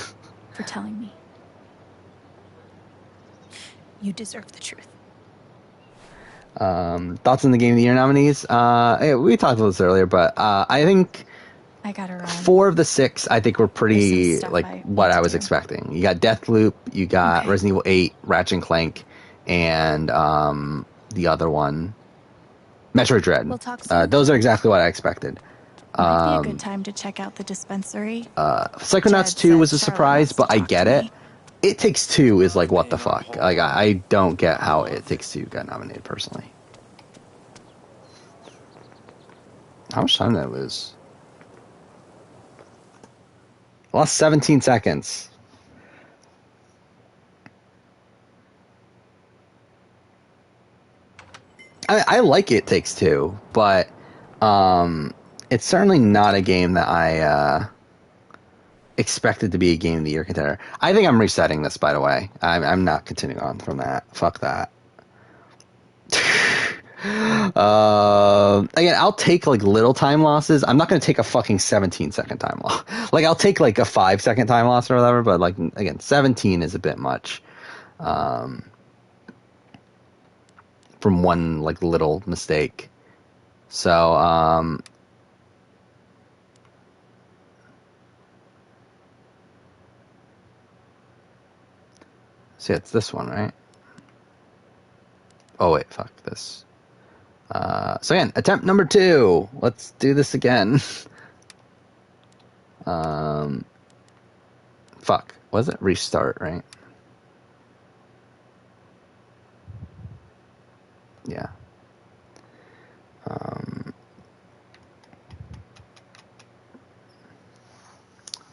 for telling me. You deserve the truth. Thoughts on the Game of the Year nominees? We talked about this earlier, but I think I gotta run. 4 of the 6 I think were pretty like what I was expecting. You got Deathloop, you got Resident Evil 8, Ratchet and Clank, and the other one, Metroid Dread. We'll talk soon. Those are exactly what I expected. Might be a good time to check out the dispensary. Psychonauts 2 was a surprise, but I get it. It Takes Two is like, what the fuck? Like, I don't get how It Takes Two got nominated, personally. How much time did I lose? I lost 17 seconds. I like It Takes Two, but it's certainly not a game that I expected to be a Game of the Year contender. I think I'm resetting this, by the way. I'm not continuing on from that. Fuck that. Again, I'll take like little time losses. I'm not going to take a fucking 17-second time loss. Like, I'll take like a 5-second time loss or whatever, but like, again, 17 is a bit much. From one like little mistake. So, see, it's this one, right? Oh, wait, fuck this. So again, attempt number 2. Let's do this again. Fuck. Was it? Restart, right? Yeah.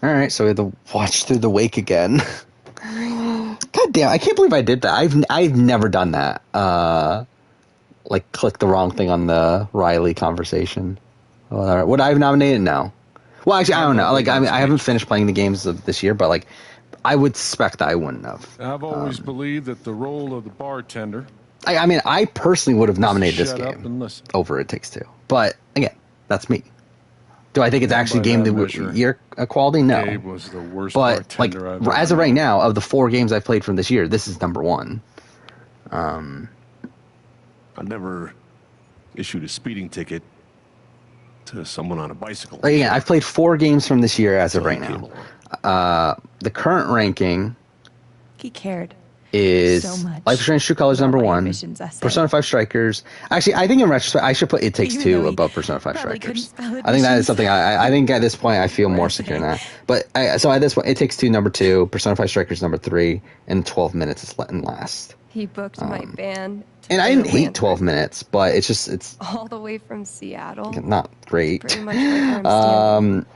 Alright, so we have to watch through the wake again. God damn, I can't believe I did that. I've never done that. Like, click the wrong thing on the Riley conversation. Would I have nominated? No. Well, actually, I don't know. Like, I mean, I haven't finished playing the games of this year, but like, I would suspect that I wouldn't have. I've always believed that the role of the bartender. I mean, I personally would have nominated this game over It Takes Two. But again, that's me. Do I think it's actually Game of the Year quality? No. Gabe was the worst but like, as of right now, of the 4 games I've played from this year, this is number 1. I never issued a speeding ticket to someone on a bicycle. Like, again, I've played 4 games from this year as of right now. The current ranking he cared is so much Life is Strange True Colors number 1, Persona 5 Strikers. Actually, I think in retrospect, I should put It Takes Two above Persona 5 Strikers. I think that is something I think at this point I feel more secure in that. But so at this point, It Takes Two number 2, Persona 5 Strikers number 3, and 12 minutes is in last. He booked my band. And I didn't hate 12 minutes, but it's all the way from Seattle. Not great. Pretty much right where I'm standing.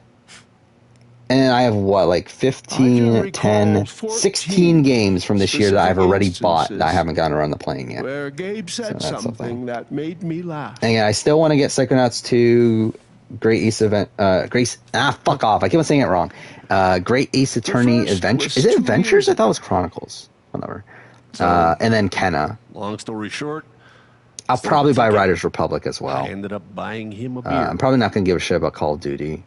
And I have what, like 15, 10, 16 games from this year that I've already bought that I haven't gotten around to playing yet. Where Gabe said something that made me laugh. And I still want to get Psychonauts 2, Great Ace Event, fuck off. I keep on saying it wrong. Great Ace Attorney Adventures. Is it Adventures? I thought it was Chronicles. Whatever. And then Kenna. Long story short, I'll probably buy Riders Republic as well. I ended up buying him a beer. I'm probably not going to give a shit about Call of Duty.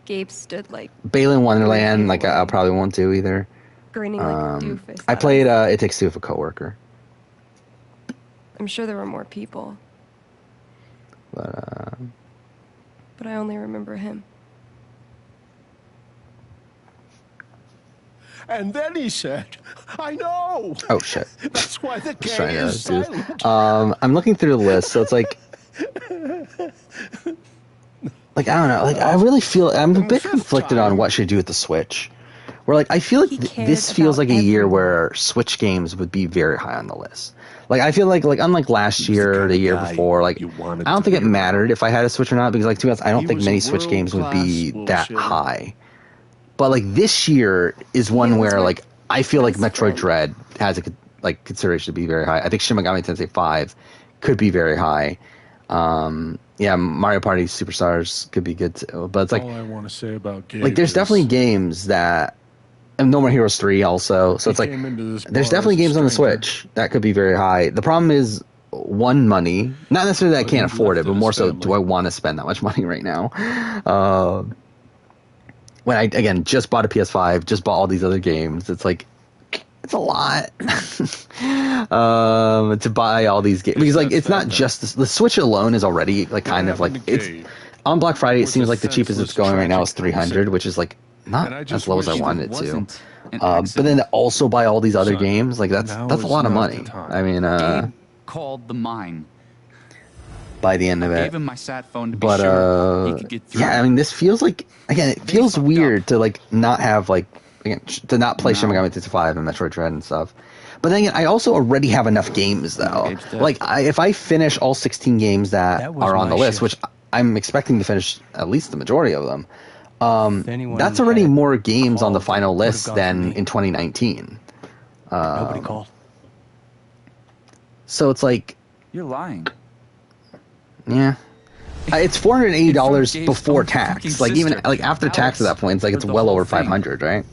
Gabe stood like Balan Wonderland, like I probably won't do either. Grinning like a doofus. I played It Takes Two with a coworker. I'm sure there were more people. But I only remember him. And then he said, I know. Oh, shit. That's why the game is silent. I'm looking through the list, so it's like Like, I don't know. Like, I really feel I'm a bit conflicted on what should do with the Switch. Where, like, I feel like this feels like a year where Switch games would be very high on the list. Like, I feel like unlike last year or the year before, like, I don't think it mattered if I had a Switch or not, because, like, to be honest, I don't think many Switch games would be that high. But, like, this year is one where, like, I feel like Metroid Dread has a, like, consideration to be very high. I think Shin Megami Tensei 5 could be very high. Yeah, Mario Party Superstars could be good too. But it's like, all I want to say about Gabe like, there's is definitely games that, and No More Heroes 3 also. So it's like, there's definitely games on the Switch that could be very high. The problem is, one, money. Not necessarily that I can't afford it, but more so, do I want to spend that much money right now? When I, again, just bought a PS5, just bought all these other games, it's like, it's a lot to buy all these games, because, like, it's not just the Switch alone is already, like, kind of like, it's on Black Friday. It seems like the cheapest it's going right now is $300, which is, like, not as low as I wanted it to. But then to also buy all these other games, like, that's a lot of money. I mean, Gabe called the mine. by the end of it. Gave him my sat phone to be sure he could get through. Yeah, I mean, this feels like, again, it feels weird to, like, not have, like, again, to not play Shin Megami Tensei 5 and Metroid Dread and stuff. But then again, I also already have enough games, though. Like, if I finish all 16 games that are on the list, which I'm expecting to finish at least the majority of them, that's already more games on the final list than in 2019. Nobody called. So it's like, you're lying. Yeah. It's $480 before tax. Like, even, like, after tax at that point, it's like, it's well over 500, right?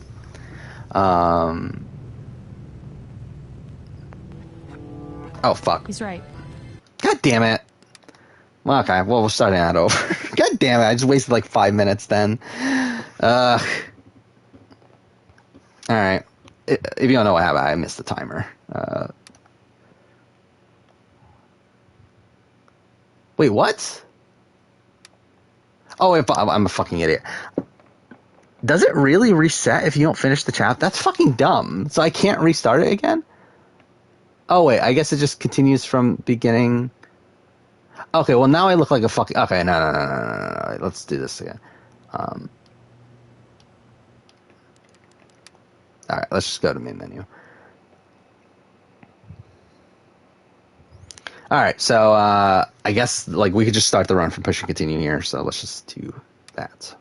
Oh, fuck. He's right. God damn it. Well, okay, well, we're starting that over. God damn it, I just wasted like 5 minutes then. Alright. If you don't know what happened, I missed the timer. Wait, what? Oh, I'm a fucking idiot. Does it really reset if you don't finish the chapter? That's fucking dumb. So I can't restart it again? Oh, wait, I guess it just continues from beginning. Okay, well, now I look like a fucking... Okay, no. Let's do this again. Alright, let's just go to main menu. Alright, so, I guess, like, we could just start the run from push and continue here, so let's just do that.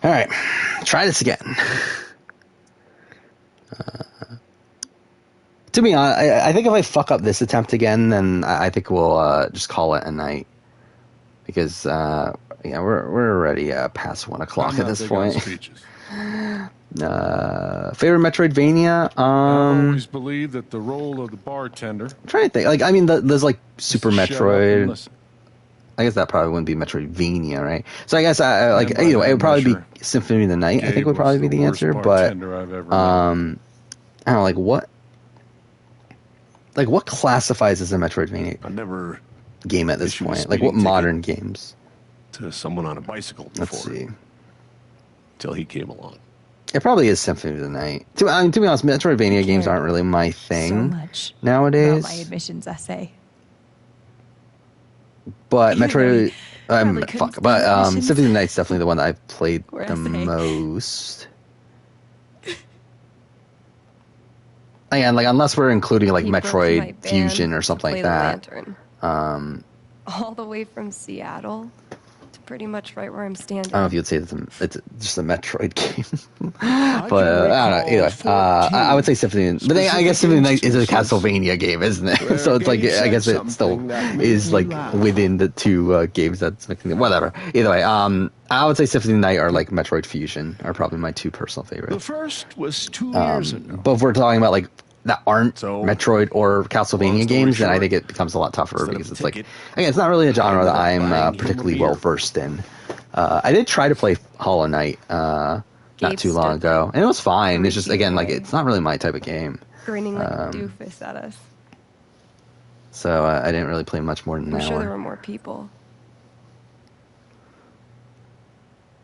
Alright, try this again. To be honest, I think if I fuck up this attempt again, then I think we'll just call it a night. Because, yeah, we're already past 1 o'clock at this point. Favorite Metroidvania? I've always believed that the role of the bartender... I'm trying to think. Like, I mean, there's like Super Metroid. I guess that probably wouldn't be Metroidvania, right? So I guess, like, you know, it would probably be Symphony of the Night, I think would probably be the answer. But, I don't know, like, what classifies as a Metroidvania game at this point? Like, what modern games? To someone on a bicycle before. Let's see. Till he came along. It probably is Symphony of the Night. To be honest, Metroidvania games aren't really my thing so much nowadays. About my admissions essay. But Metroid, Symphony of the Night's definitely the one that I've played the most. Again, like, unless we're including like Metroid Fusion or something like that. All the way from Seattle to pretty much right where I'm standing. I don't know if you'd say it's just a Metroid game, but I don't know. Either way, I would say Symphony. But I guess Symphony of the Night is a Castlevania game, isn't it? So it's like, I guess it still is like within the two games that's mixing it. Whatever. Either way, I would say Symphony of the Night or like Metroid Fusion are probably my two personal favorites. The first was 2 years ago. But if we're talking about like that aren't Metroid or Castlevania games, then I think it becomes a lot tougher because it's like, again, it's not really a genre that I'm particularly well versed in. I did try to play Hollow Knight not too long ago, and it was fine. It's just, again, like, it's not really my type of game. Grinning like a doofus at us. So I didn't really play much more than an I'm hour. sure there were more people.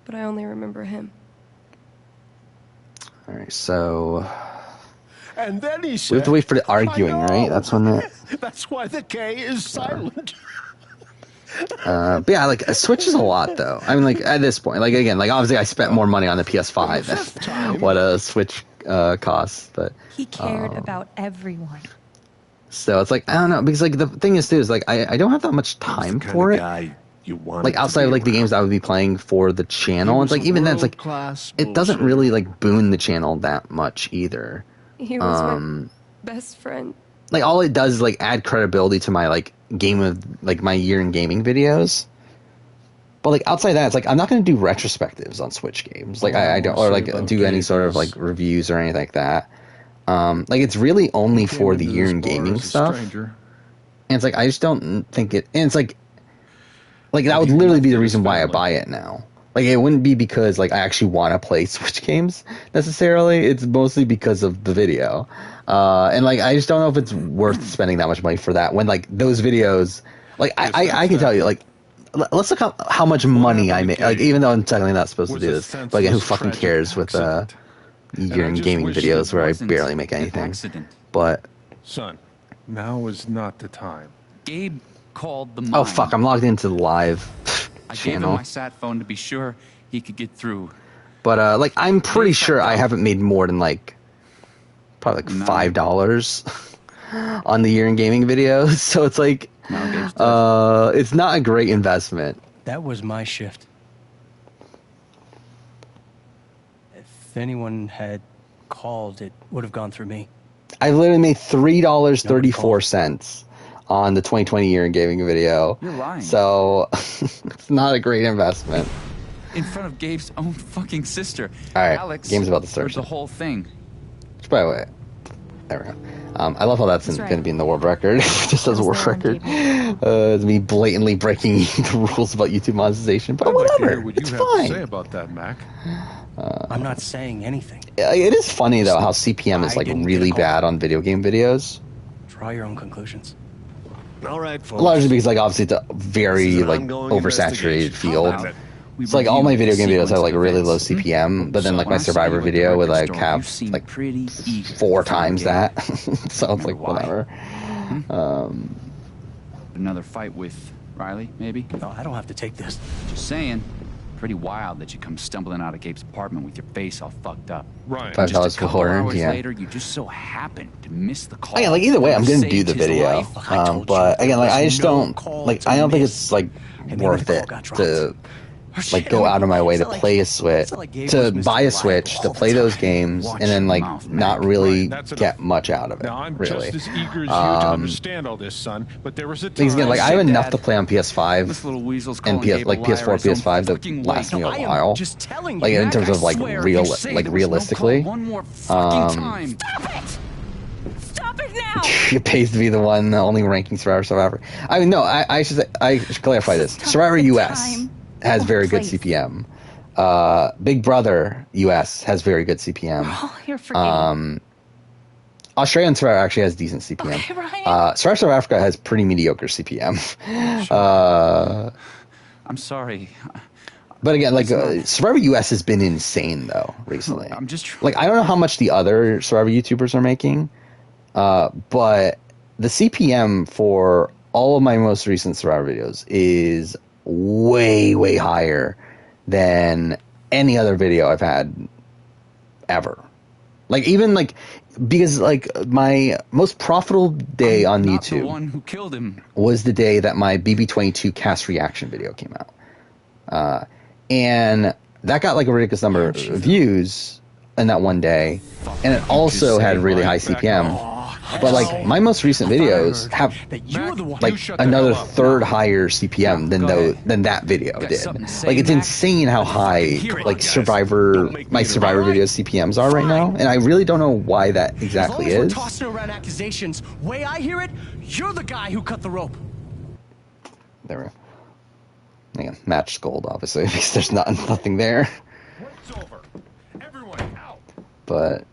But I only remember him. Alright, so... And then he said, We have to wait for the arguing, right? That's when the... That's why the K is silent. But yeah, like Switch is a lot though. I mean, like at this point, like again, like obviously I spent more money on the PS5 than what a Switch costs. But he cared about everyone. So it's like I don't know, because like the thing is too is like I don't have that much time for it. Like outside of like the games that I would be playing for the channel, it's like even then it's like it doesn't really like boon the channel that much either. He was my best friend. Like all it does is like add credibility to my like game of like my year in gaming videos. But like outside of that, it's like I'm not going to do retrospectives on Switch games. Like I don't, or like do any sort of like reviews or anything like that. Like it's really only for the year in gaming stuff. And it's like I just don't think it. And it's like that would literally be the reason why I buy it now. Like it wouldn't be because like I actually want to play Switch games necessarily. It's mostly because of the video. And like I just don't know if it's worth spending that much money for that when like those videos like I can tell you like let's look up how much money I make, like even though I'm technically not supposed to do this, but again, who fucking cares with year in gaming videos where I barely make anything. But son, now is not the time. Gabe called the mine. Oh fuck, I'm logged into the live I gave channel. him my sat phone to be sure he could get through. But like I'm pretty sure I haven't made more than like probably like $5 on the year in gaming videos. So it's like it's not a great investment. That was my shift. If anyone had called, it would have gone through me. I literally made $3.34 on the 2020 year in gaming video. You're lying. So it's not a great investment. In front of Gabe's own fucking sister. All right, Alex game's about to start. heard the whole thing. Which, by the way, there we go. I love how that's going to be in the world record. It just says world record. It's me blatantly breaking the rules about YouTube monetization, but whatever. What you it's have fine. to say about that, Mac? I'm not saying anything. It is funny though how CPM is like really bad on video game videos. Draw your own conclusions. All right, folks. Largely because like obviously it's a very like oversaturated field. It's like all my video game videos have like really low CPM, but then like my Survivor video would like have like 4 times that. So it's like whatever. Another fight with Riley, maybe? No, I don't have to take this. Just saying. Pretty wild that you come stumbling out of Gabe's apartment with your face all fucked up. Right. $5 Just a for couple horror, hours yeah. later, you just so happened to miss the call. Yeah, like either way, I'm gonna do the Saved his video. life. But again, like I just don't like. I don't think it's like worth it to like go out of my way to play a Switch, to buy a Switch, to play those games, and then like not really get much out of it. Now I'm Really. just as eager as you to understand all this, son. But there was a time. Because again, like I have enough to play on PS5 This little weasel's and calling Gabe a like liar PS4, his own PS5 fucking to last way. me No, a I am while. just telling you, Like in Mac, terms I of like swear, real, if you say like there was no realistically. One more fucking time. Stop it! Stop it now! It pays to be the one only ranking Survivor. I mean, no, I should clarify this. Survivor US has very good CPM. Big Brother US has very good CPM. Oh, you're forgetting. Australian Survivor actually has decent CPM. Okay, Ryan. Survivor South Africa has pretty mediocre CPM. I'm sorry. But again, like Survivor US has been insane though recently. I'm just like I don't know how much the other Survivor YouTubers are making, but the CPM for all of my most recent Survivor videos is way higher than any other video I've had ever. Like even like because like my most profitable day on YouTube the one who killed him. was the day that my BB22 cast reaction video came out. And that got like a ridiculous number of views in that one day, and it also had really high CPM. But like my most recent videos have like another third higher CPM than that video did. Like it's insane how high like my Survivor videos CPMs are right now, and I really don't know why that exactly as long as is. we're tossing around accusations, way I hear it, you're the guy who cut the rope. There we go. Again, match gold, obviously, because there's nothing there. But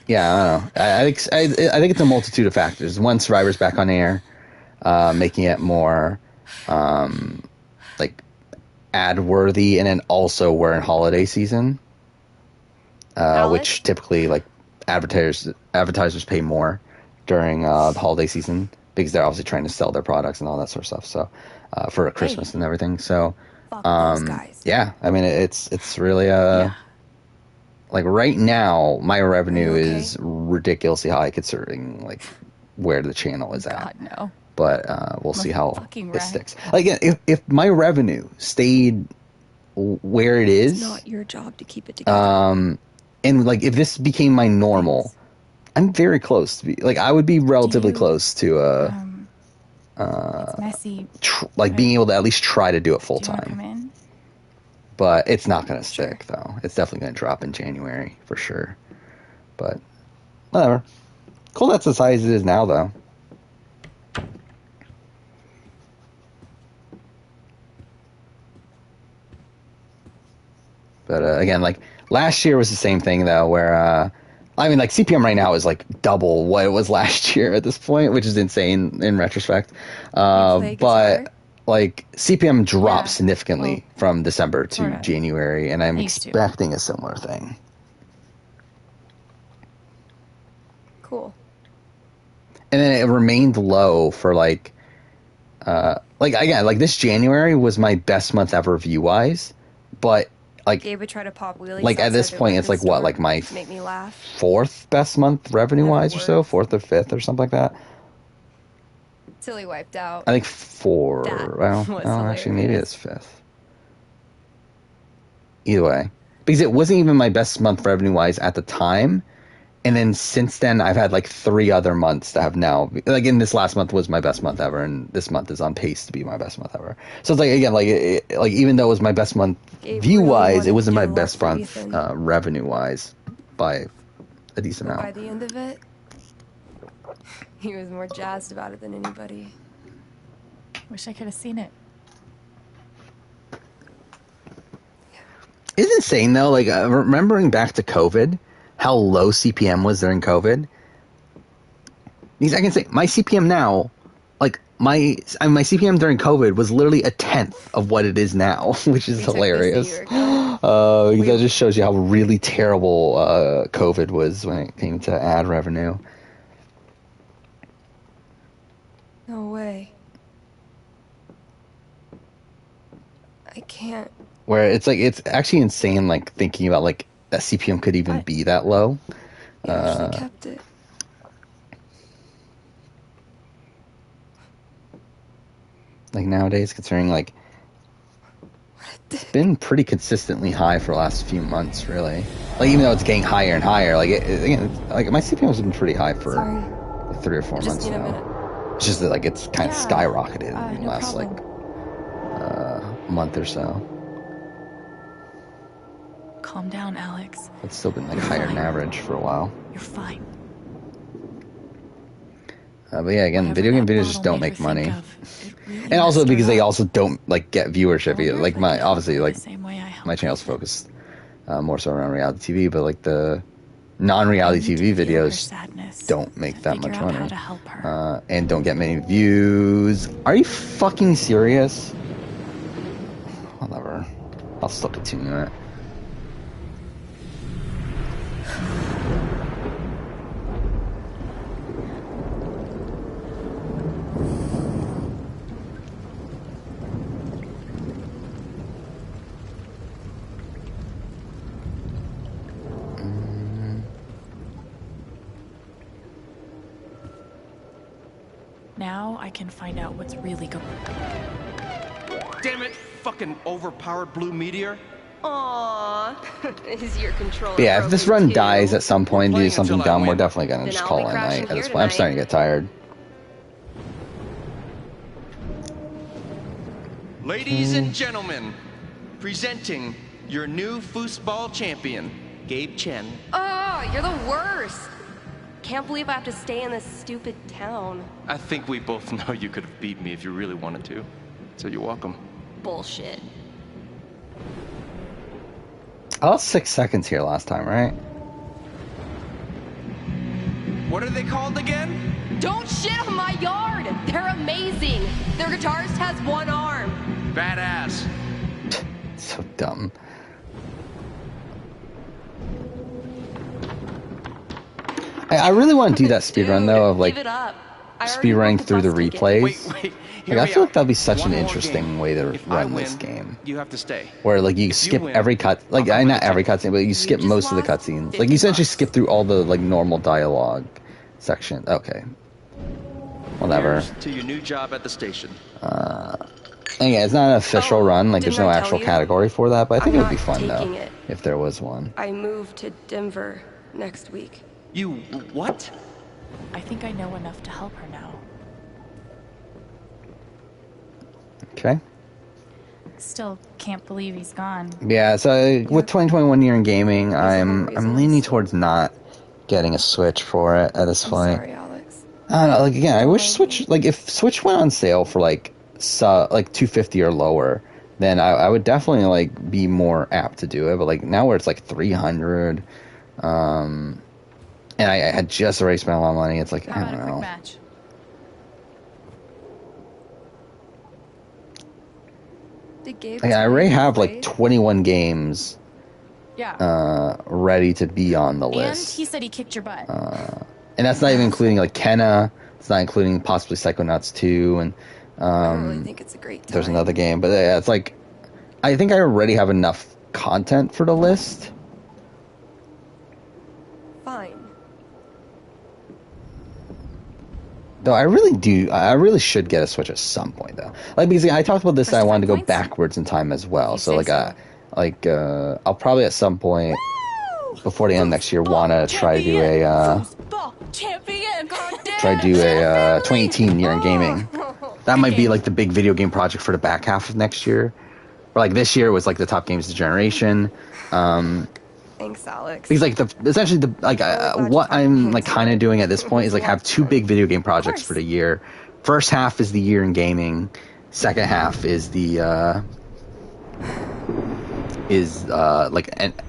yeah, I don't know. I think it's a multitude of factors. One, Survivor's back on air, making it more like ad worthy, and then also we're in holiday season, which typically like advertisers pay more during the holiday season because they're obviously trying to sell their products and all that sort of stuff. So for Christmas and everything. So those guys. yeah, I mean it's really like right now my revenue is ridiculously high considering like where the channel is at. No. But we'll see how it sticks. Like again, if my revenue stayed where it is, it's not your job to keep it together. And like if this became my normal, I'm very close to be like I would be relatively close to it's messy. Like being able to at least try to do it full Do you wanna time. come in? But it's not going to stick though. It's definitely going to drop in January for sure. But whatever. Cool, that's the size it is now though. But again, like last year was the same thing though, where I mean, like CPM right now is like double what it was last year at this point, which is insane in retrospect. But like CPM dropped significantly from December to January, and I'm expecting a similar thing. Cool. And then it remained low for like again, like this January was my best month ever view wise, but like Gabe would try to pop wheelies. Like at this point, it's like what, like my make me laugh. Fourth best month revenue wise or so, fourth or fifth or something like that. Till he wiped out. I think four. Well, hilarious. actually, maybe it's fifth. Either way, because it wasn't even my best month revenue wise at the time, and then since then I've had like 3 other months that have now, like in this last month was my best month ever, and this month is on pace to be my best month ever. So it's like again, like like even though it was my best month view wise, it wasn't my best month revenue wise by a decent amount. By the end of it, he was more jazzed about it than anybody. Wish I could have seen it. It's insane though, like remembering back to COVID, how low CPM was during COVID. Because I can say my CPM now, like my CPM during COVID was literally 1/10 of what it is now, which is hilarious. Because that just shows you how really terrible COVID was when it came to ad revenue. No way. I can't. Where it's like it's actually insane, like thinking about like that CPM could even be that low. You actually kept it. Like nowadays, considering like it's been pretty consistently high for the last few months, really. Like even though it's getting higher and higher, like like my CPM has been pretty high for like 3 or 4 months now. It's just that like it's kind of skyrocketed in the last like month or so. Calm down, Alex. It's still been like higher than average for a while. You're fine. But yeah, again, video game videos just don't make money. And also because they also don't like get viewership either. Like my obviously like my channel's focused more so around reality TV, but like the non-reality TV videos don't make that much money and don't get many views. Are you fucking serious? Whatever. I'll still continue it. Now I can find out what's really going on. Damn it! Fucking overpowered blue meteor. Aww. Is your controller But yeah, if this run too? dies at some point due to something dumb, we're definitely gonna just call it a night at this point. I'm starting to get tired. Ladies and gentlemen, presenting your new foosball champion, Gabe Chen. Oh, you're the worst. Can't believe I have to stay in this stupid town. I think we both know you could have beat me if you really wanted to. So you're welcome. Bullshit. I lost 6 seconds here last time, right? What are they called again? Don't shit on my yard! They're amazing! Their guitarist has 1 arm. Badass. So dumb. I really want to do that speedrun though of like Give it up. speedrunning through the replays. Wait, Like, I feel like that'd be such an interesting way to run this game. You have to stay. Where like you skip every cut, like not every cutscene, but you skip most of the cutscenes. Like you essentially skip through all the like normal dialogue section. Okay, whatever. Here's to your new job at the station. And yeah, it's not an official run. Like there's no actual category for that, but I think it would be fun though if there was one. I move to Denver next week. You what? I think I know enough to help her now. Okay. Still can't believe he's gone. Yeah, so with 2021 year in gaming, I'm leaning towards not getting a Switch for it at this point. Sorry, Alex. I don't know, like again, I wish Switch, like if Switch went on sale for like $250 or lower, then I would definitely like be more apt to do it. But like now where it's like $300, and I had just already spent a lot of money, it's like I don't know. Match? Like, I already have like 21 games ready to be on the list. And he said he kicked your butt. And that's not even including like Kenna. It's not including possibly Psychonauts 2 and I really think it's a great time. there's another game. But yeah, it's like I think I already have enough content for the list. Fine. Though I really should get a Switch at some point though. Like because I talked about this, I wanted to go backwards in time as well. So like I'll probably at some point before the end of next year want to try to do a 2018 year in gaming. That might be like the big video game project for the back half of next year. Or like this year was like the top games of the generation. Thanks, Alex. Because like essentially what I'm like kind of doing at this point is like have two big video game projects for the year. First half is the year in gaming. Second half is the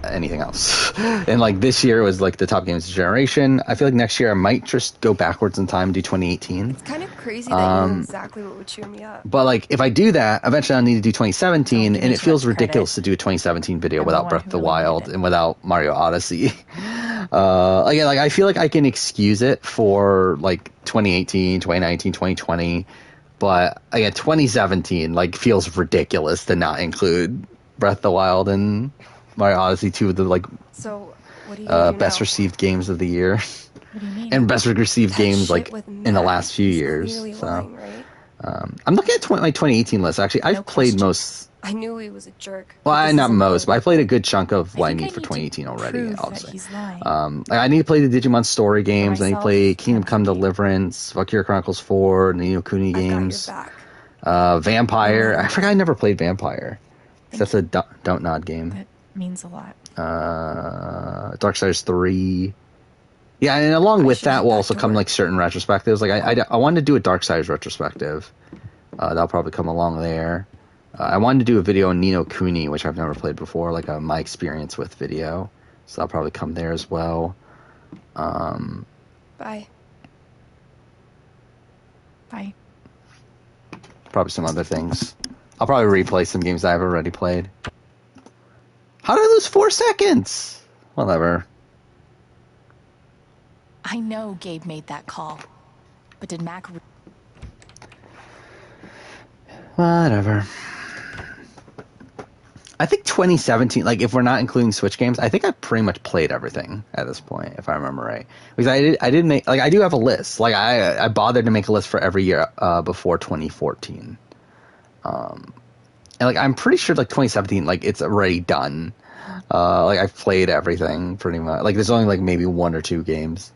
anything else. And like this year was like the top games of the generation. I feel like next year I might just go backwards in time and do 2018. It's kind of crazy that you know exactly what would cheer me up. But like if I do that, eventually I'll need to do 2017, and it feels ridiculous to do a 2017 video without Breath of the Wild and without Mario Odyssey. Again, like I feel like I can excuse it for like 2018, 2019, 2020, but again 2017 like feels ridiculous to not include Breath of the Wild and Mario Odyssey, two of the like what do you best received games of the year. What do you mean? And best received games like in the last few years. So lying, right? I'm looking at my 2018 list. Actually, I've played most. I knew he was a jerk. Well, not most, but I played a good chunk of what I need for 2018 already. I'll say. I need to play the Digimon story games. I need to play Kingdom Come Deliverance, Valkyria Chronicles 4, Ni no Kuni games. Vampire. I forgot I never played Vampire. That's a don't nod game. That means a lot. Darksiders 3. Yeah, and along with that will also come like certain retrospectives. Like I wanted to do a Darksiders retrospective. That'll probably come along there. I wanted to do a video on Ni no Kuni, which I've never played before, like my experience with video. So that'll probably come there as well. Bye. Bye. Probably some other things. I'll probably replay some games I've already played. How did I lose 4 seconds? Whatever. I know Gabe made that call, but did Mac... Whatever. I think 2017, like if we're not including Switch games, I think I pretty much played everything at this point, if I remember right. Because I did make, like I do have a list. Like I bothered to make a list for every year before 2014. And like I'm pretty sure like 2017, like it's already done. Like I've played everything pretty much. Like there's only like maybe 1 or 2 games.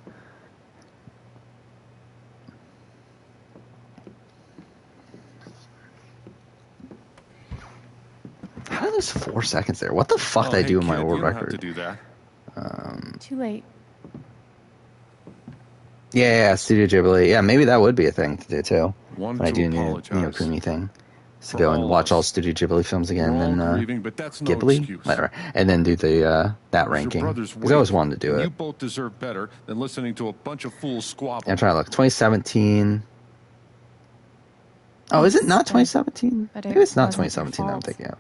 How did I lose 4 seconds there? What the fuck did I do in my world record? You don't have to do that. Too late. Yeah, Studio Ghibli. Yeah, maybe that would be a thing to do too. One when I do Ni no Kuni thing. So go and watch all Studio Ghibli films again, and then but that's no Ghibli, excuse. whatever, and then do the that ranking. Because I always wanted to do it. You both deserve better than listening to a bunch of fools squabble. Yeah, I'm trying to look. 2017. Oh, is it not 2017? Maybe it's not 2017 that I'm thinking of.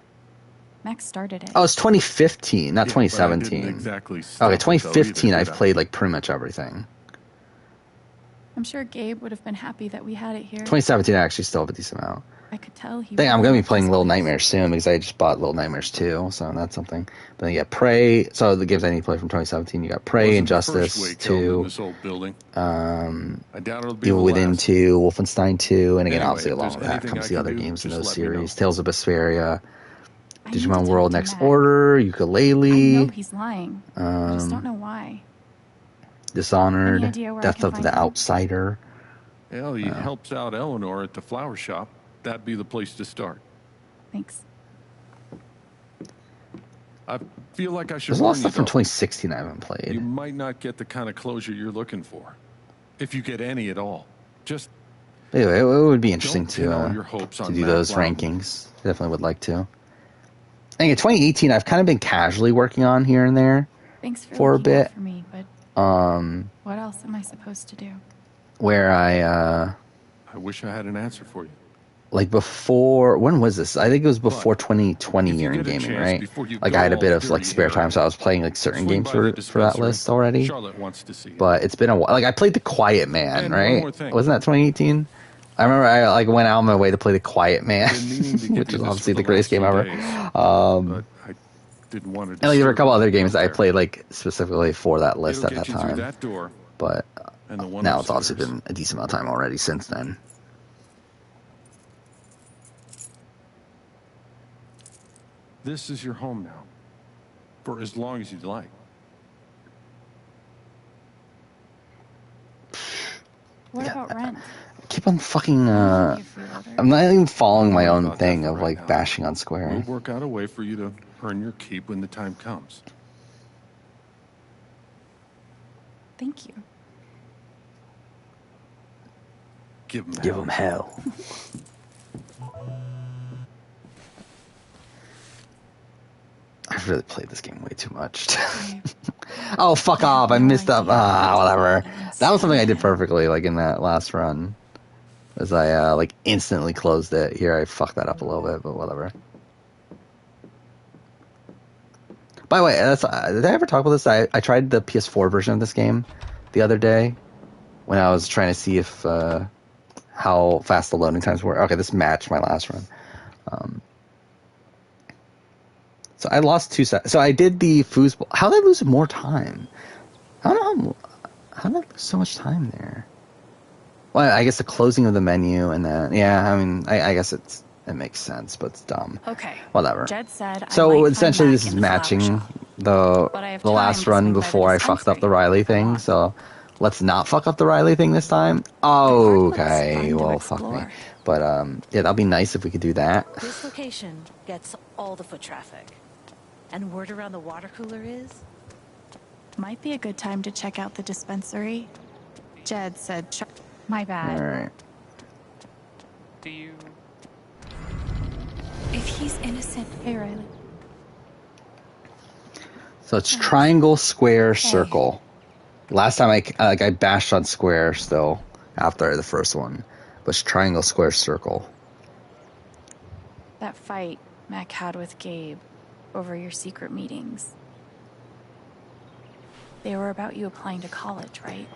Max started it. Oh, it's 2015, not 2017. Exactly. Okay, 2015. I've played like pretty much everything. I'm sure Gabe would have been happy that we had it here. 2017 I actually still have a decent amount. I could tell he. I think I'm really going to be liked playing this Little place. Nightmares soon because I just bought Little Nightmares 2, so that's something. But then you got Prey. So the games I need to play from 2017, you got Prey, Injustice 2, this old building. I doubt it'll be Evil the Within last. 2, Wolfenstein 2, and again, Anyway, obviously if along there's with that anything comes I the can other do, games in just those let me know. series. Tales of Vesperia, I need to Digimon talk World to Next Matt. Order, I Ukulele, know he's lying. I just don't know why. Dishonored, Any idea where I Death can of find the him? Outsider. Hell, he helps out Eleanor at the flower shop. That'd be the place to start. Thanks. I feel like I should There's a lot warn of you, stuff from though. 2016 I haven't played. You might not get the kind of closure you're looking for, if you get any at all. Just Anyway, it would be interesting don't pin all your to hopes do on Matt those Loudon. rankings. Definitely would like to. I think in 2018 I've kind of been casually working on here and there Thanks for for a looking out bit. for me, but what else am I supposed to do? Where I wish I had an answer for you. like before, when was this? I think it was before 2020 year in get a gaming, chance right? before you Like go I had a all bit of dirty like spare time, Harry, so I was playing like certain swing games by the for that dispensary. list already. Charlotte wants to see you. But it's been a while. Like I played The Quiet Man, And one right? more thing. Wasn't that 2018? I remember I like went out of my way to play The Quiet Man, Been meaning to give which you is this obviously for the the greatest last game few ever. days, but I didn't want to. And like there were a couple other games that I there. played like specifically for that list It'll at that get you through time. that door, But and the one now it's obviously upstairs. been a decent amount of time already since then. This is your home now, for as long as you'd like. What about rent? Keep on fucking. I'm not even following my own thing of like bashing on Square. We'll work out a way for you to earn your keep when the time comes. Thank you. Give him hell. I've really played this game way too much. Oh, fuck off. I missed up. Whatever. That was something I did perfectly, like in that last run. As I, like, instantly closed it. Here, I fucked that up a little bit, but whatever. By the way, did I ever talk about this? I tried the PS4 version of this game the other day when I was trying to see if, how fast the loading times were. Okay, this matched my last run. So I lost 2 seconds. So I did the foosball. How did I lose more time? I don't know. How did I lose so much time there? Well, I guess the closing of the menu and then, yeah, I mean, I guess it makes sense, but it's dumb. Okay. Whatever. Jed said I So might essentially find this Mac is in the flower matching shop. the But I have last time to run swing by the before I fucked up the Riley thing, so let's not fuck up the Riley thing this time. Okay, well, fuck me. But, yeah, that'd be nice if we could do that. This location gets all the foot traffic. And word around the water cooler is? Might be a good time to check out the dispensary. Jed said, my bad. Alright. Do you... If he's innocent, hey, Riley. So it's triangle, square, circle. Last time I bashed on square still after the first one, but it's triangle, square, circle. That fight Mac had with Gabe over your secret meetings. They were about you applying to college, right?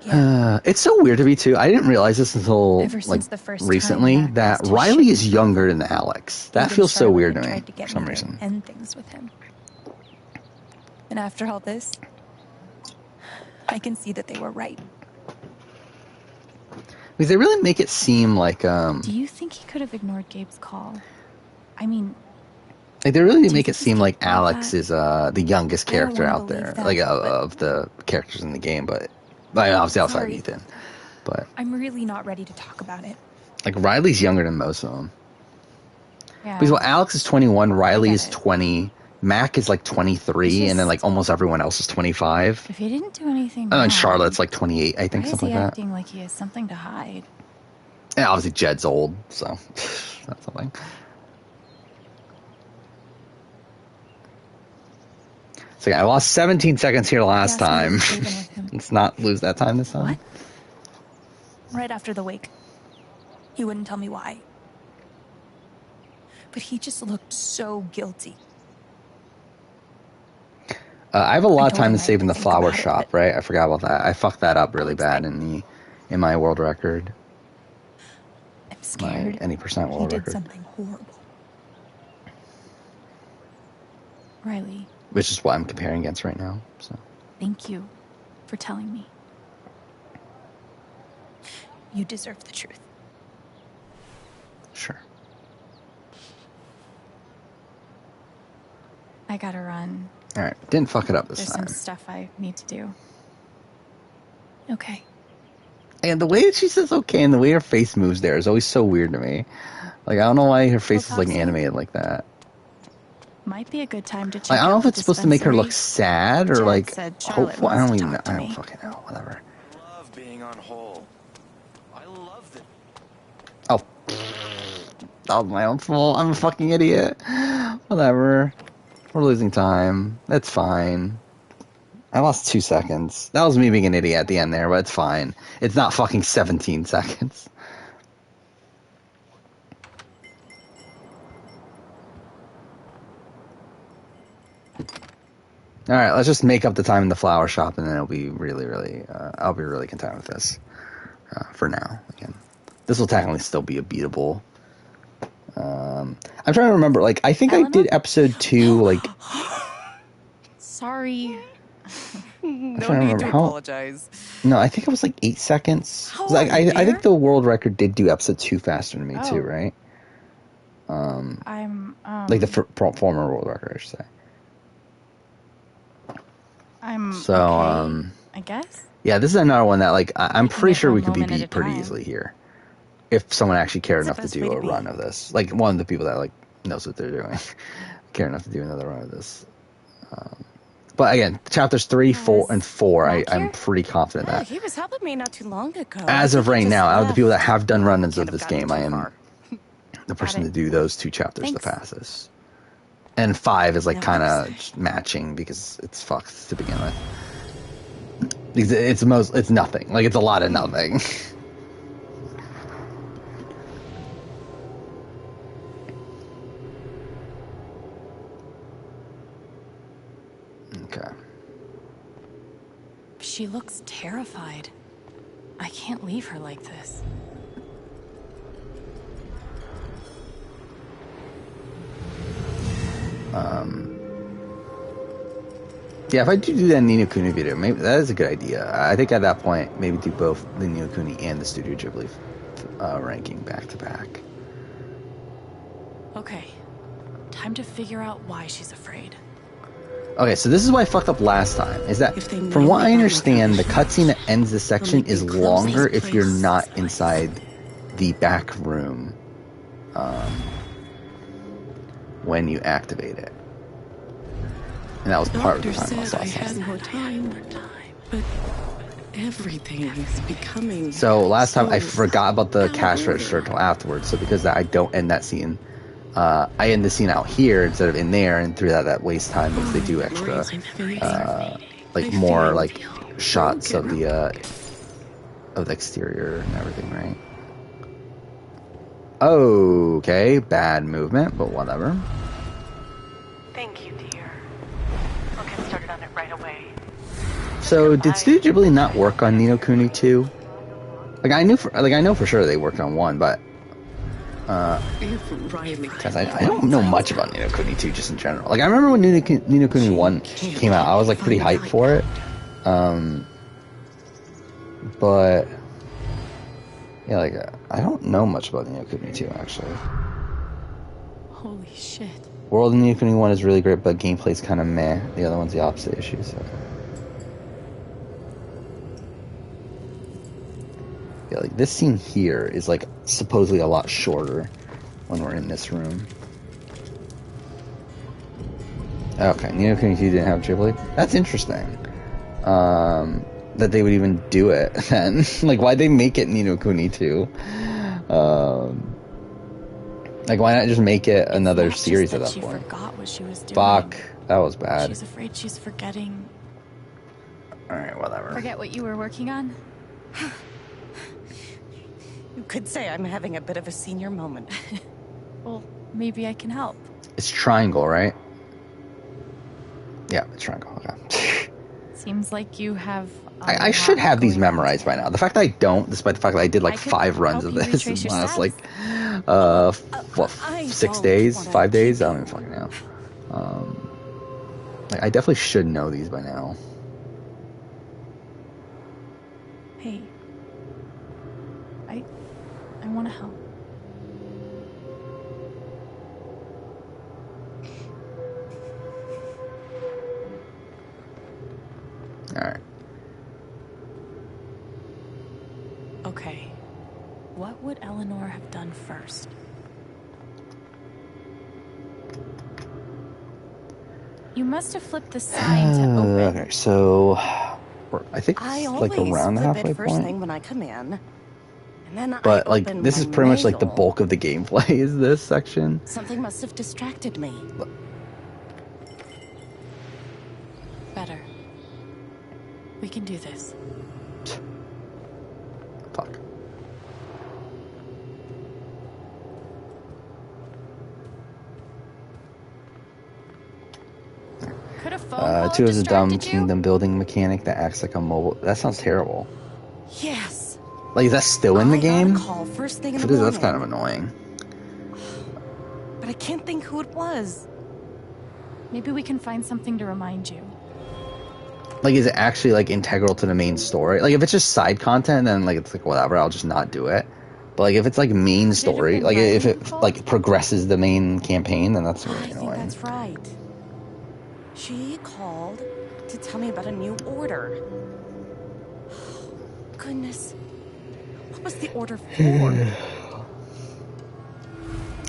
It's so weird to me too. I didn't realize this until Ever since the first recently time Mac that asked his Riley shit is younger than Alex. That Even feels so Charlotte weird had to me tried to get for some me to reason. end things with him. And after all this, I can see that they were right. Because they really make it seem like Do you think he could have ignored Gabe's call? I mean, they really make it seem like Alex is the youngest character wanna out there, believe like that, of the characters in the game, but obviously outside Sorry. Ethan. But I'm really not ready to talk about it. like Riley's younger than most of them. Yeah. Because Alex is 21, Riley is 20, Mac is like 23, and then like almost everyone else is 25. If he didn't do anything And wrong, then Charlotte's like 28, I think, why is something he like that. acting like he has something to hide? And obviously Jed's old, so that's something. So yeah, I lost 17 seconds here last time. Let's not lose that time this time. Right after the wake. He wouldn't tell me why. But he just looked so guilty. I have a lot of told time him to I save in the think flower about it, shop, right? I forgot about that. I fucked that up really bad in my world record. I'm scared. My any percent world he record. did something horrible. Riley. Which is what I'm comparing against right now. So. Thank you for telling me. You deserve the truth. Sure. I gotta run. All right. Didn't fuck it up this There's time. some stuff I need to do. Okay. And the way that she says okay and the way her face moves there is always so weird to me. Like, I don't know why her face is like animated like that. Might be a good time to check Like, I don't know out if the it's supposed to make her look dispensary. sad or Jed like said Charlotte hopeful. I wants don't to even know. talk to I don't me. fucking know. Whatever. I love being on hold. I love the. Oh. That was my own fault. I'm a fucking idiot. Whatever. We're losing time. That's fine. I lost 2 seconds. That was me being an idiot at the end there, but it's fine. It's not fucking 17 seconds. All right, let's just make up the time in the flower shop, and then it'll be really, really. I'll be really content with this for now. Again, this will technically still be a beatable. I'm trying to remember. Like, I think I did episode 2. Like, Sorry. No need to apologize. No, I think it was like 8 seconds. How Like, are you, I think dear? the world record did do episode 2 faster than me too, Oh. right? I'm Like the former world record, I should say. I'm So, okay, I guess. yeah, this is another one that, like, I'm Taking pretty it sure we one could be moment at a beat pretty time. easily here. If someone actually cared That's the enough to best way do to a be. run of this. Like, one of the people that, like, knows what they're doing. care enough to do another run of this. But again, chapters 3, 4, and 4, I'm pretty confident Oh, that. he was helping me not too long ago. As I of think he right just now, out of the people that left. have done run-ins of Can't this have gotten game, I too am far. the person it. to do those 2 chapters Thanks. the fastest. And 5 is like No kind worries. of matching because it's fucked to begin with. Because it's nothing. Like, it's a lot of nothing. Okay. She looks terrified. I can't leave her like this. Yeah, if I do that Ni no Kuni video, maybe that is a good idea. I think at that point, maybe do both the Ni no Kuni and the Studio Ghibli ranking back to back. Okay. Time to figure out why she's afraid. Okay, so this is what I fucked up last time. Is that, from what I understand, the cutscene that ends this section is longer if you're not inside the back room when you activate it. And that was part of the time I saw something. more time, but everything is becoming. So last time I forgot about the cash register until afterwards. So because I don't end that scene, I end the scene out here instead of in there, and through that waste time because they do extra, like more like shots of the exterior and everything, right? Okay, bad movement, but whatever. Thank you, dear. We'll get started on it right away. So did Studio Ghibli not work on Ni no Kuni 2? Like I know for sure they worked on 1, but because I don't know much about Ni no Kuni 2 just in general. Like I remember when Ni no Kuni 1 came out, I was like pretty hyped for it. But yeah, like I don't know much about Ni no Kuni 2 actually. Holy shit. World in Ni no Kuni 1 is really great, but gameplay's kind of meh. The other one's the opposite issue. So. Yeah, like this scene here is like supposedly a lot shorter when we're in this room. Okay, Ni no Kuni 2 didn't have Ghibli. That's interesting. That they would even do it then. Like, why'd they make it Ni no Kuni 2? Like, why not just make it another series at that she point? forgot what she was doing. Fuck, that was bad. She's afraid she's forgetting. Alright, whatever. Forget what you were working on? You could say I'm having a bit of a senior moment. Well, maybe I can help. It's triangle, right? Yeah, the triangle. Okay. Seems like you have. I should have these memorized by now. The fact that I don't, despite the fact that I did like 5 runs of this in the last like 6 days, 5 days. I don't even fucking know. Like, I definitely should know these by now. Hey, I want to help. All right. Okay, what would Eleanor have done first? You must have flipped the sign to open. Okay, so I think I it's like always around the flip halfway it first point. thing when I come in, and then But I like open this my is pretty much like the mail. bulk of the gameplay is this section. Something must have distracted me. Better. We can do this. Fuck. Could a phone call Two have is a dumb distracted you? kingdom building mechanic that acts like a mobile. That sounds terrible. Yes. Like, is that still in the game? Call first thing in If the it is, morning. that's kind of annoying. But I can't think who it was. Maybe we can find something to remind you. Like, is it actually like integral to the main story? Like, if it's just side content, then like it's like whatever. I'll just not do it. But like, if it's like main story, like if it like progresses the main campaign, then that's really I think annoying. that's right. She called to tell me about a new order. Goodness. What was the order for?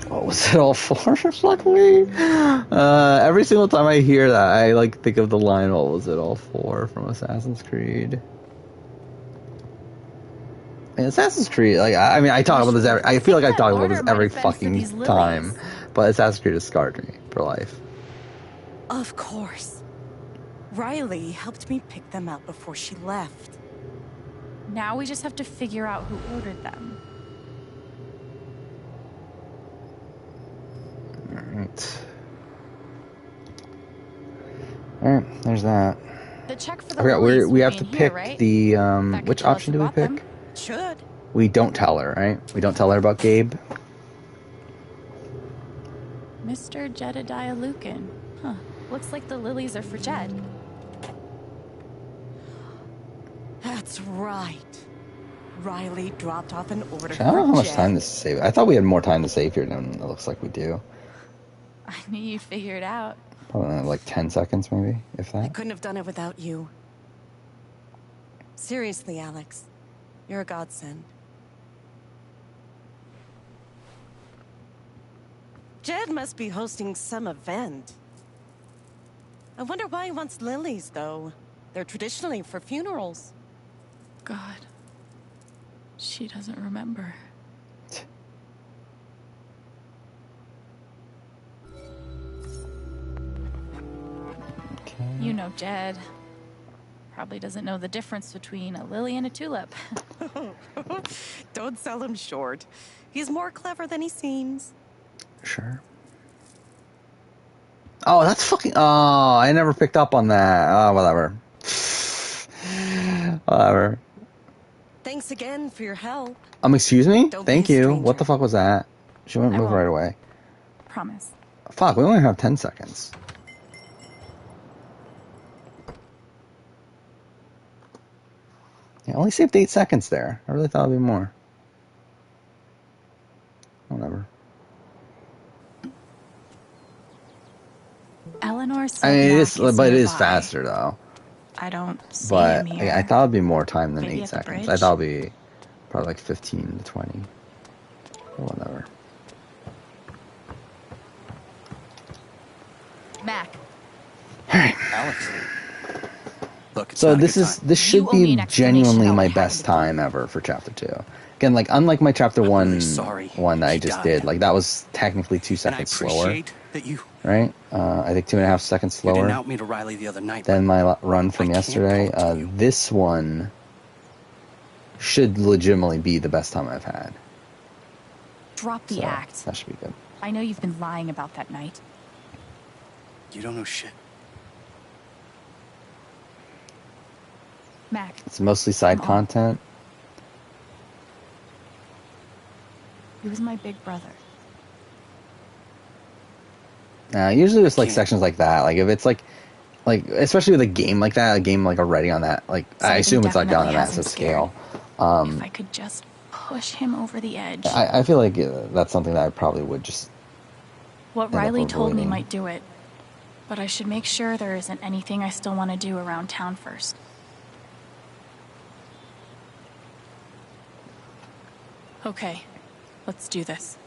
What was it all for? Luckily, every single time I hear that, I like think of the line "What was it all for?" from Assassin's Creed. And Assassin's Creed, like I mean, I talk about this every. I feel like I talk about this every fucking time, but Assassin's Creed has scarred me for life. Of course. Riley helped me pick them out before she left. Now we just have to figure out who ordered them. Alright, there's that. The check for I the forgot lilies we would have be to in pick here, right? the That could which tell us option who do we bought pick? them. Should. We don't tell her, right? We don't tell her about Gabe. Mr. Jedediah Lucan. Huh. Looks like the lilies are for Jed. That's right. Riley dropped off an order I don't know how for much Jed. time to save. I thought we had more time to save here than it looks like we do. I knew you'd figure it out. Probably like 10 seconds, maybe, if I that. couldn't have done it without you. Seriously, Alex. You're a godsend. Jed must be hosting some event. I wonder why he wants lilies, though. They're traditionally for funerals. God. She doesn't remember. Okay. You know Jed. Probably doesn't know the difference between a lily and a tulip. Don't sell him short. He's more clever than he seems. Sure. Oh, that's fucking... Oh, I never picked up on that. Oh, whatever. Whatever. Thanks again for your help. Excuse me? Don't Thank be a you. stranger. What the fuck was that? She wouldn't I move won't. right away. Promise. Fuck, we only have 10 seconds. Yeah, only saved 8 seconds there. I really thought it'd be more. Whatever. Eleanor said I mean, it is, Mac but it is nearby. faster though. I don't see But him here. I thought it'd be more time than Maybe 8 at the seconds. I bridge? thought it'd be probably like 15 to 20. Or whatever. Mac. Alex. Look, it's So not a this good is time. this should You owe me be an explanation genuinely about my what happened best to time ever for chapter 2. Again, like unlike my chapter 1 really sorry one that I she just died. did, like that was technically 2 And I seconds slower, appreciate that you right? I think 2.5 seconds you didn't slower out me to Riley the other night. than my run from yesterday. This one should legitimately be the best time I've had. Drop the So, act. that should be good. I know you've been lying about that night. You don't know shit. Mac. It's mostly side content. He was my big brother. Usually it's like sections like that. Like if it's like especially with a game like that, a game like already on that, like I assume it's like on a massive scale. If I could just push him over the edge. I feel like that's something that I probably would just. What Riley told me might do it, but I should make sure there isn't anything I still want to do around town first. Okay, let's do this.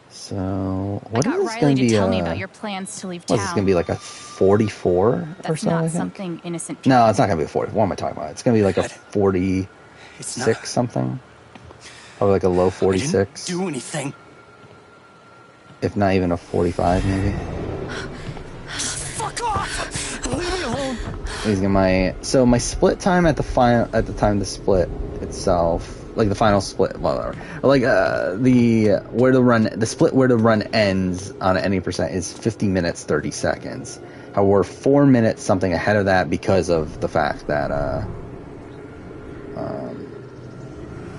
So what is this Riley going to be? Tell me about your plans to leave What's town. this going to be like a 44 or That's so? not something innocent. No, it's not going to be a 40. What am I talking about? It's going to be like a 46 something. Probably like a low 46. I didn't do anything. If not even a 45, maybe. Fuck off! Leave me alone. He's gonna my split time at the time of the split itself, like the final split, whatever. Like the split where the run ends on any percent is 50 minutes 30 seconds. However, 4 minutes something ahead of that because of the fact that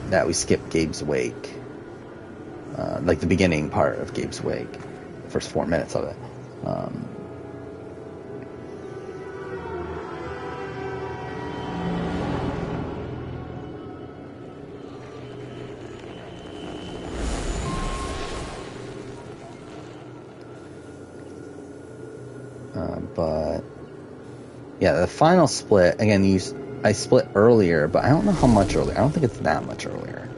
that we skipped Gabe's wake. Like the beginning part of Gabe's wake, the first 4 minutes of it. But yeah, the final split again. I split earlier, but I don't know how much earlier. I don't think it's that much earlier.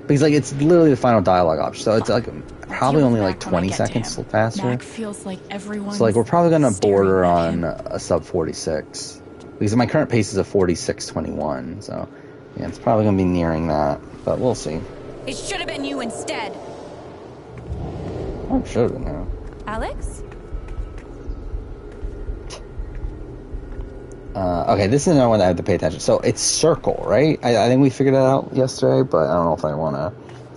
Because like it's literally the final dialogue option, so it's like probably only like 20 seconds faster. Mac feels like everyone's So like we're probably gonna border on a sub 46 because my current pace is a 46:21. So yeah, it's probably gonna be nearing that, but we'll see. It should have been you instead. Oh, should have been now. Alex? Okay, this is another one I have to pay attention. So it's circle, right? I think we figured that out yesterday, but I don't know if I want to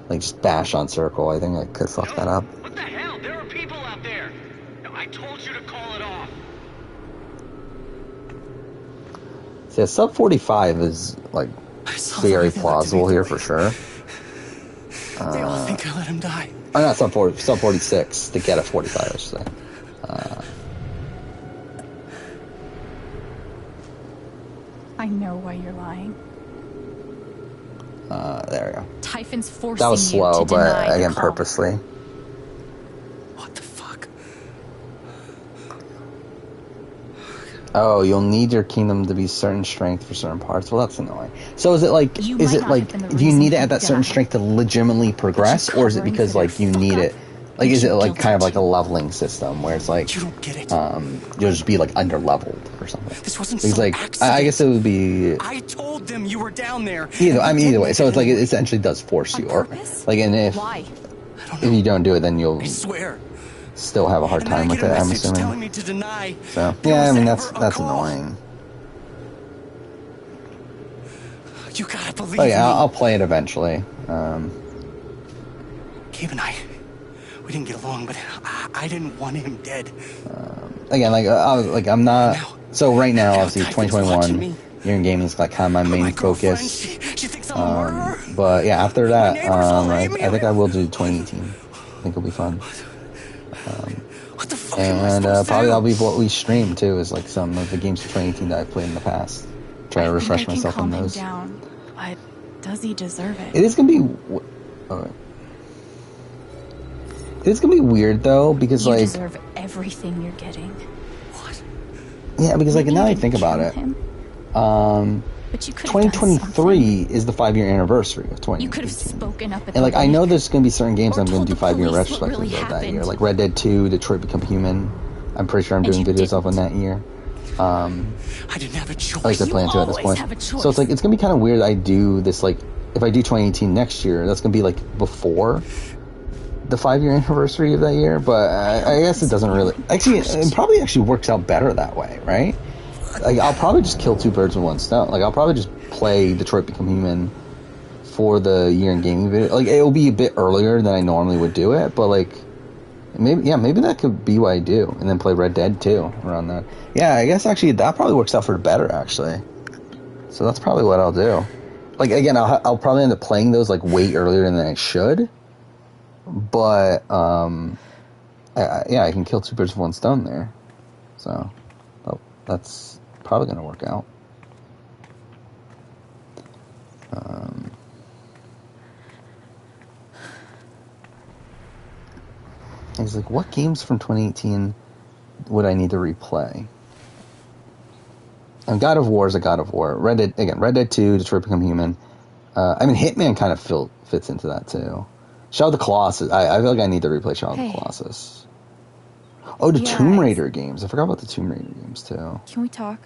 like just bash on circle. I think I could fuck that up. What the hell? There are people out there. I told you to call it off. So yeah, sub 45 is like very plausible here for sure. They all think I let him die. Oh, not sub 46 to get a 45, I should say. I know why you're lying. There we go. Typhon's forcing That was slow, you to deny but again, the call. purposely. What the fuck? Oh, you'll need your kingdom to be certain strength for certain parts. Well, that's annoying. So is it like, do you need it at that certain strength to legitimately progress, or is it because like you need it? Like, is it like kind of like a leveling system where it's like, you don't get it. You'll just be like under leveled or something? This wasn't Because some like, accident. I guess it would be. I told them you were down there. Either way. So it's like it essentially does force you, or like, and if you don't do it, then you'll still have a hard time with it. I'm assuming. Me to deny So yeah, I mean that's annoying. You gotta believe Oh yeah, me. I'll play it eventually. Gabe and I, we didn't get along, but I didn't want him dead. Again, I'm not. So right now, obviously, 2021, year in gaming is like kind of my main focus. But yeah, after that, I think I will do 2018. I think it'll be fun. And probably that'll be what we stream too, is like some of the games of 2018 that I've played in the past. Try to refresh myself on those. Down, but does he deserve it? It is gonna be. It's gonna be weird though, because you like. deserve everything you're getting. Yeah, because like now I think about it, But you could 2023 is the 5-year anniversary of 2018. You could have spoken up at And like the I know week. there's gonna be certain games I'm gonna do 5-year police what retrospectives really of that year, happened. like Red Dead 2, Detroit Become Human. I'm pretty sure I'm doing videos of on that year. I didn't have a choice. I like to plan to at this point. have a choice. So it's like it's gonna be kind of weird. I do this like if I do 2018 next year, that's gonna be like before the 5-year anniversary of that year. But I guess it doesn't really. Actually, it probably works out better that way, right? Like I'll probably just kill two birds with one stone. Like I'll probably just play Detroit Become Human for the year in gaming video. Like it'll be a bit earlier than I normally would do it, but like maybe that could be what I do, and then play Red Dead 2 around that. Yeah, I guess actually that probably works out for the better actually. So that's probably what I'll do. Like, again, I'll probably end up playing those, like, way earlier than I should. But, yeah, I can kill 2 birds with 1 stone there. So, that's probably going to work out. He's like, what games from 2018 would I need to replay? And God of War is a God of War. Red Dead 2, Detroit Become Human. I mean, Hitman kind of fits into that too. Shadow of the Colossus. I feel like I need to replay Shadow of the Colossus. Oh, the Tomb Raider games. I forgot about the Tomb Raider games too. Can we talk?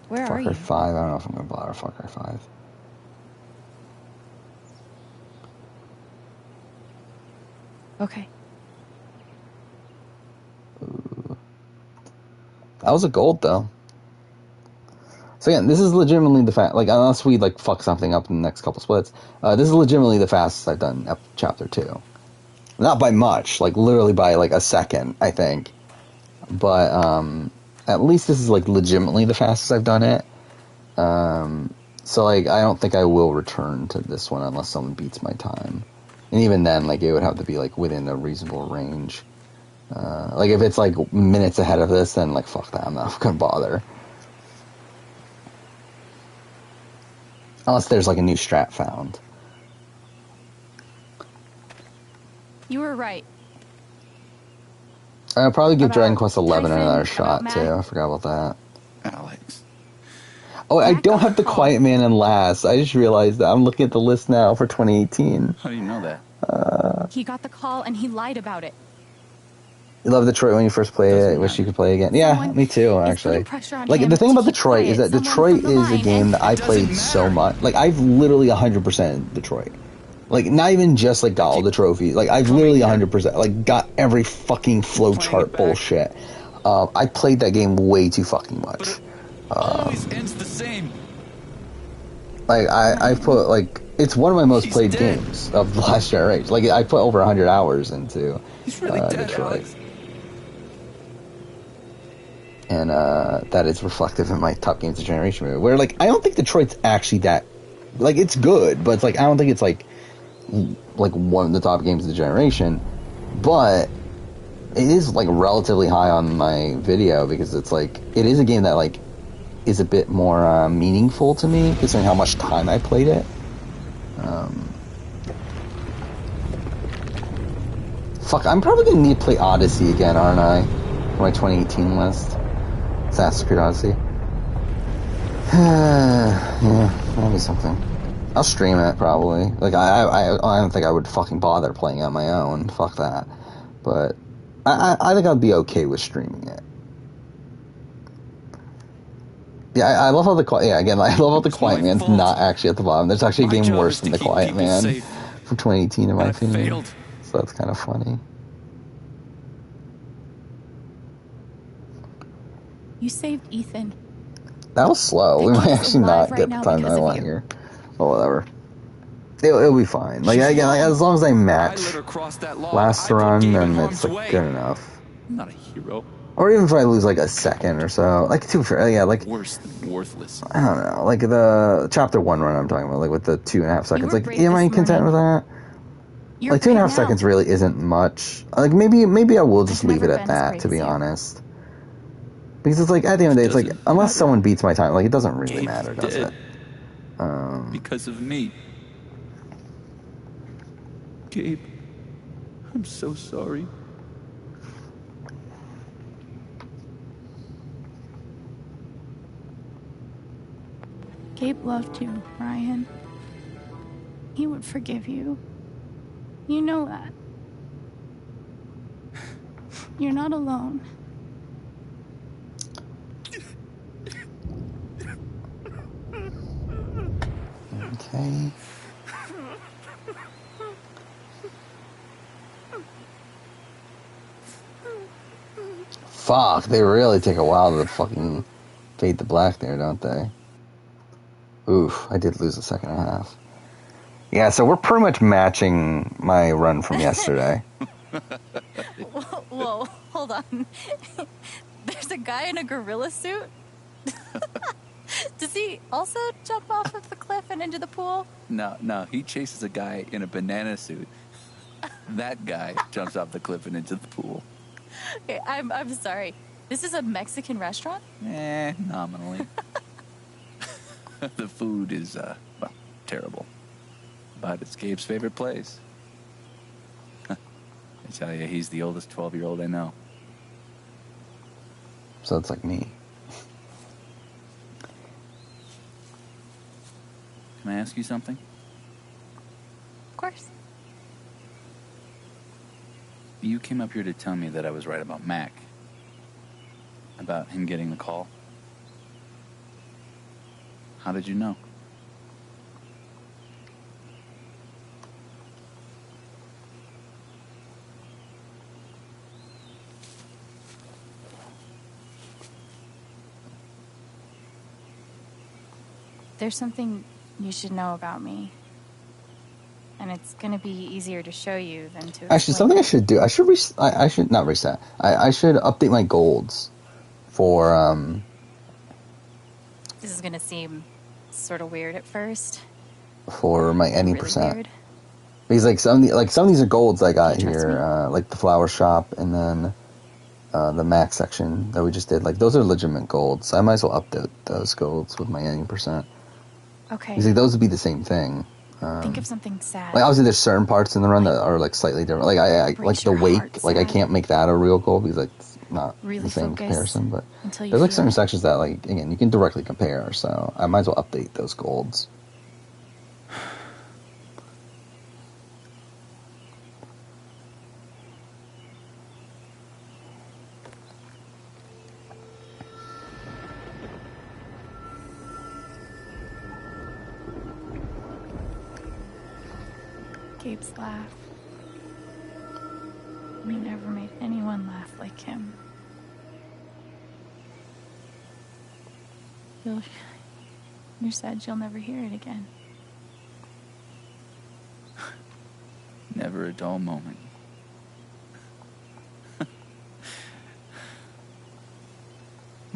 Where Far are Cry you? 5. I don't know if I'm going to bother Far Cry 5. Okay. Ooh. That was a gold though. So again, this is legitimately the like, unless we like fuck something up in the next couple splits, this is legitimately the fastest I've done chapter 2. Not by much, like literally by like a second, I think. But at least this is like legitimately the fastest I've done it. So like I don't think I will return to this one unless someone beats my time. And even then, like it would have to be like within a reasonable range. Like if it's like minutes ahead of this, then like fuck that, I'm not gonna bother. Unless there's like a new strat found. You were right. I'll probably give Dragon Quest XI another shot too. I forgot about that. Alex. Oh, I don't have the Quiet Man in last. I just realized that. I'm looking at the list now for 2018. How do you know that? He got the call and he lied about it. You love Detroit when you first play it. Wish you could play again. Yeah, me too, actually. Like, the thing about Detroit is that Detroit is a game that I played so much. Like, I've literally 100% Detroit. Like, not even just, like, got all the trophies. Like, I've literally 100%, like, got every fucking flowchart bullshit. I played that game way too fucking much. Always ends the same. Like, I've put, like, it's one of my most played games of the last generation. Like, I put over 100 hours into Detroit. And that is reflective in my top games of generation movie. Where, like, I don't think Detroit's actually that... Like, it's good, but it's like, I don't think it's, like one of the top games of the generation. But it is, like, relatively high on my video because it's, like... It is a game that, like, is a bit more meaningful to me, considering how much time I played it. Fuck, I'm probably gonna need to play Odyssey again, aren't I? For my 2018 list. Assassin's Creed Odyssey. Yeah, that'll be something. I'll stream it, probably. Like, I don't think I would fucking bother playing it on my own. Fuck that. But I think I'd be okay with streaming it. Yeah, I love how I love how the Quiet Man's not actually at the bottom. There's actually a game worse than the Quiet Man from 2018, in my opinion. So that's kind of funny. You saved Ethan. That was slow. We might actually not get the time that I want here. Well, whatever. It'll be fine. Like, again, as long as I match last run, then it's like good enough. I'm not a hero. Or even if I lose like a second or so, like like worse than worthless. I don't know, like the chapter 1 run I'm talking about, like with the 2.5 seconds. Like, am I content with that? Like 2.5 seconds really isn't much. Like maybe I will just leave it at that, to be honest. Because it's like at the end of the day, it's like unless someone beats my time, like it doesn't really matter, does it? Because of me. Gabe, I'm so sorry. Gabe loved you, Ryan. He would forgive you. You know that. You're not alone. Okay. Fuck, they really take a while to fucking fade to black there, don't they? Oof, I did lose a second and a half. Yeah, so we're pretty much matching my run from yesterday. Whoa, hold on. There's a guy in a gorilla suit? Does he also jump off of the cliff and into the pool? No, he chases a guy in a banana suit. That guy jumps off the cliff and into the pool. Okay, I'm sorry. This is a Mexican restaurant? Nominally. The food is, well, terrible. But it's Gabe's favorite place. I tell you, he's the oldest 12-year-old I know. So it's like me. Can I ask you something? Of course. You came up here to tell me that I was right about Mac. About him getting the call. How did you know? There's something you should know about me. And it's going to be easier to show you than to... Actually, something I should do. I should not reset. I should update my golds for, This is going to seem sort of weird at first. for my any Really percent. weird. Because some of these are golds I got here, like the flower shop and then the max section that we just did. Like those are legitimate golds. I might as well update those golds with my any percent. Okay. Because like, those would be the same thing. Think of something sad. Like obviously there's certain parts in the run that are like slightly different. Like I like the wake. Like I can't make that a real goal because like it's not Really the same focus comparison. But until you there's like feel certain it. sections that like again you can directly compare. So I might as well update those golds. Gabe's laugh. You never made anyone laugh like him. You're sad you'll never hear it again. Never a dull moment. The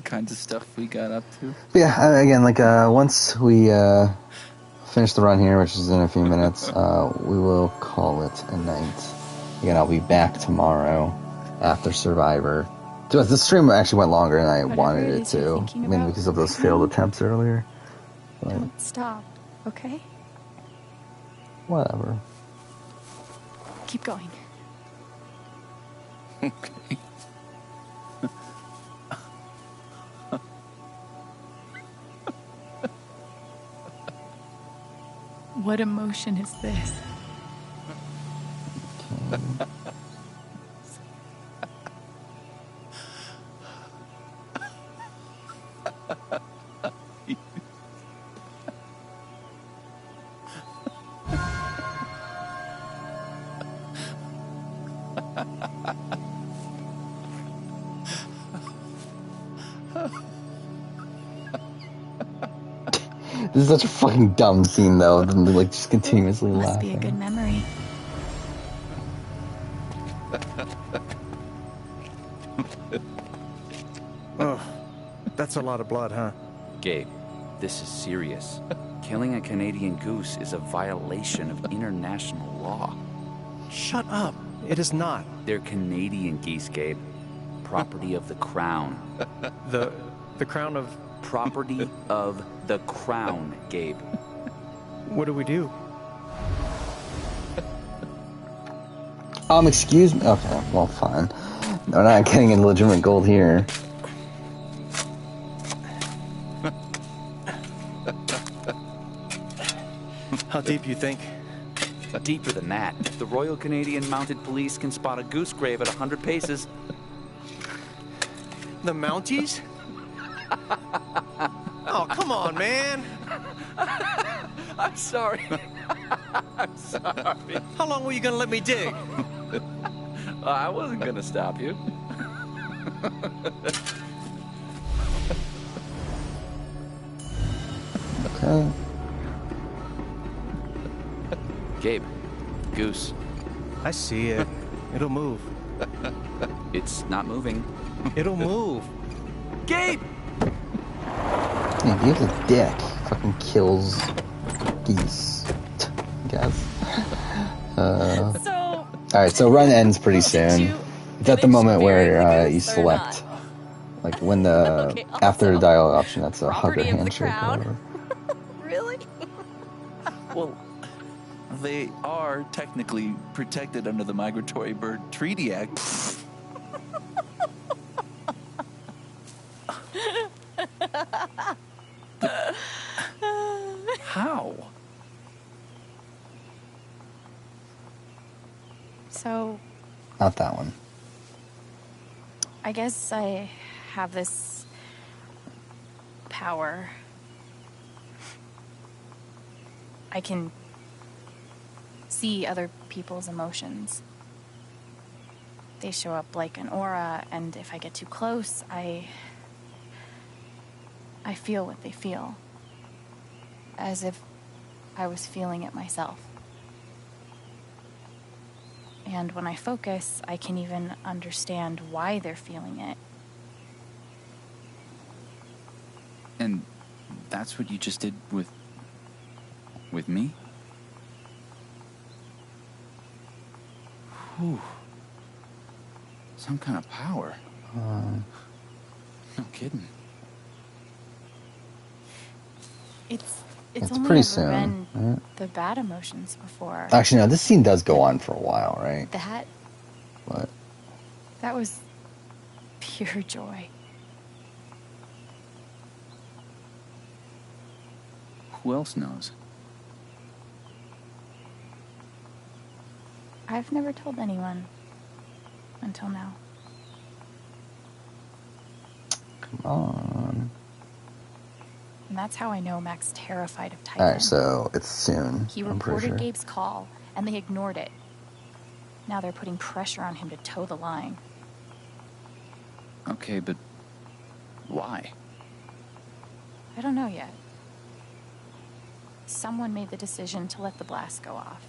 kinds of stuff we got up to. But yeah, again, like once we finish the run here, which is in a few minutes, we will call it a night. Again, I'll be back tomorrow after Survivor. This stream actually went longer than I wanted it to. I mean, because of those failed attempts earlier. But Don't stop, okay? whatever. Keep going. Okay. What emotion is this? This is such a fucking dumb scene, though. Like, just continuously Must be a laughing. good memory. Oh, that's a lot of blood, huh? Gabe, this is serious. Killing a Canadian goose is a violation of international law. Shut up. It is not. They're Canadian geese, Gabe. Property of the Crown. The Crown of... Property of the Crown, Gabe. What do we do? Excuse me. Okay, well, fine. We're not getting any legitimate gold here. How deep you think? Deeper than that. The Royal Canadian Mounted Police can spot a goose grave at 100 paces. The Mounties? Oh, come on, man. I'm sorry. I'm sorry. How long were you gonna let me dig? I wasn't gonna stop you. Okay. Gabe, goose. I see it. It'll move. It's not moving. It'll move. Gabe! Yeah, Gabe's a dick. Fucking kills geese. I guess. Alright, so run ends pretty soon. It's at the moment where you select, like when the after the dialogue option, that's a hug or handshake or whatever. Really? Well, they are technically protected under the Migratory Bird Treaty Act. How? So, Not that one. I guess I have this power. I can see other people's emotions. They show up like an aura, and if I get too close, I feel what they feel. As if I was feeling it myself. And when I focus, I can even understand why they're feeling it. And that's what you just did with me? Whew. Some kind of power. No kidding. It's It's only pretty ever soon, been right? the bad emotions before. Actually, no, this scene does go on for a while, right? What? That was pure joy. Who else knows? I've never told anyone until now. Come on. And that's how I know Mac's terrified of Typhon. Alright, so it's soon. He I'm pretty reported sure. Gabe's call, and they ignored it. Now they're putting pressure on him to toe the line. Okay, but why? I don't know yet. Someone made the decision to let the blast go off.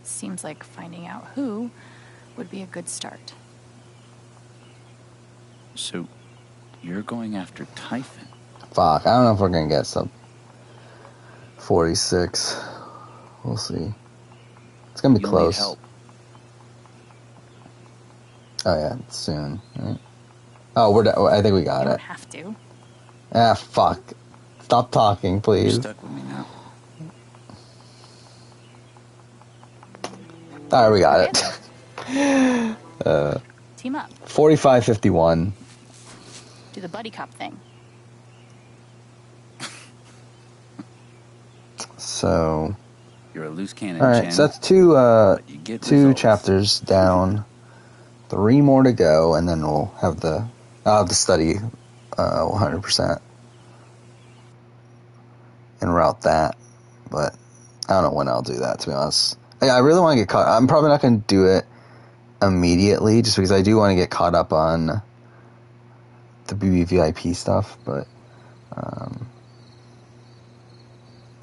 Seems like finding out who would be a good start. So, you're going after Typhon? Fuck, I don't know if we're gonna get sub 46. We'll see. It's gonna be You'll close. need help. Oh yeah, it's soon. Right? Oh, I think we got You it. don't have to. Ah, fuck. Stop talking, please. You're stuck with me now. Alright, we got it. Team up. 45-51. Do the buddy cop thing. So. You're a loose cannon, Alright, Chen, so that's get two results. chapters down. 3 more to go, and then I'll have the study 100% and route that. But I don't know when I'll do that, to be honest. I really want to get caught. I'm probably not going to do it immediately, just because I do want to get caught up on the BBVIP stuff. But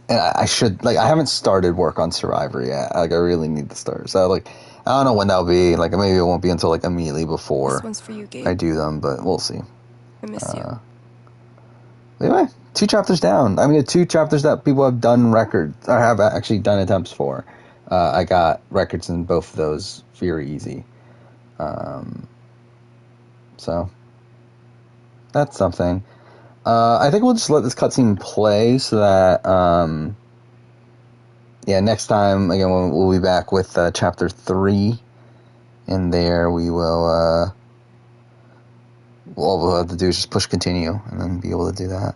and I should, I haven't started work on Survivor yet. I really need to start. So I don't know when that'll be. Maybe it won't be until immediately before This one's for you, Gabe. I do them, but we'll see. I miss you. Anyway, 2 chapters down. I mean, the 2 chapters that people have done records, or have actually done attempts for. I got records in both of those very easy. So, that's something. I think we'll just let this cutscene play so that, next time, again, we'll be back with chapter 3. And there we will, all we'll have to do is just push continue and then be able to do that.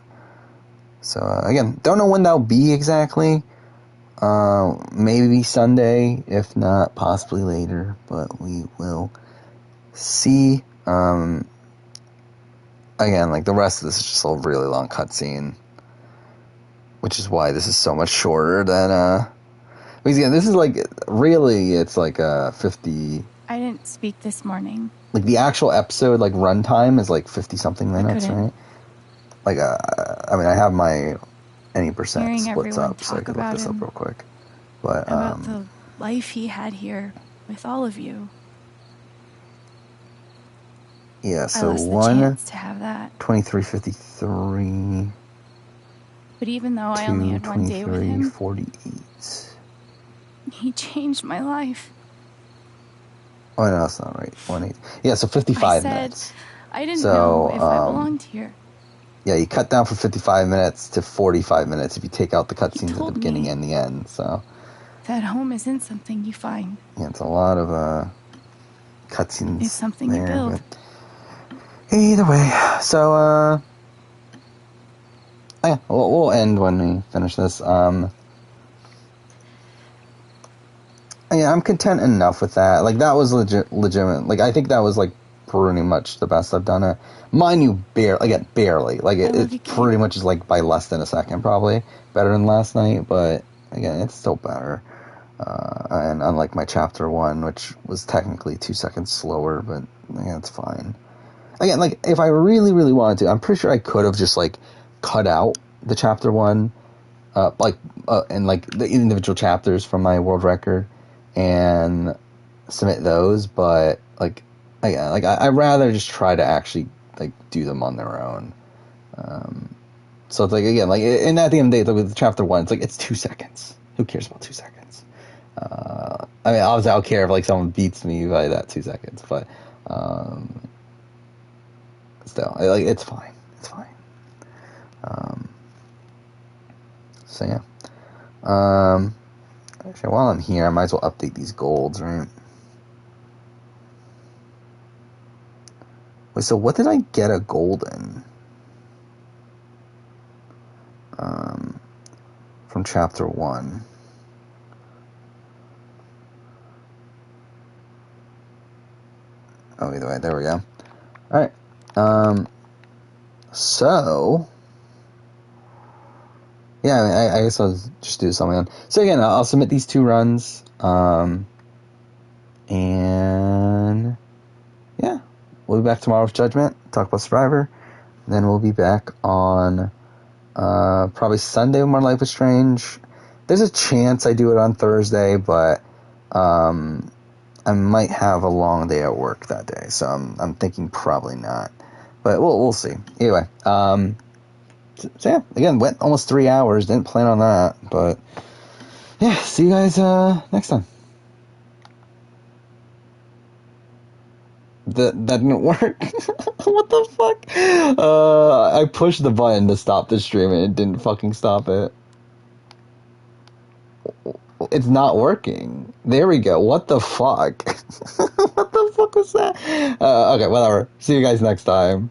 So, again, don't know when that'll be exactly. Maybe Sunday, if not, possibly later, but we will see. Again, the rest of this is just a really long cutscene, which is why this is so much shorter than, because again, this is really, it's 50... I didn't speak this morning. The actual episode, runtime is 50-something minutes, couldn't. right? I mean, I have my any percent Hearing splits everyone up, so I talk could look about this up him, real quick. But, about the life he had here with all of you. Yeah, so I lost the chance to have that. 23:53. But even though I only had one day with him, 48. he changed my life. Oh, no, that's not right. 180. Yeah, so 55 minutes. I didn't know if I belonged here. Yeah, you cut down from 55 minutes to 45 minutes if you take out the cutscenes at the beginning and the end, so. That home isn't something you find. Yeah, it's a lot of cutscenes. It's something there, you build. Either way, so, yeah, we'll end when we finish this. Yeah, I'm content enough with that. Like, that was legitimate. Like, I think that was, like, pretty much the best I've done it. Mind you, barely. Like, it pretty much is, like, by less than a second, probably. Better than last night, but, again, it's still better. And unlike my chapter 1, which was technically 2 seconds slower, but, yeah, it's fine. Again, like, if I really, really wanted to, I'm pretty sure I could have just, like, cut out the chapter 1, and, like, the individual chapters from my world record, and submit those, but I'd rather just try to actually like do them on their own. So it's like, again, like, and at the end of the day, with chapter 1, it's like, it's 2 seconds. Who cares about 2 seconds? I mean, obviously I'll care if like someone beats me by that 2 seconds, but still, like, it's fine. It's fine. So yeah. Actually, while I'm here, I might as well update these golds, right? Wait, so what did I get a gold in? From chapter 1. Oh, either way, there we go. Alright. So... yeah, I mean, I guess I'll just do something on. So again, I'll submit these 2 runs. And... yeah. We'll be back tomorrow with Judgment. Talk about Survivor. And then we'll be back on... probably Sunday with more Life is Strange. There's a chance I do it on Thursday, but I might have a long day at work that day, so I'm thinking probably not. But we'll see. Anyway, so yeah, again, went almost 3 hours. Didn't plan on that, but yeah, see you guys next time. That didn't work. What the fuck? I pushed the button to stop the stream and it didn't fucking stop it. It's not working. There we go. What the fuck? What the fuck was that? Okay, whatever. See you guys next time.